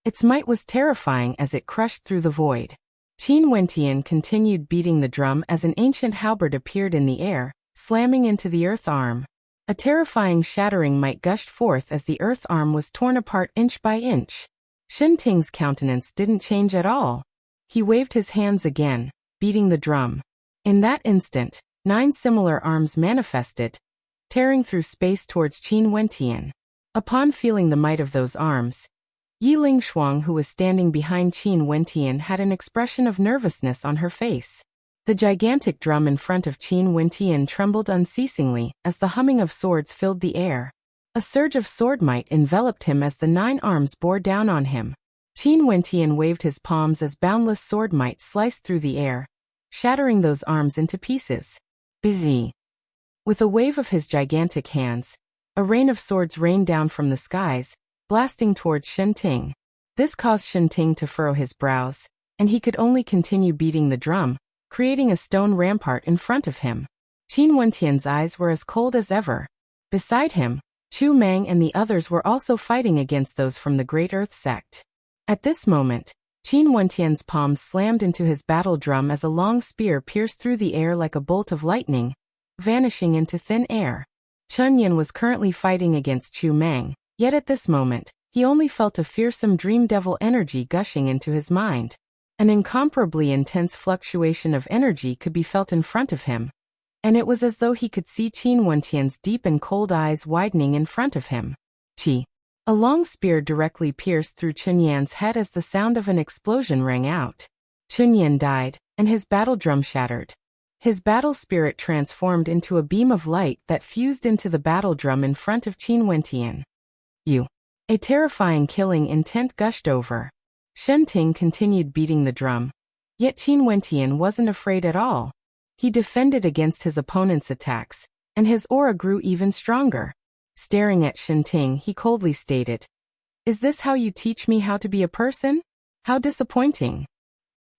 [SPEAKER 1] Its might was terrifying as it crushed through the void. Qin Wentian continued beating the drum as an ancient halberd appeared in the air, slamming into the earth arm. A terrifying shattering might gushed forth as the earth arm was torn apart inch by inch. Shen Ting's countenance didn't change at all. He waved his hands again, beating the drum. In that instant, 9 similar arms manifested, tearing through space towards Qin Wentian. Upon feeling the might of those arms, Yi Lingshuang, who was standing behind Qin Wentian, had an expression of nervousness on her face. The gigantic drum in front of Qin Wentian trembled unceasingly as the humming of swords filled the air. A surge of sword might enveloped him as the 9 arms bore down on him. Qin Wentian waved his palms as boundless sword might sliced through the air, shattering those arms into pieces. Busy. With a wave of his gigantic hands, a rain of swords rained down from the skies, blasting towards Shen Ting. This caused Shen Ting to furrow his brows, and he could only continue beating the drum, creating a stone rampart in front of him. Qin Wentian's eyes were as cold as ever. Beside him, Chu Mang and the others were also fighting against those from the Great Earth Sect. At this moment, Qin Wentian's palm slammed into his battle drum as a long spear pierced through the air like a bolt of lightning, vanishing into thin air. Chen Yan was currently fighting against Chu Mang, yet at this moment, he only felt a fearsome dream devil energy gushing into his mind. An incomparably intense fluctuation of energy could be felt in front of him, and it was as though he could see Qin Wentian's deep and cold eyes widening in front of him. Qi. A long spear directly pierced through Chen Yan's head as the sound of an explosion rang out. Chen Yan died, and his battle drum shattered. His battle spirit transformed into a beam of light that fused into the battle drum in front of Qin Wentian. A terrifying killing intent gushed over. Shen Ting continued beating the drum. Yet Qin Wentian wasn't afraid at all. He defended against his opponent's attacks, and his aura grew even stronger. Staring at Shen Ting, he coldly stated, "Is this how you teach me how to be a person? How disappointing.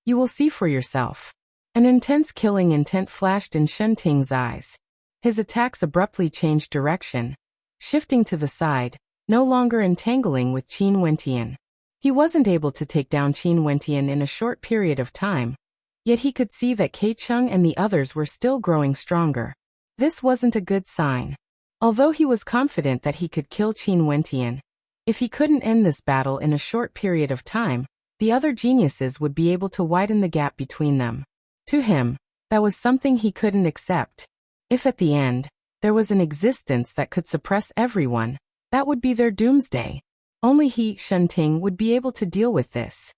[SPEAKER 1] You will see for yourself." An intense killing intent flashed in Shen Ting's eyes. His attacks abruptly changed direction, shifting to the side, no longer entangling with Qin Wentian. He wasn't able to take down Qin Wentian in a short period of time, yet he could see that Kei Cheng and the others were still growing stronger. This wasn't a good sign. Although he was confident that he could kill Qin Wentian, if he couldn't end this battle in a short period of time, the other geniuses would be able to widen the gap between them. To him, that was something he couldn't accept. If at the end, there was an existence that could suppress everyone, that would be their doomsday. Only he, Shenting, would be able to deal with this.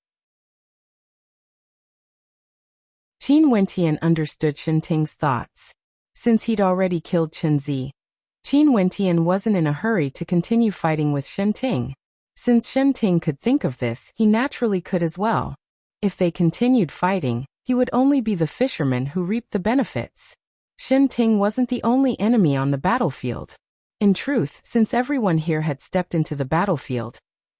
[SPEAKER 1] Qin Wentian understood Shenting's thoughts. Since he'd already killed Chenzi, Qin Wentian wasn't in a hurry to continue fighting with Shenting. Since Shenting could think of this, he naturally could as well. If they continued fighting, he would only be the fisherman who reaped the benefits. Shenting wasn't the only enemy on the battlefield. In truth, since everyone here had stepped into the battlefield,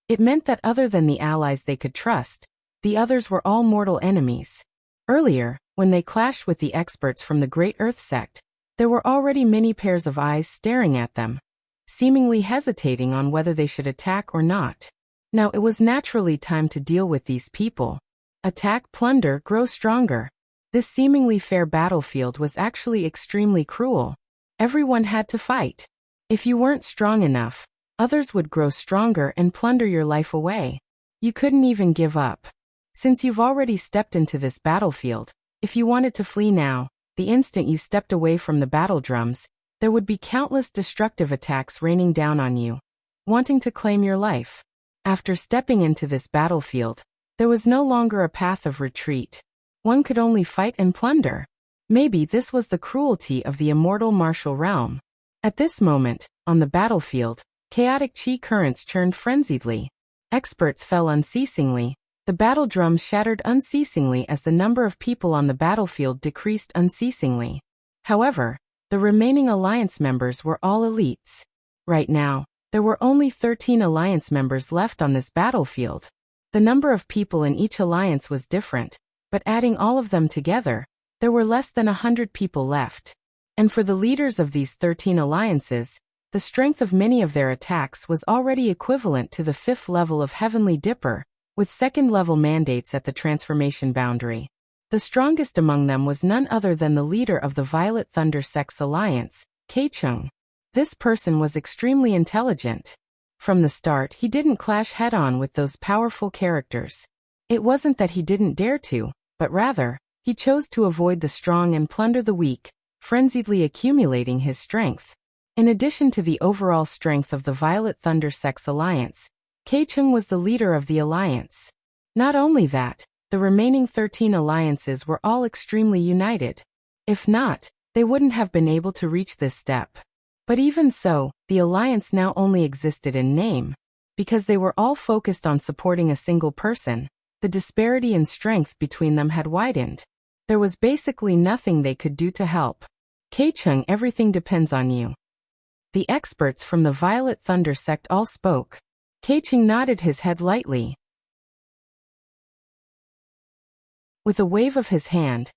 [SPEAKER 1] it meant that other than the allies they could trust, the others were all mortal enemies. Earlier, when they clashed with the experts from the Great Earth Sect, there were already many pairs of eyes staring at them, seemingly hesitating on whether they should attack or not. Now it was naturally time to deal with these people. Attack, plunder, grow stronger. This seemingly fair battlefield was actually extremely cruel. Everyone had to fight. If you weren't strong enough, others would grow stronger and plunder your life away. You couldn't even give up. Since you've already stepped into this battlefield, if you wanted to flee now, the instant you stepped away from the battle drums, there would be countless destructive attacks raining down on you, wanting to claim your life. After stepping into this battlefield, there was no longer a path of retreat. One could only fight and plunder. Maybe this was the cruelty of the immortal martial realm. At this moment, on the battlefield, chaotic chi currents churned frenziedly. Experts fell unceasingly. The battle drums shattered unceasingly as the number of people on the battlefield decreased unceasingly. However, the remaining alliance members were all elites. Right now, there were only 13 alliance members left on this battlefield. The number of people in each alliance was different, but adding all of them together, there were less than 100 people left. And for the leaders of these 13 alliances, the strength of many of their attacks was already equivalent to the 5th level of Heavenly Dipper, with 2nd level mandates at the transformation boundary. The strongest among them was none other than the leader of the Violet Thunder Sect's alliance, Keicheng. This person was extremely intelligent. From the start, he didn't clash head-on with those powerful characters. It wasn't that he didn't dare to, but rather, he chose to avoid the strong and plunder the weak, frenziedly accumulating his strength. In addition to the overall strength of the Violet Thunder Sect's alliance, Keicheng was the leader of the alliance. Not only that, the remaining 13 alliances were all extremely united. If not, they wouldn't have been able to reach this step. But even so, the alliance now only existed in name. Because they were all focused on supporting a single person, the disparity in strength between them had widened. There was basically nothing they could do to help. Keicheng, everything depends on you. The experts from the Violet Thunder Sect all spoke. Keicheng nodded his head lightly. With a wave of his hand,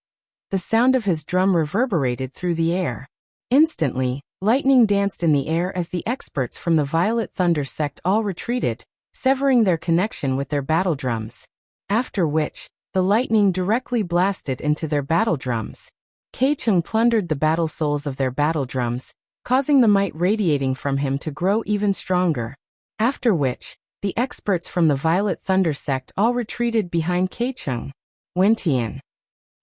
[SPEAKER 1] the sound of his drum reverberated through the air. Instantly, lightning danced in the air as the experts from the Violet Thunder Sect all retreated, severing their connection with their battle drums. After which, the lightning directly blasted into their battle drums. Keicheng plundered the battle souls of their battle drums, causing the might radiating from him to grow even stronger. After which, the experts from the Violet Thunder Sect all retreated behind Keicheng. Wentian.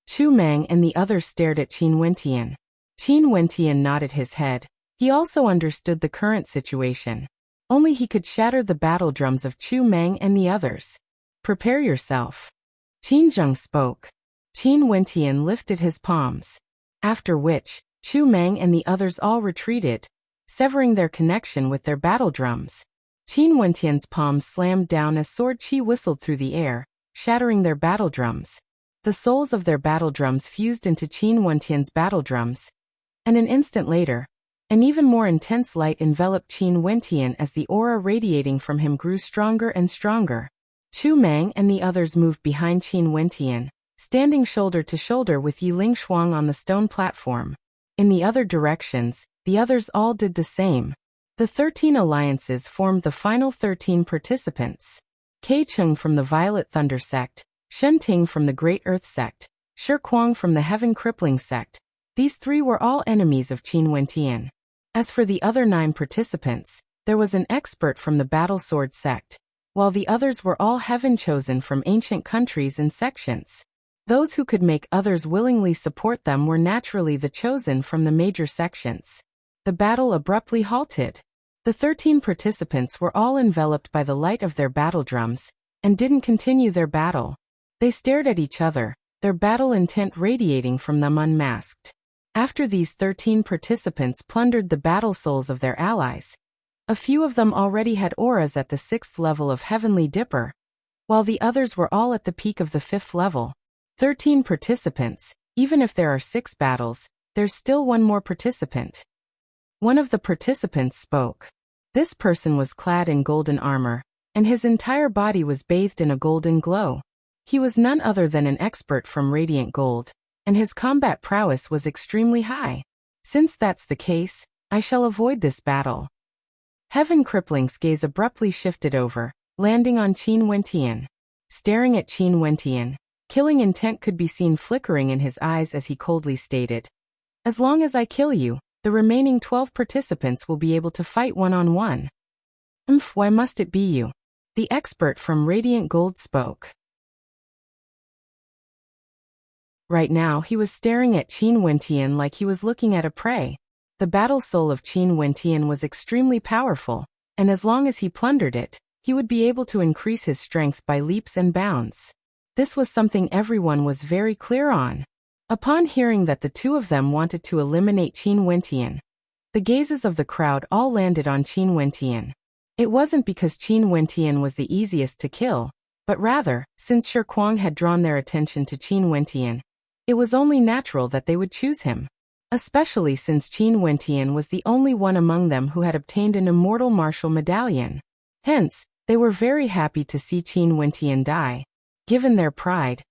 [SPEAKER 1] Chu Mang and the others stared at Qin Wentian. Qin Wentian nodded his head. He also understood the current situation. Only he could shatter the battle drums of Chu Mang and the others. Prepare yourself. Qin Zheng spoke. Qin Wentian lifted his palms. After which, Chu Mang and the others all retreated, severing their connection with their battle drums. Qin Wentian's palms slammed down as sword chi whistled through the air, shattering their battle drums. The souls of their battle drums fused into Qin Wentian's battle drums. And an instant later, an even more intense light enveloped Qin Wentian as the aura radiating from him grew stronger and stronger. Chu Mang and the others moved behind Qin Wentian, standing shoulder to shoulder with Yiling Shuang on the stone platform. In the other directions, the others all did the same. The 13 alliances formed the final 13 participants. Keicheng from the Violet Thunder Sect, Shenting from the Great Earth Sect, Shi Kuang from the Heaven Crippling Sect. These 3 were all enemies of Qin Wentian. As for the other 9 participants, there was an expert from the Battle Sword Sect, while the others were all heaven chosen from ancient countries and sections. Those who could make others willingly support them were naturally the chosen from the major sections. The battle abruptly halted. The 13 participants were all enveloped by the light of their battle drums, and didn't continue their battle. They stared at each other, their battle intent radiating from them unmasked. After these 13 participants plundered the battle souls of their allies, a few of them already had auras at the 6th level of Heavenly Dipper, while the others were all at the peak of the 5th level. 13 participants, even if there are 6 battles, there's still one more participant. One of the participants spoke. This person was clad in golden armor, and his entire body was bathed in a golden glow. He was none other than an expert from Radiant Gold, and his combat prowess was extremely high. Since that's the case, I shall avoid this battle. Heaven Crippling's gaze abruptly shifted over, landing on Qin Wentian. Staring at Qin Wentian, killing intent could be seen flickering in his eyes as he coldly stated, "As long as I kill you, the remaining 12 participants will be able to fight one-on-one." Why must it be you? The expert from Radiant Gold spoke. Right now he was staring at Qin Wentian like he was looking at a prey. The battle soul of Qin Wentian was extremely powerful, and as long as he plundered it, he would be able to increase his strength by leaps and bounds. This was something everyone was very clear on. Upon hearing that the two of them wanted to eliminate Qin Wentian, the gazes of the crowd all landed on Qin Wentian. It wasn't because Qin Wentian was the easiest to kill, but rather, since Shi Kuang had drawn their attention to Qin Wentian, it was only natural that they would choose him. Especially since Qin Wentian was the only one among them who had obtained an immortal martial medallion. Hence, they were very happy to see Qin Wentian die. Given their pride,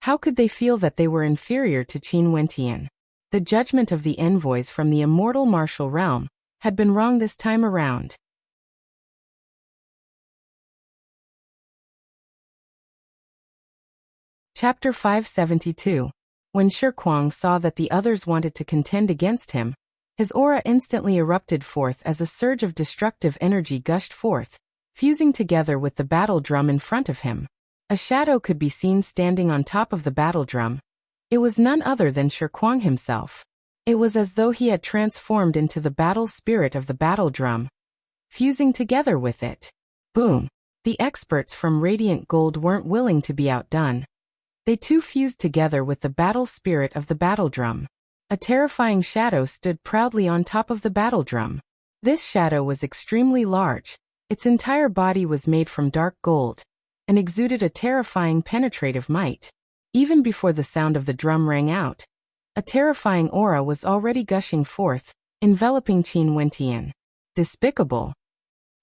[SPEAKER 1] how could they feel that they were inferior to Qin Wentian? The judgment of the envoys from the immortal martial realm had been wrong this time around. Chapter 572. When Shi Kuang saw that the others wanted to contend against him, his aura instantly erupted forth as a surge of destructive energy gushed forth, fusing together with the battle drum in front of him. A shadow could be seen standing on top of the battle drum. It was none other than Shi Kuang himself. It was as though he had transformed into the battle spirit of the battle drum, fusing together with it. Boom! The experts from Radiant Gold weren't willing to be outdone. They too fused together with the battle spirit of the battle drum. A terrifying shadow stood proudly on top of the battle drum. This shadow was extremely large. Its entire body was made from dark gold, and exuded a terrifying penetrative might. Even before the sound of the drum rang out, a terrifying aura was already gushing forth, enveloping Qin Wentian. Despicable!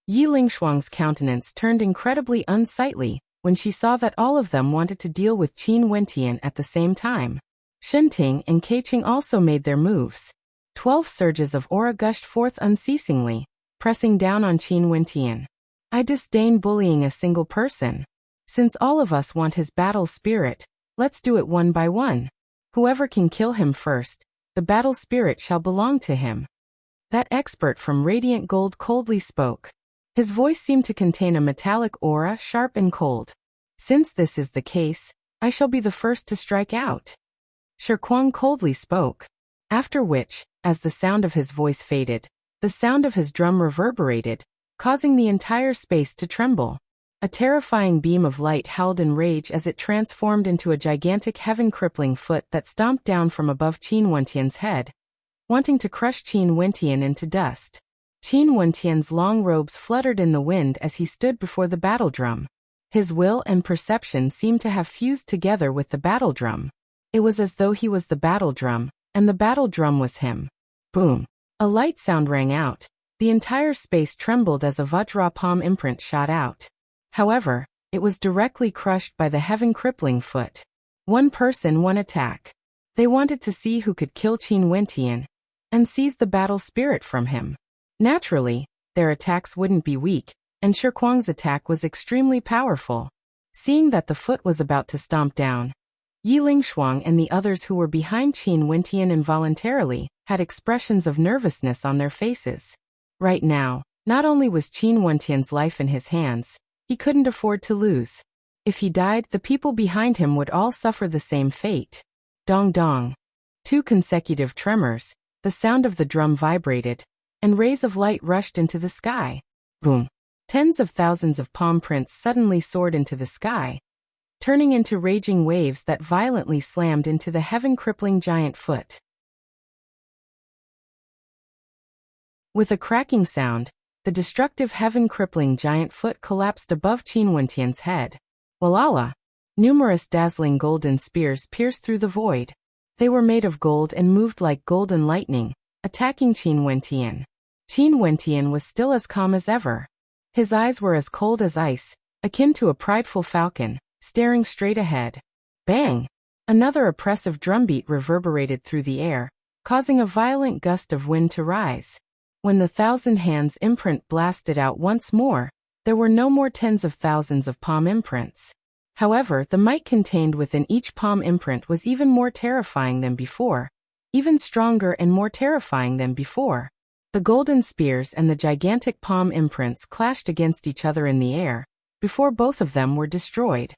[SPEAKER 1] Yi Lingshuang's countenance turned incredibly unsightly when she saw that all of them wanted to deal with Qin Wentian at the same time. Shenting and Keiqing also made their moves. 12 surges of aura gushed forth unceasingly, pressing down on Qin Wentian. I disdain bullying a single person. Since all of us want his battle spirit, let's do it one by one. Whoever can kill him first, the battle spirit shall belong to him. That expert from Radiant Gold coldly spoke. His voice seemed to contain a metallic aura, sharp and cold. Since this is the case, I shall be the first to strike out. Shi Kuang coldly spoke. After which, as the sound of his voice faded, the sound of his drum reverberated, causing the entire space to tremble. A terrifying beam of light howled in rage as it transformed into a gigantic heaven-crippling foot that stomped down from above Qin Wentian's head, wanting to crush Qin Wentian into dust. Qin Wentian's long robes fluttered in the wind as he stood before the battle drum. His will and perception seemed to have fused together with the battle drum. It was as though he was the battle drum, and the battle drum was him. Boom! A light sound rang out. The entire space trembled as a Vajra palm imprint shot out. However, it was directly crushed by the heaven-crippling foot. One person, one attack. They wanted to see who could kill Qin Wentian and seize the battle spirit from him. Naturally, their attacks wouldn't be weak, and Shi Kuang's attack was extremely powerful. Seeing that the foot was about to stomp down, Yi Lingshuang and the others who were behind Qin Wentian involuntarily had expressions of nervousness on their faces. Right now, not only was Qin Wentian's life in his hands, he couldn't afford to lose. If he died, the people behind him would all suffer the same fate. Dong dong. 2 consecutive tremors, the sound of the drum vibrated, and rays of light rushed into the sky. Boom! Tens of thousands of palm prints suddenly soared into the sky, turning into raging waves that violently slammed into the heaven-crippling giant foot. With a cracking sound, the destructive heaven-crippling giant foot collapsed above Qin Wentian's head. Walala! Numerous dazzling golden spears pierced through the void. They were made of gold and moved like golden lightning, attacking Qin Wentian. Qin Wentian was still as calm as ever. His eyes were as cold as ice, akin to a prideful falcon, staring straight ahead. Bang! Another oppressive drumbeat reverberated through the air, causing a violent gust of wind to rise. When the thousand hands imprint blasted out once more, there were no more tens of thousands of palm imprints. However, the might contained within each palm imprint was even more terrifying than before, even stronger and more terrifying than before. The golden spears and the gigantic palm imprints clashed against each other in the air, before both of them were destroyed.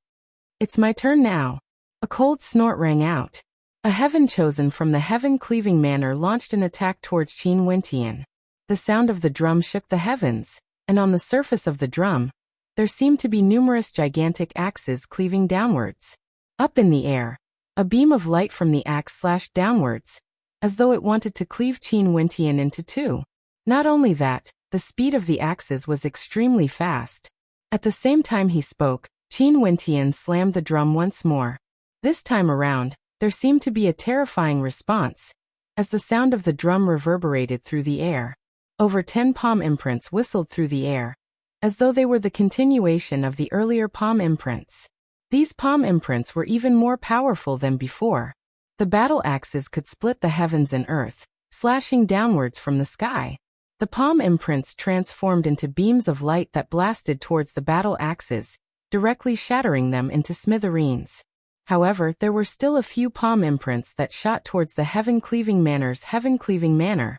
[SPEAKER 1] It's my turn now. A cold snort rang out. A heaven chosen from the heaven-cleaving manor launched an attack towards Qin Wentian. The sound of the drum shook the heavens, and on the surface of the drum, there seemed to be numerous gigantic axes cleaving downwards. Up in the air, a beam of light from the axe slashed downwards, as though it wanted to cleave Qin Wentian into two. Not only that, the speed of the axes was extremely fast. At the same time he spoke, Qin Wentian slammed the drum once more. This time around, there seemed to be a terrifying response, as the sound of the drum reverberated through the air. Over 10 palm imprints whistled through the air, as though they were the continuation of the earlier palm imprints. These palm imprints were even more powerful than before. The battle axes could split the heavens and earth, slashing downwards from the sky. The palm imprints transformed into beams of light that blasted towards the battle axes, directly shattering them into smithereens. However, there were still a few palm imprints that shot towards the heaven-cleaving manor's heaven-cleaving manor.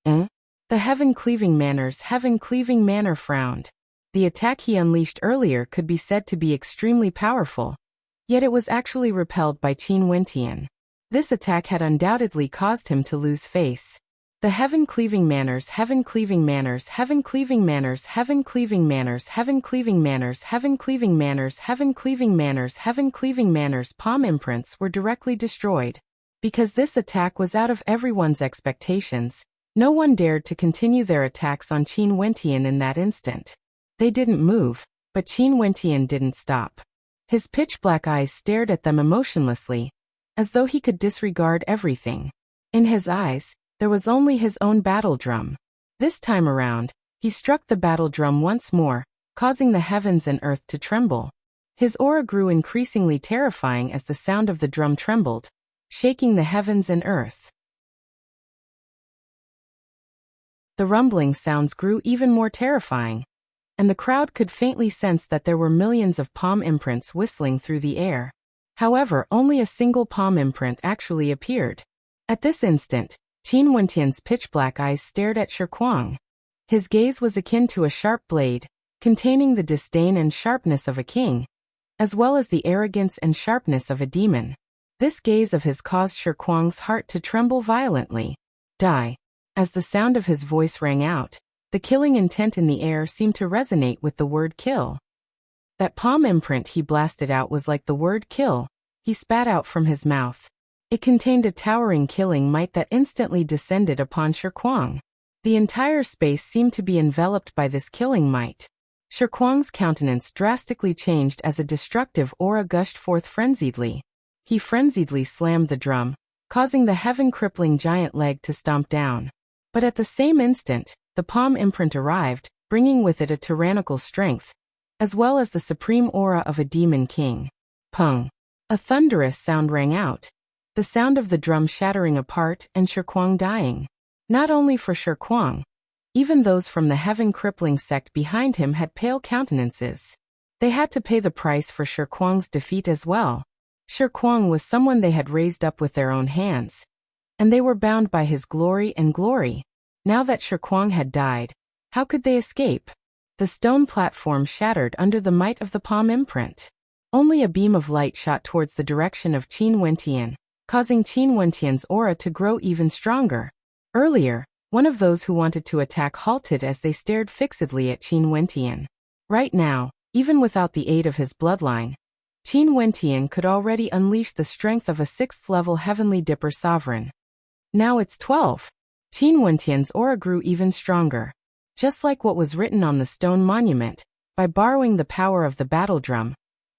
[SPEAKER 1] The heaven-cleaving manor's heaven-cleaving manor frowned. The attack he unleashed earlier could be said to be extremely powerful, yet it was actually repelled by Qin Wentian. This attack had undoubtedly caused him to lose face. The heaven-cleaving manor's heaven-cleaving manors heaven-cleaving manors heaven-cleaving manors heaven-cleaving manors heaven-cleaving manors heaven-cleaving manors heaven-cleaving manors palm imprints were directly destroyed. Because this attack was out of everyone's expectations, no one dared to continue their attacks on Qin Wentian in that instant. They didn't move, but Qin Wentian didn't stop. His pitch-black eyes stared at them emotionlessly, as though he could disregard everything. In his eyes, there was only his own battle drum. This time around, he struck the battle drum once more, causing the heavens and earth to tremble. His aura grew increasingly terrifying as the sound of the drum trembled, shaking the heavens and earth. The rumbling sounds grew even more terrifying, and the crowd could faintly sense that there were millions of palm imprints whistling through the air. However, only a single palm imprint actually appeared. At this instant, Qin Wentian's pitch-black eyes stared at Shirkuang. His gaze was akin to a sharp blade, containing the disdain and sharpness of a king, as well as the arrogance and sharpness of a demon. This gaze of his caused Shirkuang's heart to tremble violently. Die. As the sound of his voice rang out, the killing intent in the air seemed to resonate with the word kill. That palm imprint he blasted out was like the word kill, he spat out from his mouth. It contained a towering killing might that instantly descended upon Shirkuang. The entire space seemed to be enveloped by this killing might. Shirkuang's countenance drastically changed as a destructive aura gushed forth frenziedly. He frenziedly slammed the drum, causing the heaven-crippling giant leg to stomp down. But at the same instant, the palm imprint arrived, bringing with it a tyrannical strength, as well as the supreme aura of a demon king. Pung! A thunderous sound rang out, the sound of the drum shattering apart and Shirkuang dying. Not only for Shirkuang, even those from the heaven-crippling sect behind him had pale countenances. They had to pay the price for Shirkuang's defeat as well. Shirkuang was someone they had raised up with their own hands, and they were bound by his glory and glory. Now that Shirkuang had died, how could they escape? The stone platform shattered under the might of the palm imprint. Only a beam of light shot towards the direction of Qin Wentian, causing Qin Wentian's aura to grow even stronger. Earlier, One of those who wanted to attack halted as they stared fixedly at Qin Wentian. Right now, even without the aid of his bloodline, Qin Wentian could already unleash the strength of a 6th-level Heavenly Dipper sovereign. Now it's 12. Qin Wentian's aura grew even stronger. Just like what was written on the stone monument, by borrowing the power of the battle drum,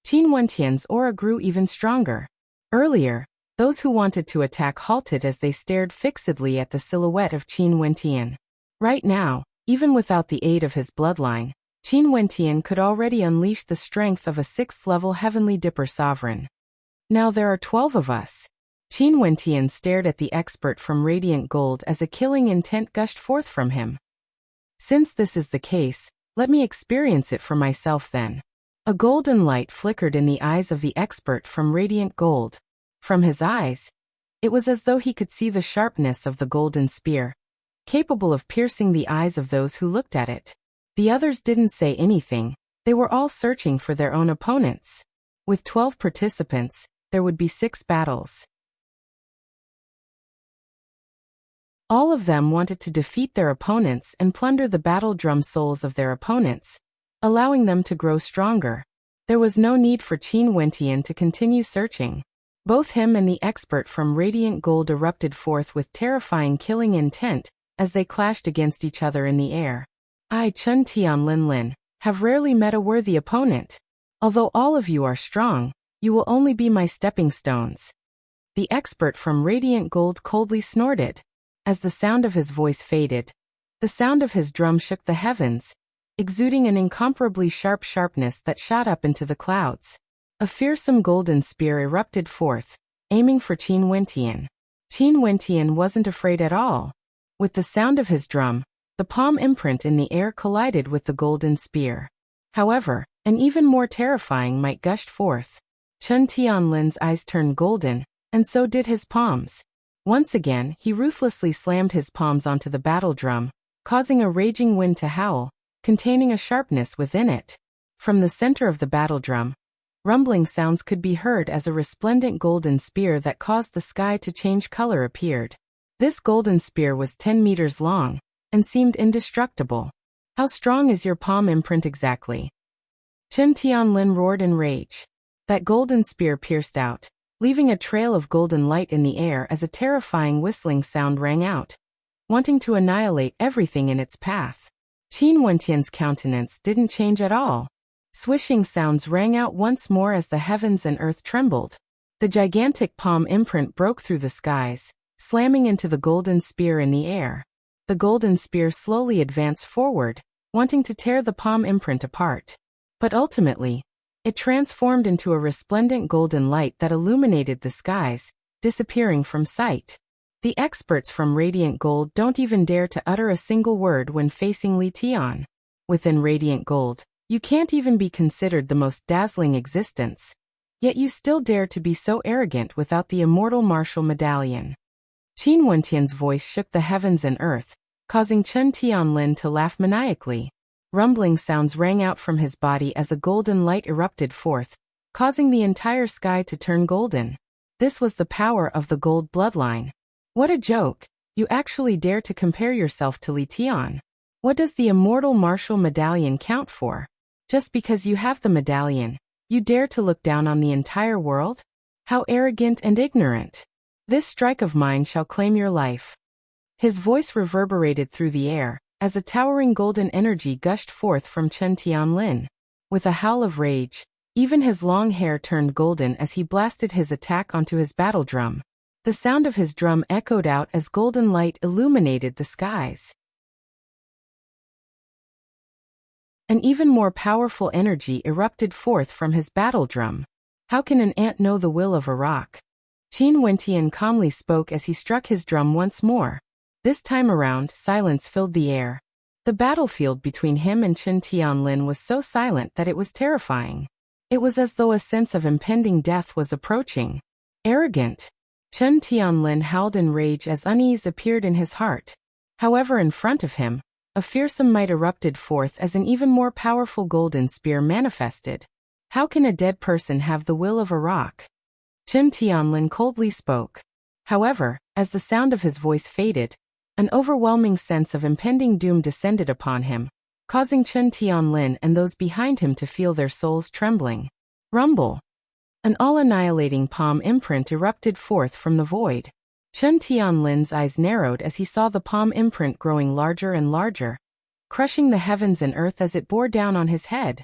[SPEAKER 1] Qin Wentian's aura grew even stronger. Earlier, those who wanted to attack halted as they stared fixedly at the silhouette of Qin Wentian. Right now, even without the aid of his bloodline, Qin Wentian could already unleash the strength of a 6th-level Heavenly Dipper sovereign. Now there are 12 of us. Qin Wentian stared at the expert from Radiant Gold as a killing intent gushed forth from him. Since this is the case, let me experience it for myself then. A golden light flickered in the eyes of the expert from Radiant Gold. From his eyes, it was as though he could see the sharpness of the golden spear, capable of piercing the eyes of those who looked at it. The others didn't say anything, they were all searching for their own opponents. With 12 participants, there would be 6 battles. All of them wanted to defeat their opponents and plunder the battle drum souls of their opponents, allowing them to grow stronger. There was no need for Qin Wentian to continue searching. Both him and the expert from Radiant Gold erupted forth with terrifying killing intent as they clashed against each other in the air. I, Chun Tianlin, have rarely met a worthy opponent. Although all of you are strong, you will only be my stepping stones. The expert from Radiant Gold coldly snorted. As the sound of his voice faded, the sound of his drum shook the heavens, exuding an incomparably sharp sharpness that shot up into the clouds. A fearsome golden spear erupted forth, aiming for Qin Wentian. Qin Wentian wasn't afraid at all. With the sound of his drum, the palm imprint in the air collided with the golden spear. However, an even more terrifying might gushed forth. Chun Tianlin's eyes turned golden, and so did his palms. Once again, he ruthlessly slammed his palms onto the battle drum, causing a raging wind to howl, containing a sharpness within it. From the center of the battle drum, rumbling sounds could be heard as a resplendent golden spear that caused the sky to change color appeared. This golden spear was 10 meters long, and seemed indestructible. How strong is your palm imprint exactly? Chun Tianlin roared in rage. That golden spear pierced out, leaving a trail of golden light in the air as a terrifying whistling sound rang out, wanting to annihilate everything in its path. Qin Wentian's countenance didn't change at all. Swishing sounds rang out once more as the heavens and earth trembled. The gigantic palm imprint broke through the skies, slamming into the golden spear in the air. The golden spear slowly advanced forward, wanting to tear the palm imprint apart. But ultimately, it transformed into a resplendent golden light that illuminated the skies, disappearing from sight. The experts from Radiant Gold don't even dare to utter a single word when facing Li Tian. Within Radiant Gold, you can't even be considered the most dazzling existence. Yet you still dare to be so arrogant without the immortal martial medallion. Qin Wentian's voice shook the heavens and earth, causing Chun Tianlin to laugh maniacally. Rumbling sounds rang out from his body as a golden light erupted forth, causing the entire sky to turn golden. This was the power of the gold bloodline. What a joke! You actually dare to compare yourself to Li Tian. What does the immortal martial medallion count for? Just because you have the medallion, you dare to look down on the entire world? How arrogant and ignorant! This strike of mine shall claim your life. His voice reverberated through the air, as a towering golden energy gushed forth from Chun Tianlin. With a howl of rage, even his long hair turned golden as he blasted his attack onto his battle drum. The sound of his drum echoed out as golden light illuminated the skies. An even more powerful energy erupted forth from his battle drum. How can an ant know the will of a rock? Qin Wentian calmly spoke as he struck his drum once more. This time around, silence filled the air. The battlefield between him and Chun Tianlin was so silent that it was terrifying. It was as though a sense of impending death was approaching. Arrogant! Chun Tianlin howled in rage as unease appeared in his heart. However, in front of him, a fearsome might erupted forth as an even more powerful golden spear manifested. How can a dead person have the will of a rock? Chun Tianlin coldly spoke. However, as the sound of his voice faded, An overwhelming sense of impending doom descended upon him, causing Chen Tianlin and those behind him to feel their souls trembling. Rumble! An all-annihilating palm imprint erupted forth from the void. Chen Tianlin's eyes narrowed as he saw the palm imprint growing larger and larger, crushing the heavens and earth as it bore down on his head.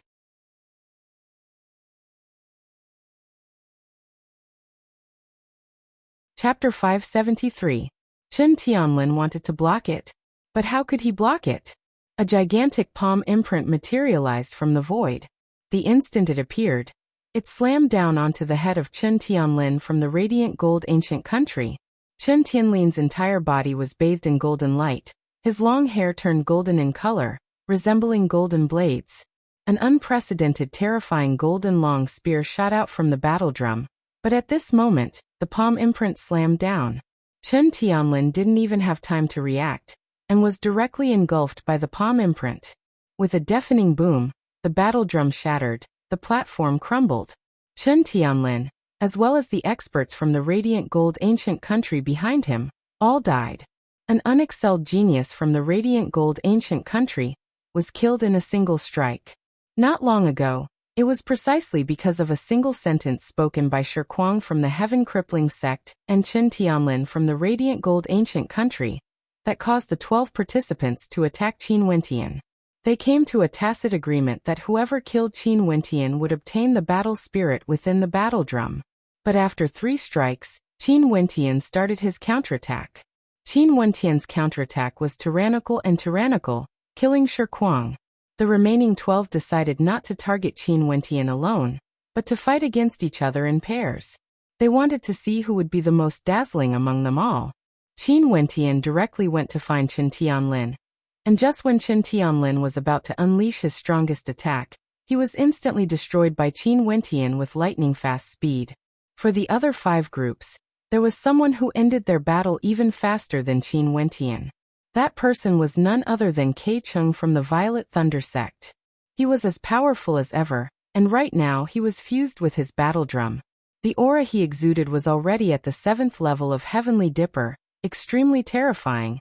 [SPEAKER 1] Chapter 573. Chen Tianlin wanted to block it. But how could he block it? A gigantic palm imprint materialized from the void. The instant it appeared, it slammed down onto the head of Chen Tianlin from the radiant gold ancient country. Chen Tianlin's entire body was bathed in golden light. His long hair turned golden in color, resembling golden blades. An unprecedented terrifying golden long spear shot out from the battle drum. But at this moment, the palm imprint slammed down. Chen Tianlin didn't even have time to react, and was directly engulfed by the palm imprint. With a deafening boom, the battle drum shattered, the platform crumbled. Chen Tianlin, as well as the experts from the radiant gold ancient country behind him, all died. An unexcelled genius from the radiant gold ancient country was killed in a single strike. Not long ago, it was precisely because of a single sentence spoken by Shi Kuang from the Heaven Crippling sect and Chen Tianlin from the radiant gold ancient country that caused the 12 participants to attack Qin Wentian. They came to a tacit agreement that whoever killed Qin Wentian would obtain the battle spirit within the battle drum. But after 3 strikes, Qin Wentian started his counterattack. Qin Wentian's counterattack was tyrannical, killing Shi Kuang. The remaining 12 decided not to target Qin Wentian alone, but to fight against each other in pairs. They wanted to see who would be the most dazzling among them all. Qin Wentian directly went to find Chen Tianlin, and just when Chen Tianlin was about to unleash his strongest attack, he was instantly destroyed by Qin Wentian with lightning-fast speed. For the other 5 groups, there was someone who ended their battle even faster than Qin Wentian. That person was none other than Kei Cheng from the Violet Thunder sect. He was as powerful as ever, and right now he was fused with his battle drum. The aura he exuded was already at the 7th level of Heavenly Dipper, extremely terrifying,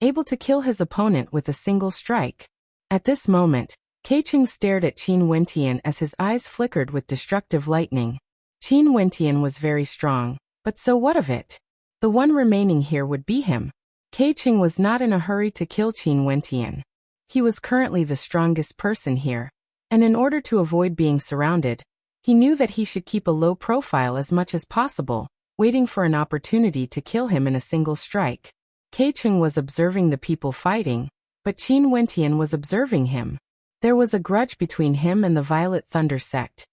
[SPEAKER 1] able to kill his opponent with a single strike. At this moment, Kei Cheng stared at Qin Wentian as his eyes flickered with destructive lightning. Qin Wentian was very strong, but so what of it? The one remaining here would be him. Kei Cheng was not in a hurry to kill Qin Wentian. He was currently the strongest person here, and in order to avoid being surrounded, he knew that he should keep a low profile as much as possible, waiting for an opportunity to kill him in a single strike. Kei Cheng was observing the people fighting, but Qin Wentian was observing him. There was a grudge between him and the Violet Thunder sect.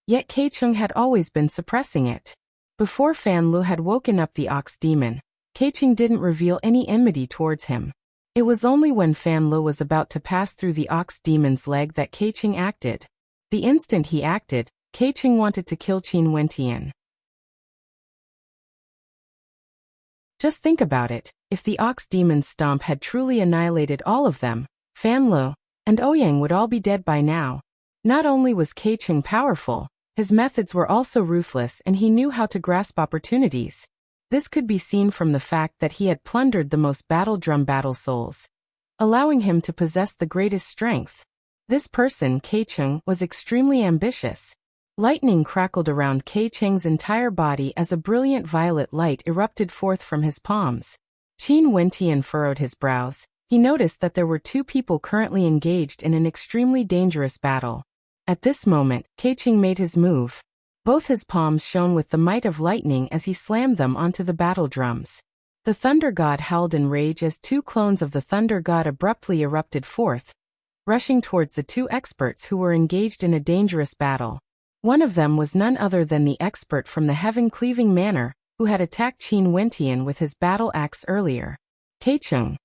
[SPEAKER 1] Yet Kei Cheng had always been suppressing it. Before Fan Lu had woken up the Ox Demon, Kei Cheng didn't reveal any enmity towards him. It was only when Fan Lu was about to pass through the Ox Demon's leg that Kei Cheng acted. The instant he acted, Kei Cheng wanted to kill Qin Wentian. Just think about it, if the Ox Demon's stomp had truly annihilated all of them, Fan Lu and Ouyang would all be dead by now. Not only was Kei Cheng powerful, his methods were also ruthless and he knew how to grasp opportunities. This could be seen from the fact that he had plundered the most battle drum battle souls, allowing him to possess the greatest strength. This person, Kei Cheng, was extremely ambitious. Lightning crackled around Kei Cheng's entire body as a brilliant violet light erupted forth from his palms. Qin Wentian furrowed his brows. He noticed that there were 2 people currently engaged in an extremely dangerous battle. At this moment, Kei Cheng made his move. Both his palms shone with the might of lightning as he slammed them onto the battle drums. The Thunder God howled in rage as 2 clones of the Thunder God abruptly erupted forth, rushing towards the 2 experts who were engaged in a dangerous battle. One of them was none other than the expert from the Heaven-Cleaving Manor, who had attacked Qin Wentian with his battle axe earlier. Kei Cheng.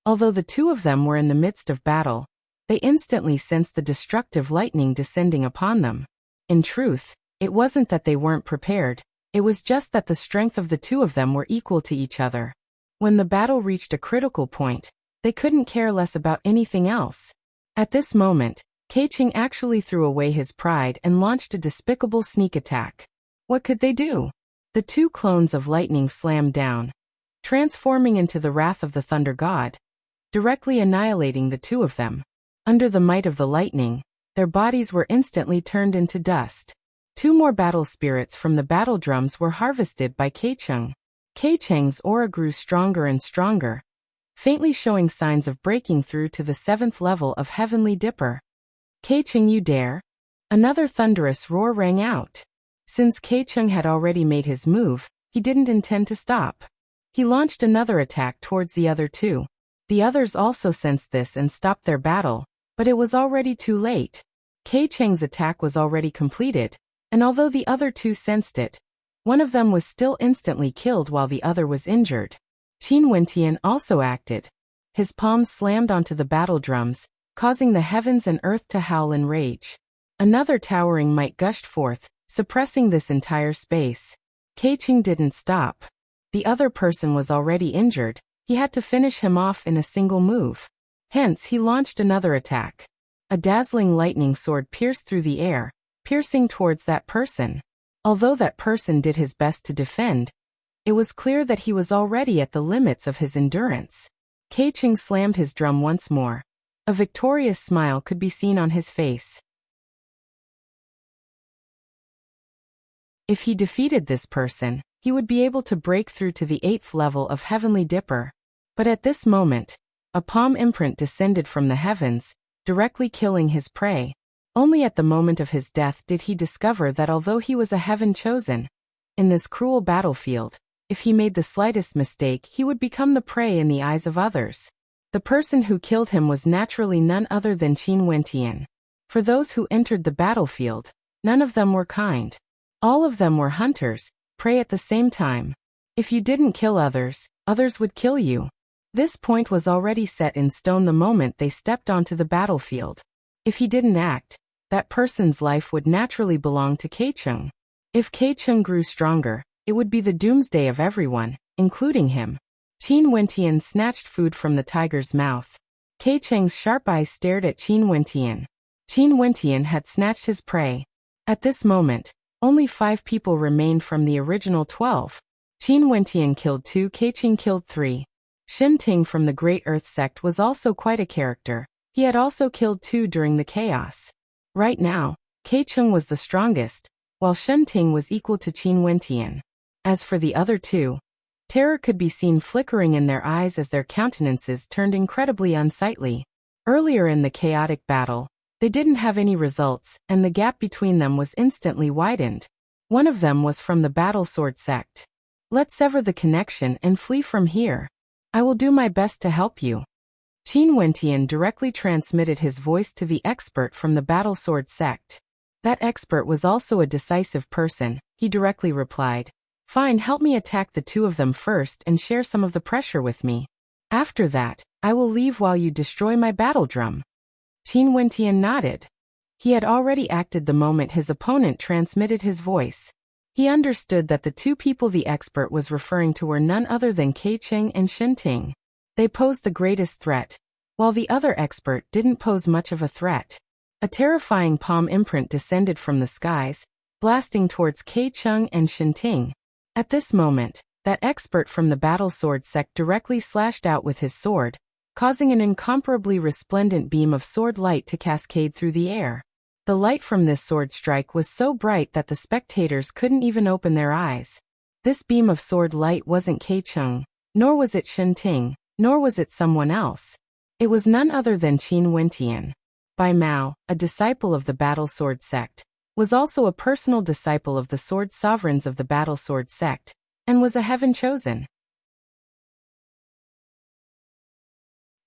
[SPEAKER 1] Although the 2 of them were in the midst of battle, they instantly sensed the destructive lightning descending upon them. In truth, it wasn't that they weren't prepared, it was just that the strength of the 2 of them were equal to each other. When the battle reached a critical point, they couldn't care less about anything else. At this moment, Kei Cheng actually threw away his pride and launched a despicable sneak attack. What could they do? The 2 clones of lightning slammed down. transforming into the wrath of the thunder god, directly annihilating the two of them. Under the might of the lightning, their bodies were instantly turned into dust. Two more battle spirits from the battle drums were harvested by Keicheng. Keicheng's aura grew stronger and stronger, faintly showing signs of breaking through to the 7th level of Heavenly Dipper. Keicheng, you dare? Another thunderous roar rang out. Since Keicheng had already made his move, he didn't intend to stop. He launched another attack towards the other two. The others also sensed this and stopped their battle, but it was already too late. Keicheng's attack was already completed, and although the other two sensed it, one of them was still instantly killed while the other was injured. Qin Wentian also acted. His palms slammed onto the battle drums, causing the heavens and earth to howl in rage. Another towering might gushed forth, suppressing this entire space. Keicheng didn't stop. The other person was already injured. He had to finish him off in a single move. Hence he launched another attack. A dazzling lightning sword pierced through the air, piercing towards that person. Although that person did his best to defend, it was clear that he was already at the limits of his endurance. Keicheng slammed his drum once more. A victorious smile could be seen on his face. If he defeated this person, he would be able to break through to the 8th level of Heavenly Dipper. But at this moment, a palm imprint descended from the heavens, directly killing his prey. Only at the moment of his death did he discover that although he was a heaven chosen, in this cruel battlefield, if he made the slightest mistake he would become the prey in the eyes of others. The person who killed him was naturally none other than Qin Wentian. For those who entered the battlefield, none of them were kind. All of them were hunters, prey at the same time. If you didn't kill others, others would kill you. This point was already set in stone the moment they stepped onto the battlefield. If he didn't act, that person's life would naturally belong to Keicheng. If Keicheng grew stronger, it would be the doomsday of everyone, including him. Qin Wentian snatched food from the tiger's mouth. Keicheng's sharp eyes stared at Qin Wentian. Qin Wentian had snatched his prey. At this moment, only 5 people remained from the original 12. Qin Wentian killed 2, Keicheng killed 3. Shen Ting from the Great Earth sect was also quite a character. He had also killed 2 during the chaos. Right now, Keicheng was the strongest, while Shen Ting was equal to Qin Wentian. As for the other 2, terror could be seen flickering in their eyes as their countenances turned incredibly unsightly. Earlier in the chaotic battle, they didn't have any results, and the gap between them was instantly widened. One of them was from the Battle Sword sect. Let's sever the connection and flee from here. I will do my best to help you. Qin Wentian directly transmitted his voice to the expert from the Battle Sword sect. That expert was also a decisive person. He directly replied, "Fine, help me attack the 2 of them first and share some of the pressure with me. After that, I will leave while you destroy my battle drum." Qin Wentian nodded. He had already acted the moment his opponent transmitted his voice. He understood that the 2 people the expert was referring to were none other than Keicheng and Shen Ting. They posed the greatest threat, while the other expert didn't pose much of a threat. A terrifying palm imprint descended from the skies, blasting towards Keicheng and Shen Ting. At this moment, that expert from the Battle Sword sect directly slashed out with his sword, causing an incomparably resplendent beam of sword light to cascade through the air. The light from this sword strike was so bright that the spectators couldn't even open their eyes. This beam of sword light wasn't Keicheng, nor was it Shen Ting, nor was it someone else. It was none other than Qin Wentian. Bai Mao, a disciple of the Battle Sword sect, was also a personal disciple of the Sword Sovereigns of the Battle Sword sect, and was a heaven chosen.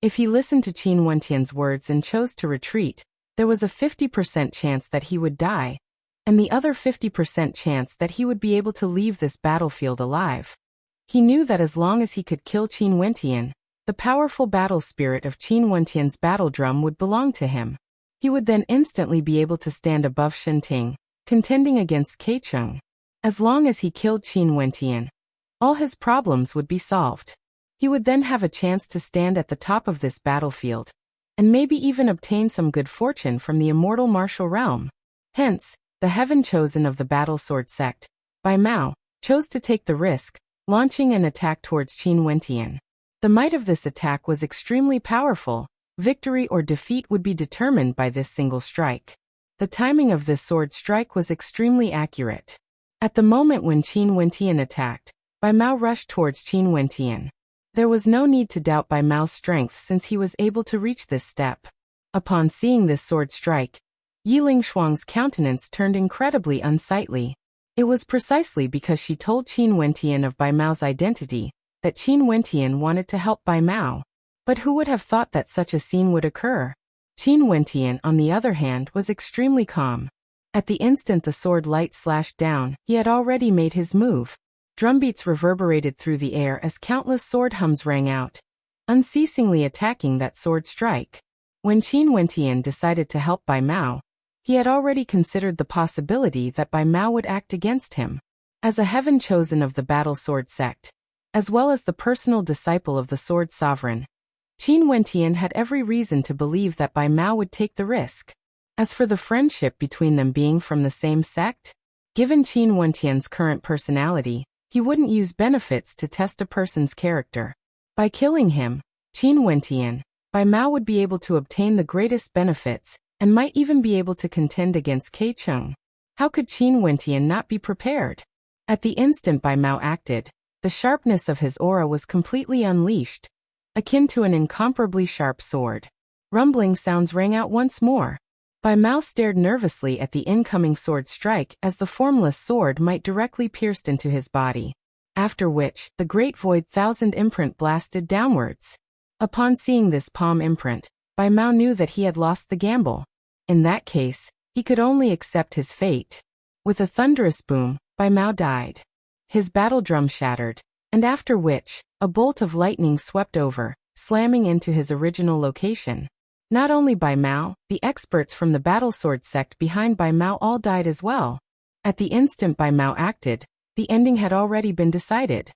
[SPEAKER 1] If he listened to Qin Wentian's words and chose to retreat, there was a 50% chance that he would die, and the other 50% chance that he would be able to leave this battlefield alive. He knew that as long as he could kill Qin Wentian, the powerful battle spirit of Qin Wentian's battle drum would belong to him. He would then instantly be able to stand above Shen Ting, contending against Keicheng. As long as he killed Qin Wentian, all his problems would be solved. He would then have a chance to stand at the top of this battlefield, and maybe even obtain some good fortune from the immortal martial realm. Hence, the heaven chosen of the Battle Sword sect, Bai Mao, chose to take the risk, launching an attack towards Qin Wentian. The might of this attack was extremely powerful. Victory or defeat would be determined by this single strike. The timing of this sword strike was extremely accurate. At the moment when Qin Wentian attacked, Bai Mao rushed towards Qin Wentian. There was no need to doubt Bai Mao's strength since he was able to reach this step. Upon seeing this sword strike, Yi Lingshuang's countenance turned incredibly unsightly. It was precisely because she told Qin Wentian of Bai Mao's identity that Qin Wentian wanted to help Bai Mao. But who would have thought that such a scene would occur? Qin Wentian, on the other hand, was extremely calm. At the instant the sword light slashed down, he had already made his move. Drumbeats reverberated through the air as countless sword hums rang out, unceasingly attacking that sword strike. When Qin Wentian decided to help Bai Mao, he had already considered the possibility that Bai Mao would act against him. As a heaven chosen of the battle sword sect, as well as the personal disciple of the sword sovereign, Qin Wentian had every reason to believe that Bai Mao would take the risk. As for the friendship between them being from the same sect, given Qin Wentian's current personality, he wouldn't use benefits to test a person's character. By killing him, Qin Wentian, Bai Mao would be able to obtain the greatest benefits, and might even be able to contend against Kei Cheng. How could Qin Wentian not be prepared? At the instant Bai Mao acted, the sharpness of his aura was completely unleashed, akin to an incomparably sharp sword. Rumbling sounds rang out once more. Bai Mao stared nervously at the incoming sword strike as the formless sword might directly pierced into his body. After which, the great void thousand imprint blasted downwards. Upon seeing this palm imprint, Bai Mao knew that he had lost the gamble. In that case, he could only accept his fate. With a thunderous boom, Bai Mao died. His battle drum shattered, and after which, a bolt of lightning swept over, slamming into his original location. Not only Bai Mao, the experts from the battle sword sect behind Bai Mao all died as well. At the instant Bai Mao acted, the ending had already been decided.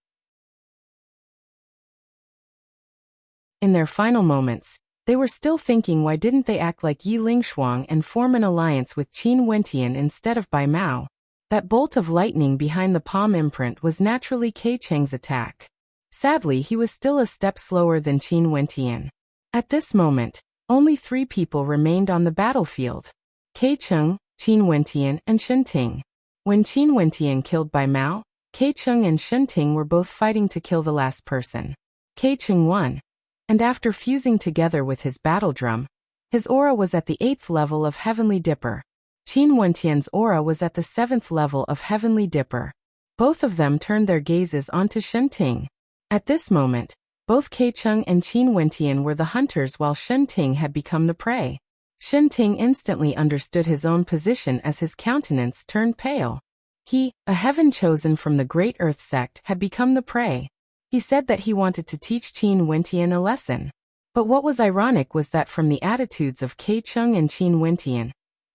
[SPEAKER 1] In their final moments, they were still thinking why didn't they act like Yi Lingshuang and form an alliance with Qin Wentian instead of Bai Mao. That bolt of lightning behind the palm imprint was naturally Kei Cheng's attack. Sadly, he was still a step slower than Qin Wentian. At this moment, only 3 people remained on the battlefield: Kei Cheng, Qin Wentian, and Shen Ting. When Qin Wentian killed Bai Mao, Kei Cheng and Shen Ting were both fighting to kill the last person. Kei Cheng won, and after fusing together with his battle drum, his aura was at the 8th level of Heavenly Dipper. Qin Wentian's aura was at the 7th level of Heavenly Dipper. Both of them turned their gazes onto Shen Ting. At this moment, both Kei Cheng and Qin Wentian were the hunters while Shen Ting had become the prey. Shen Ting instantly understood his own position as his countenance turned pale. He, a heaven chosen from the Great Earth sect, had become the prey. He said that he wanted to teach Qin Wentian a lesson. But what was ironic was that from the attitudes of Kei Cheng and Qin Wentian,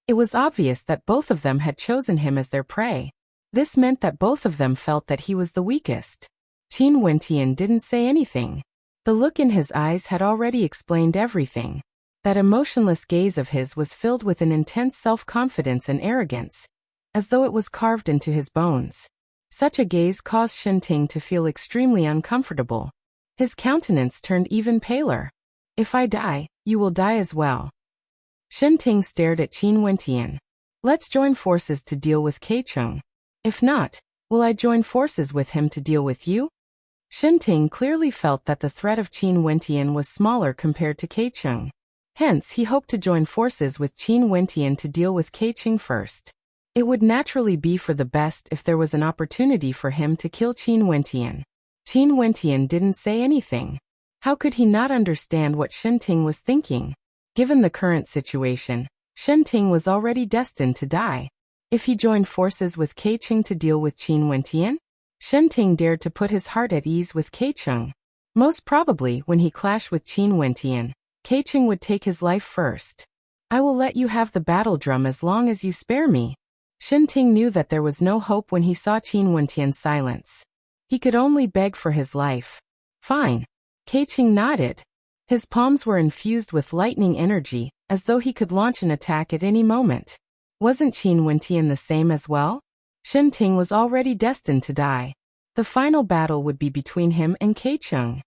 [SPEAKER 1] it was obvious that both of them had chosen him as their prey. This meant that both of them felt that he was the weakest. Qin Wentian didn't say anything. The look in his eyes had already explained everything. That emotionless gaze of his was filled with an intense self-confidence and arrogance, as though it was carved into his bones. Such a gaze caused Shen Ting to feel extremely uncomfortable. His countenance turned even paler. "If I die, you will die as well." Shen Ting stared at Qin Wentian. "Let's join forces to deal with Kei Cheng. If not, will I join forces with him to deal with you?" Shen Ting clearly felt that the threat of Qin Wentian was smaller compared to Kei Cheng. Hence, he hoped to join forces with Qin Wentian to deal with Kei Cheng first. It would naturally be for the best if there was an opportunity for him to kill Qin Wentian. Qin Wentian didn't say anything. How could he not understand what Shen Ting was thinking? Given the current situation, Shen Ting was already destined to die. If he joined forces with Kei Cheng to deal with Qin Wentian, Shen Ting dared to put his heart at ease with Kei Cheng. Most probably, when he clashed with Qin Wentian, Kei Cheng would take his life first. "I will let you have the battle drum as long as you spare me." Shen Ting knew that there was no hope when he saw Qin Wentian's silence. He could only beg for his life. "Fine." Kei Cheng nodded. His palms were infused with lightning energy, as though he could launch an attack at any moment. Wasn't Qin Wentian the same as well? Shen Ting was already destined to die. The final battle would be between him and Keicheng.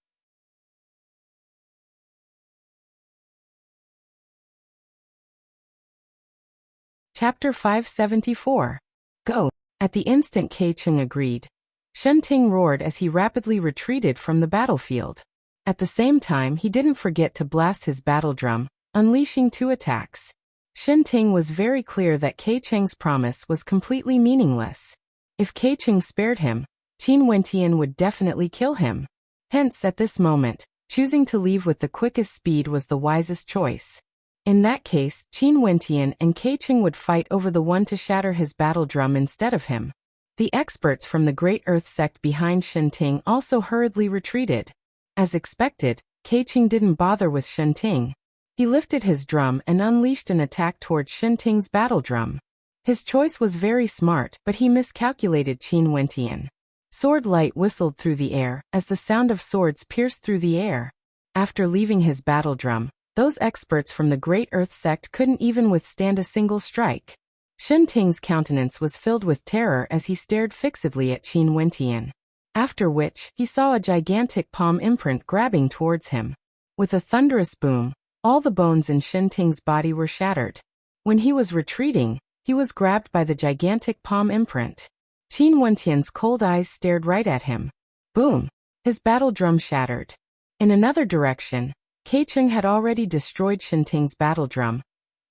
[SPEAKER 1] Chapter 574. Go. At the instant Keicheng agreed, Shenting roared as he rapidly retreated from the battlefield. At the same time, he didn't forget to blast his battle drum, unleashing 2 attacks. Shenting was very clear that Keicheng's promise was completely meaningless. If Keicheng spared him, Qin Wentian would definitely kill him. Hence, at this moment, choosing to leave with the quickest speed was the wisest choice. In that case, Qin Wentian and Keicheng would fight over the one to shatter his battle drum instead of him. The experts from the Great Earth sect behind Shenting also hurriedly retreated. As expected, Keicheng didn't bother with Shenting. He lifted his drum and unleashed an attack towards Shenting's battle drum. His choice was very smart, but he miscalculated Qin Wentian. Sword light whistled through the air as the sound of swords pierced through the air. After leaving his battle drum, those experts from the Great Earth sect couldn't even withstand a single strike. Shenting's countenance was filled with terror as he stared fixedly at Qin Wentian. After which, he saw a gigantic palm imprint grabbing towards him. With a thunderous boom, all the bones in Shenting's body were shattered. When he was retreating, he was grabbed by the gigantic palm imprint. Qin Wentian's cold eyes stared right at him. Boom! His battle drum shattered. In another direction, Keicheng had already destroyed Shenting's battle drum.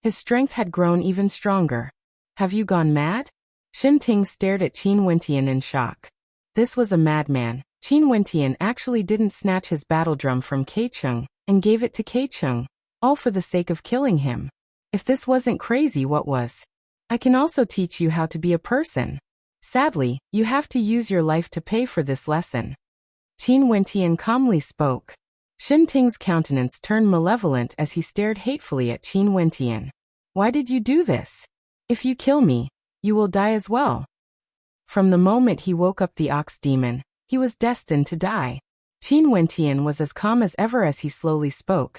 [SPEAKER 1] His strength had grown even stronger. Have you gone mad? Shenting stared at Qin Wentian in shock. This was a madman. Qin Wentian actually didn't snatch his battle drum from Keicheng and gave it to Keicheng, all for the sake of killing him. If this wasn't crazy, what was? I can also teach you how to be a person. Sadly, you have to use your life to pay for this lesson. Qin Wentian calmly spoke. Shenting's countenance turned malevolent as he stared hatefully at Qin Wentian. Why did you do this? If you kill me, you will die as well. From the moment he woke up the ox demon, he was destined to die. Qin Wentian was as calm as ever as he slowly spoke.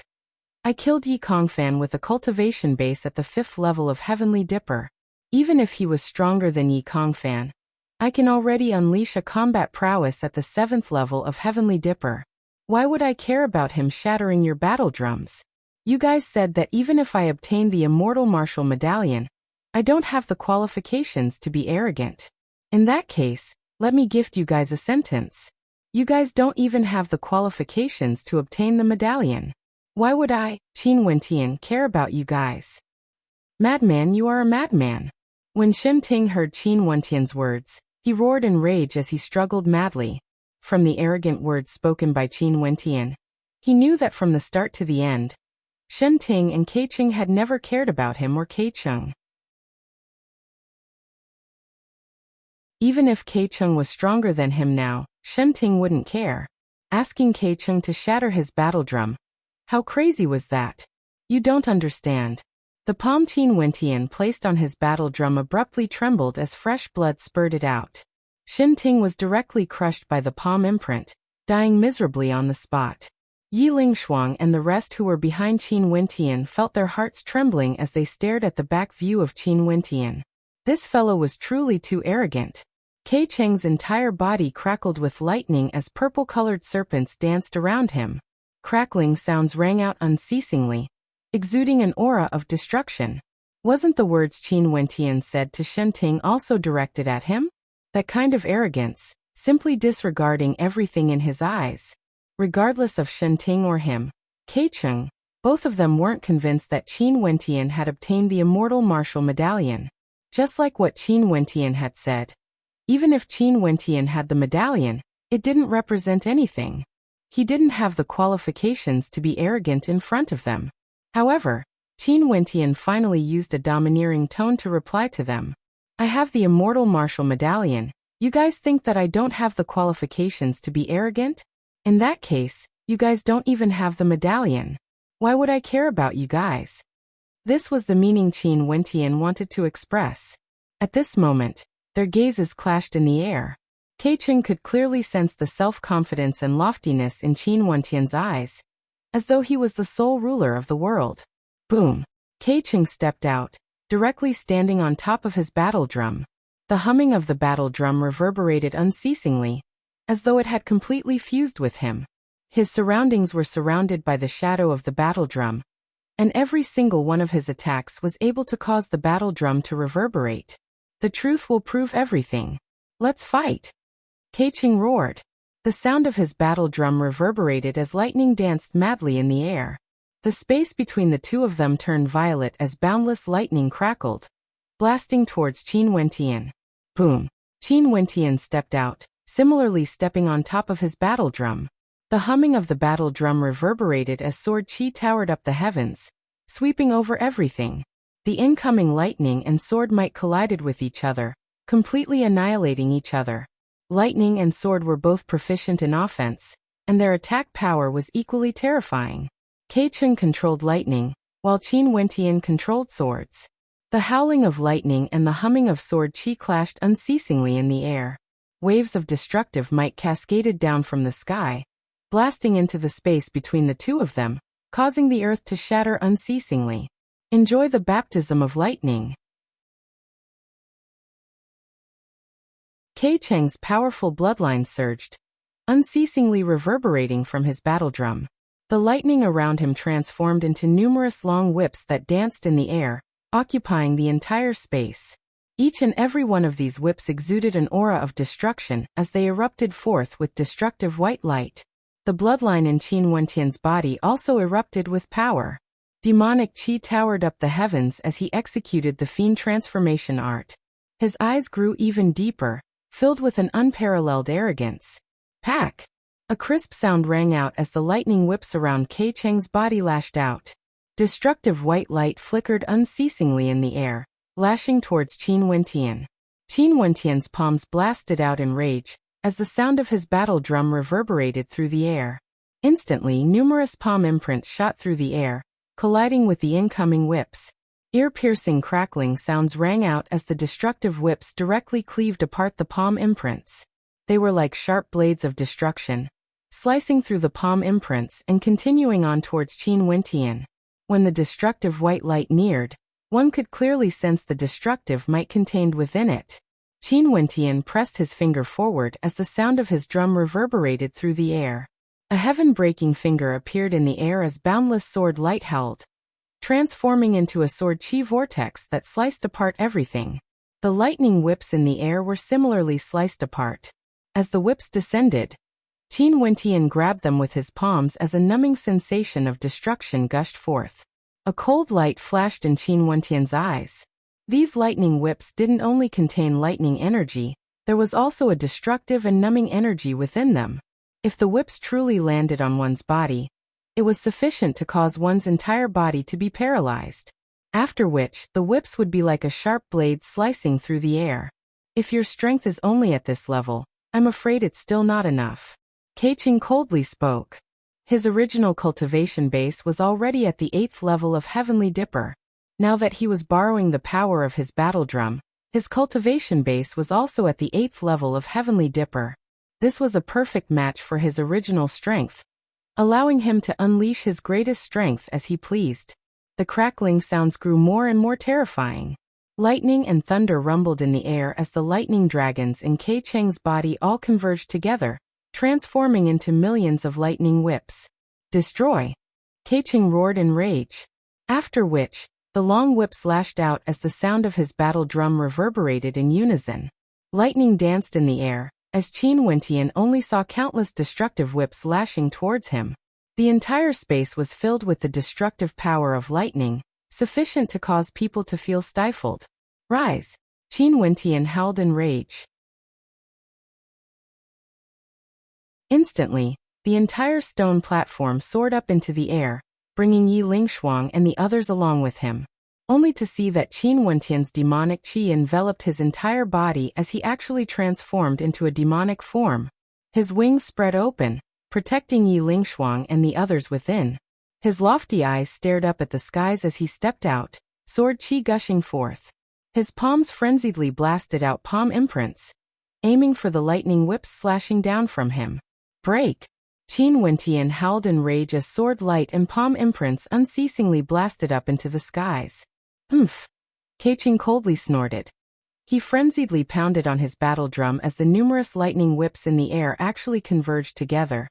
[SPEAKER 1] I killed Yi Kongfan with a cultivation base at the 5th level of Heavenly Dipper. Even if he was stronger than Yi Kongfan, I can already unleash a combat prowess at the 7th level of Heavenly Dipper. Why would I care about him shattering your battle drums? You guys said that even if I obtain the immortal martial medallion, I don't have the qualifications to be arrogant. In that case, let me gift you guys a sentence. You guys don't even have the qualifications to obtain the medallion. Why would I, Qin Wentian, care about you guys? Madman, you are a madman. When Shenting heard Qin Wentian's words, he roared in rage as he struggled madly. From the arrogant words spoken by Qin Wentian, he knew that from the start to the end, Shenting and Keicheng had never cared about him or Keicheng. Even if Keicheng was stronger than him now, Shenting wouldn't care. Asking Keicheng to shatter his battle drum. How crazy was that? You don't understand. The palm Qin Wentian placed on his battle drum abruptly trembled as fresh blood spurted out. Shenting was directly crushed by the palm imprint, dying miserably on the spot. Yi Lingshuang and the rest who were behind Qin Wentian felt their hearts trembling as they stared at the back view of Qin Wentian. This fellow was truly too arrogant. Keicheng's entire body crackled with lightning as purple-colored serpents danced around him. Crackling sounds rang out unceasingly, exuding an aura of destruction. Wasn't the words Qin Wentian said to Shenting also directed at him? That kind of arrogance, simply disregarding everything in his eyes. Regardless of Shenting or him, Keicheng, both of them weren't convinced that Qin Wentian had obtained the immortal martial medallion. Just like what Qin Wentian had said. Even if Qin Wentian had the medallion, it didn't represent anything. He didn't have the qualifications to be arrogant in front of them. However, Qin Wentian finally used a domineering tone to reply to them. I have the immortal martial medallion. You guys think that I don't have the qualifications to be arrogant? In that case, you guys don't even have the medallion. Why would I care about you guys? This was the meaning Qin Wentian wanted to express. At this moment, their gazes clashed in the air. Keicheng could clearly sense the self-confidence and loftiness in Qin Wentian's eyes, as though he was the sole ruler of the world. Boom! Keicheng stepped out, directly standing on top of his battle drum. The humming of the battle drum reverberated unceasingly, as though it had completely fused with him. His surroundings were surrounded by the shadow of the battle drum, and every single one of his attacks was able to cause the battle drum to reverberate. The truth will prove everything. Let's fight! Keiching roared. The sound of his battle drum reverberated as lightning danced madly in the air. The space between the two of them turned violet as boundless lightning crackled, blasting towards Qin Wentian. Boom! Qin Wentian stepped out, similarly stepping on top of his battle drum. The humming of the battle drum reverberated as sword chi towered up the heavens, sweeping over everything. The incoming lightning and sword might collided with each other, completely annihilating each other. Lightning and sword were both proficient in offense, and their attack power was equally terrifying. Keiching controlled lightning, while Qin Wentian controlled swords. The howling of lightning and the humming of sword chi clashed unceasingly in the air. Waves of destructive might cascaded down from the sky, blasting into the space between the two of them, causing the earth to shatter unceasingly. Enjoy the baptism of lightning. Keicheng's powerful bloodline surged, unceasingly reverberating from his battle drum. The lightning around him transformed into numerous long whips that danced in the air, occupying the entire space. Each and every one of these whips exuded an aura of destruction as they erupted forth with destructive white light. The bloodline in Qin Wentian's body also erupted with power. Demonic chi towered up the heavens as he executed the fiend transformation art. His eyes grew even deeper, filled with an unparalleled arrogance. Pack! A crisp sound rang out as the lightning whips around Keicheng's body lashed out. Destructive white light flickered unceasingly in the air, lashing towards Qin Wentian. Qin Wentian's palms blasted out in rage, as the sound of his battle drum reverberated through the air. Instantly, numerous palm imprints shot through the air, colliding with the incoming whips. Ear-piercing crackling sounds rang out as the destructive whips directly cleaved apart the palm imprints. They were like sharp blades of destruction, slicing through the palm imprints and continuing on towards Qin Wentian. When the destructive white light neared, one could clearly sense the destructive might contained within it. Qin Wentian pressed his finger forward as the sound of his drum reverberated through the air. A heaven-breaking finger appeared in the air as boundless sword light held, transforming into a sword chi vortex that sliced apart everything. The lightning whips in the air were similarly sliced apart. As the whips descended, Qin Wentian grabbed them with his palms as a numbing sensation of destruction gushed forth. A cold light flashed in Qin Wentian's eyes. These lightning whips didn't only contain lightning energy, there was also a destructive and numbing energy within them. If the whips truly landed on one's body, it was sufficient to cause one's entire body to be paralyzed. After which, the whips would be like a sharp blade slicing through the air. If your strength is only at this level, I'm afraid it's still not enough. Keiching coldly spoke. His original cultivation base was already at the 8th level of Heavenly Dipper. Now that he was borrowing the power of his battle drum, his cultivation base was also at the 8th level of Heavenly Dipper. This was a perfect match for his original strength, allowing him to unleash his greatest strength as he pleased. The crackling sounds grew more and more terrifying. Lightning and thunder rumbled in the air as the lightning dragons in Keicheng's body all converged together, transforming into millions of lightning whips. Destroy! Keicheng roared in rage. After which, the long whips lashed out as the sound of his battle drum reverberated in unison. Lightning danced in the air, as Qin Wentian only saw countless destructive whips lashing towards him. The entire space was filled with the destructive power of lightning, sufficient to cause people to feel stifled. Rise! Qin Wentian howled in rage. Instantly, the entire stone platform soared up into the air, bringing Yi Lingshuang and the others along with him, only to see that Qin Wentian's demonic qi enveloped his entire body as he actually transformed into a demonic form. His wings spread open, protecting Yi Lingshuang and the others within. His lofty eyes stared up at the skies as he stepped out, sword chi gushing forth. His palms frenziedly blasted out palm imprints, aiming for the lightning whips slashing down from him. Break! Qin Wentian howled in rage as sword light and palm imprints unceasingly blasted up into the skies. Keicheng coldly snorted. He frenziedly pounded on his battle drum as the numerous lightning whips in the air actually converged together,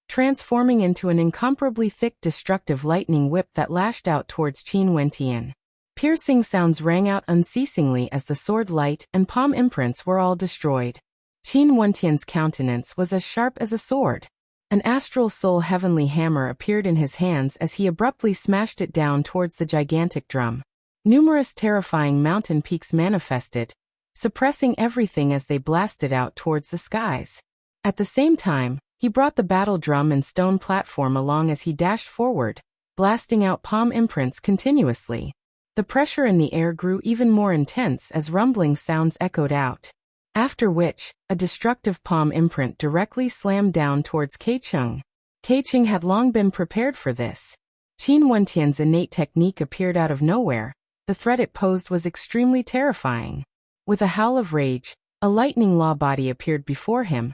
[SPEAKER 1] transforming into an incomparably thick destructive lightning whip that lashed out towards Qin Wentian. Piercing sounds rang out unceasingly as the sword light and palm imprints were all destroyed. Qin Wentian's countenance was as sharp as a sword. An astral soul heavenly hammer appeared in his hands as he abruptly smashed it down towards the gigantic drum. Numerous terrifying mountain peaks manifested, suppressing everything as they blasted out towards the skies. At the same time, he brought the battle drum and stone platform along as he dashed forward, blasting out palm imprints continuously. The pressure in the air grew even more intense as rumbling sounds echoed out. After which, a destructive palm imprint directly slammed down towards Keicheng. Keicheng had long been prepared for this. Qin Wentian's innate technique appeared out of nowhere. The threat it posed was extremely terrifying. With a howl of rage, a lightning law body appeared before him,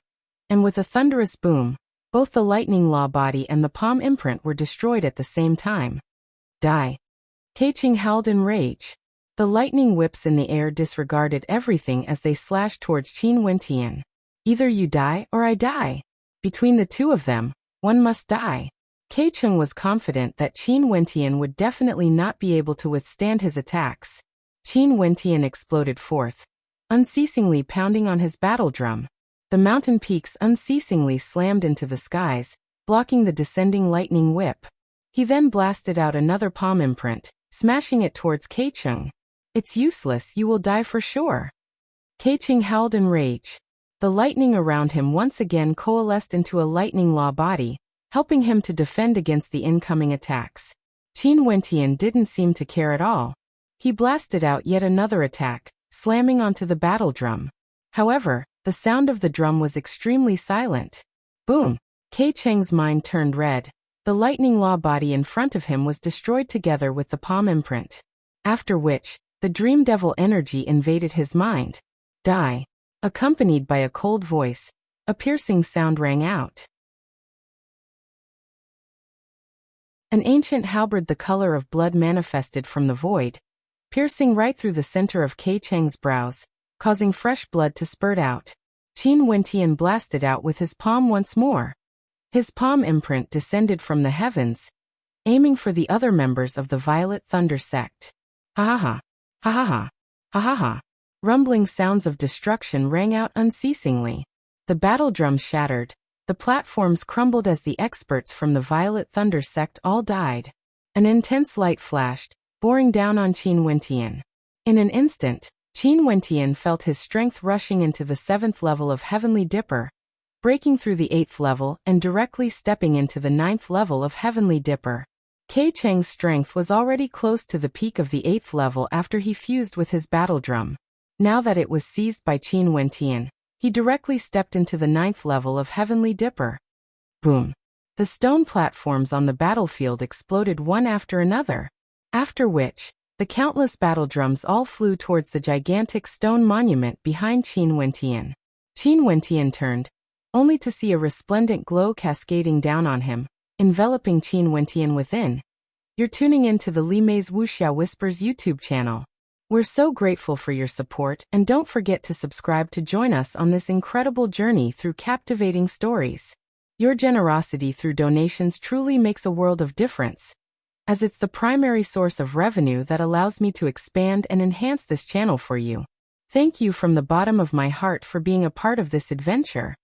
[SPEAKER 1] and with a thunderous boom, both the lightning law body and the palm imprint were destroyed at the same time. Die! Keicheng howled in rage. The lightning whips in the air disregarded everything as they slashed towards Qin Wentian. Either you die or I die. Between the two of them, one must die. Keicheng was confident that Qin Wentian would definitely not be able to withstand his attacks. Qin Wentian exploded forth, unceasingly pounding on his battle drum. The mountain peaks unceasingly slammed into the skies, blocking the descending lightning whip. He then blasted out another palm imprint, smashing it towards Keicheng. It's useless, you will die for sure. Keicheng howled in rage. The lightning around him once again coalesced into a lightning law body, helping him to defend against the incoming attacks. Qin Wentian didn't seem to care at all. He blasted out yet another attack, slamming onto the battle drum. However, the sound of the drum was extremely silent. Boom! Keicheng's mind turned red. The lightning law body in front of him was destroyed together with the palm imprint. After which, the dream devil energy invaded his mind. Die! Accompanied by a cold voice, a piercing sound rang out. An ancient halberd the color of blood manifested from the void, piercing right through the center of Keicheng's brows, causing fresh blood to spurt out. Qin Wentian blasted out with his palm once more. His palm imprint descended from the heavens, aiming for the other members of the Violet Thunder sect. Ha ha ha! Ha ha ha! Ha ha ha! Rumbling sounds of destruction rang out unceasingly. The battle drums shattered, the platforms crumbled as the experts from the Violet Thunder sect all died. An intense light flashed, boring down on Qin Wentian. In an instant, Qin Wentian felt his strength rushing into the 7th level of Heavenly Dipper, breaking through the 8th level and directly stepping into the 9th level of Heavenly Dipper. Keicheng's strength was already close to the peak of the 8th level after he fused with his battle drum. Now that it was seized by Qin Wentian, he directly stepped into the 9th level of Heavenly Dipper. Boom! The stone platforms on the battlefield exploded one after another, after which, the countless battle drums all flew towards the gigantic stone monument behind Qin Wentian. Qin Wentian turned, only to see a resplendent glow cascading down on him, enveloping Qin Wentian within. You're tuning into the Li Mei's Wuxia Whispers YouTube channel. We're so grateful for your support, and don't forget to subscribe to join us on this incredible journey through captivating stories. Your generosity through donations truly makes a world of difference, as it's the primary source of revenue that allows me to expand and enhance this channel for you. Thank you from the bottom of my heart for being a part of this adventure.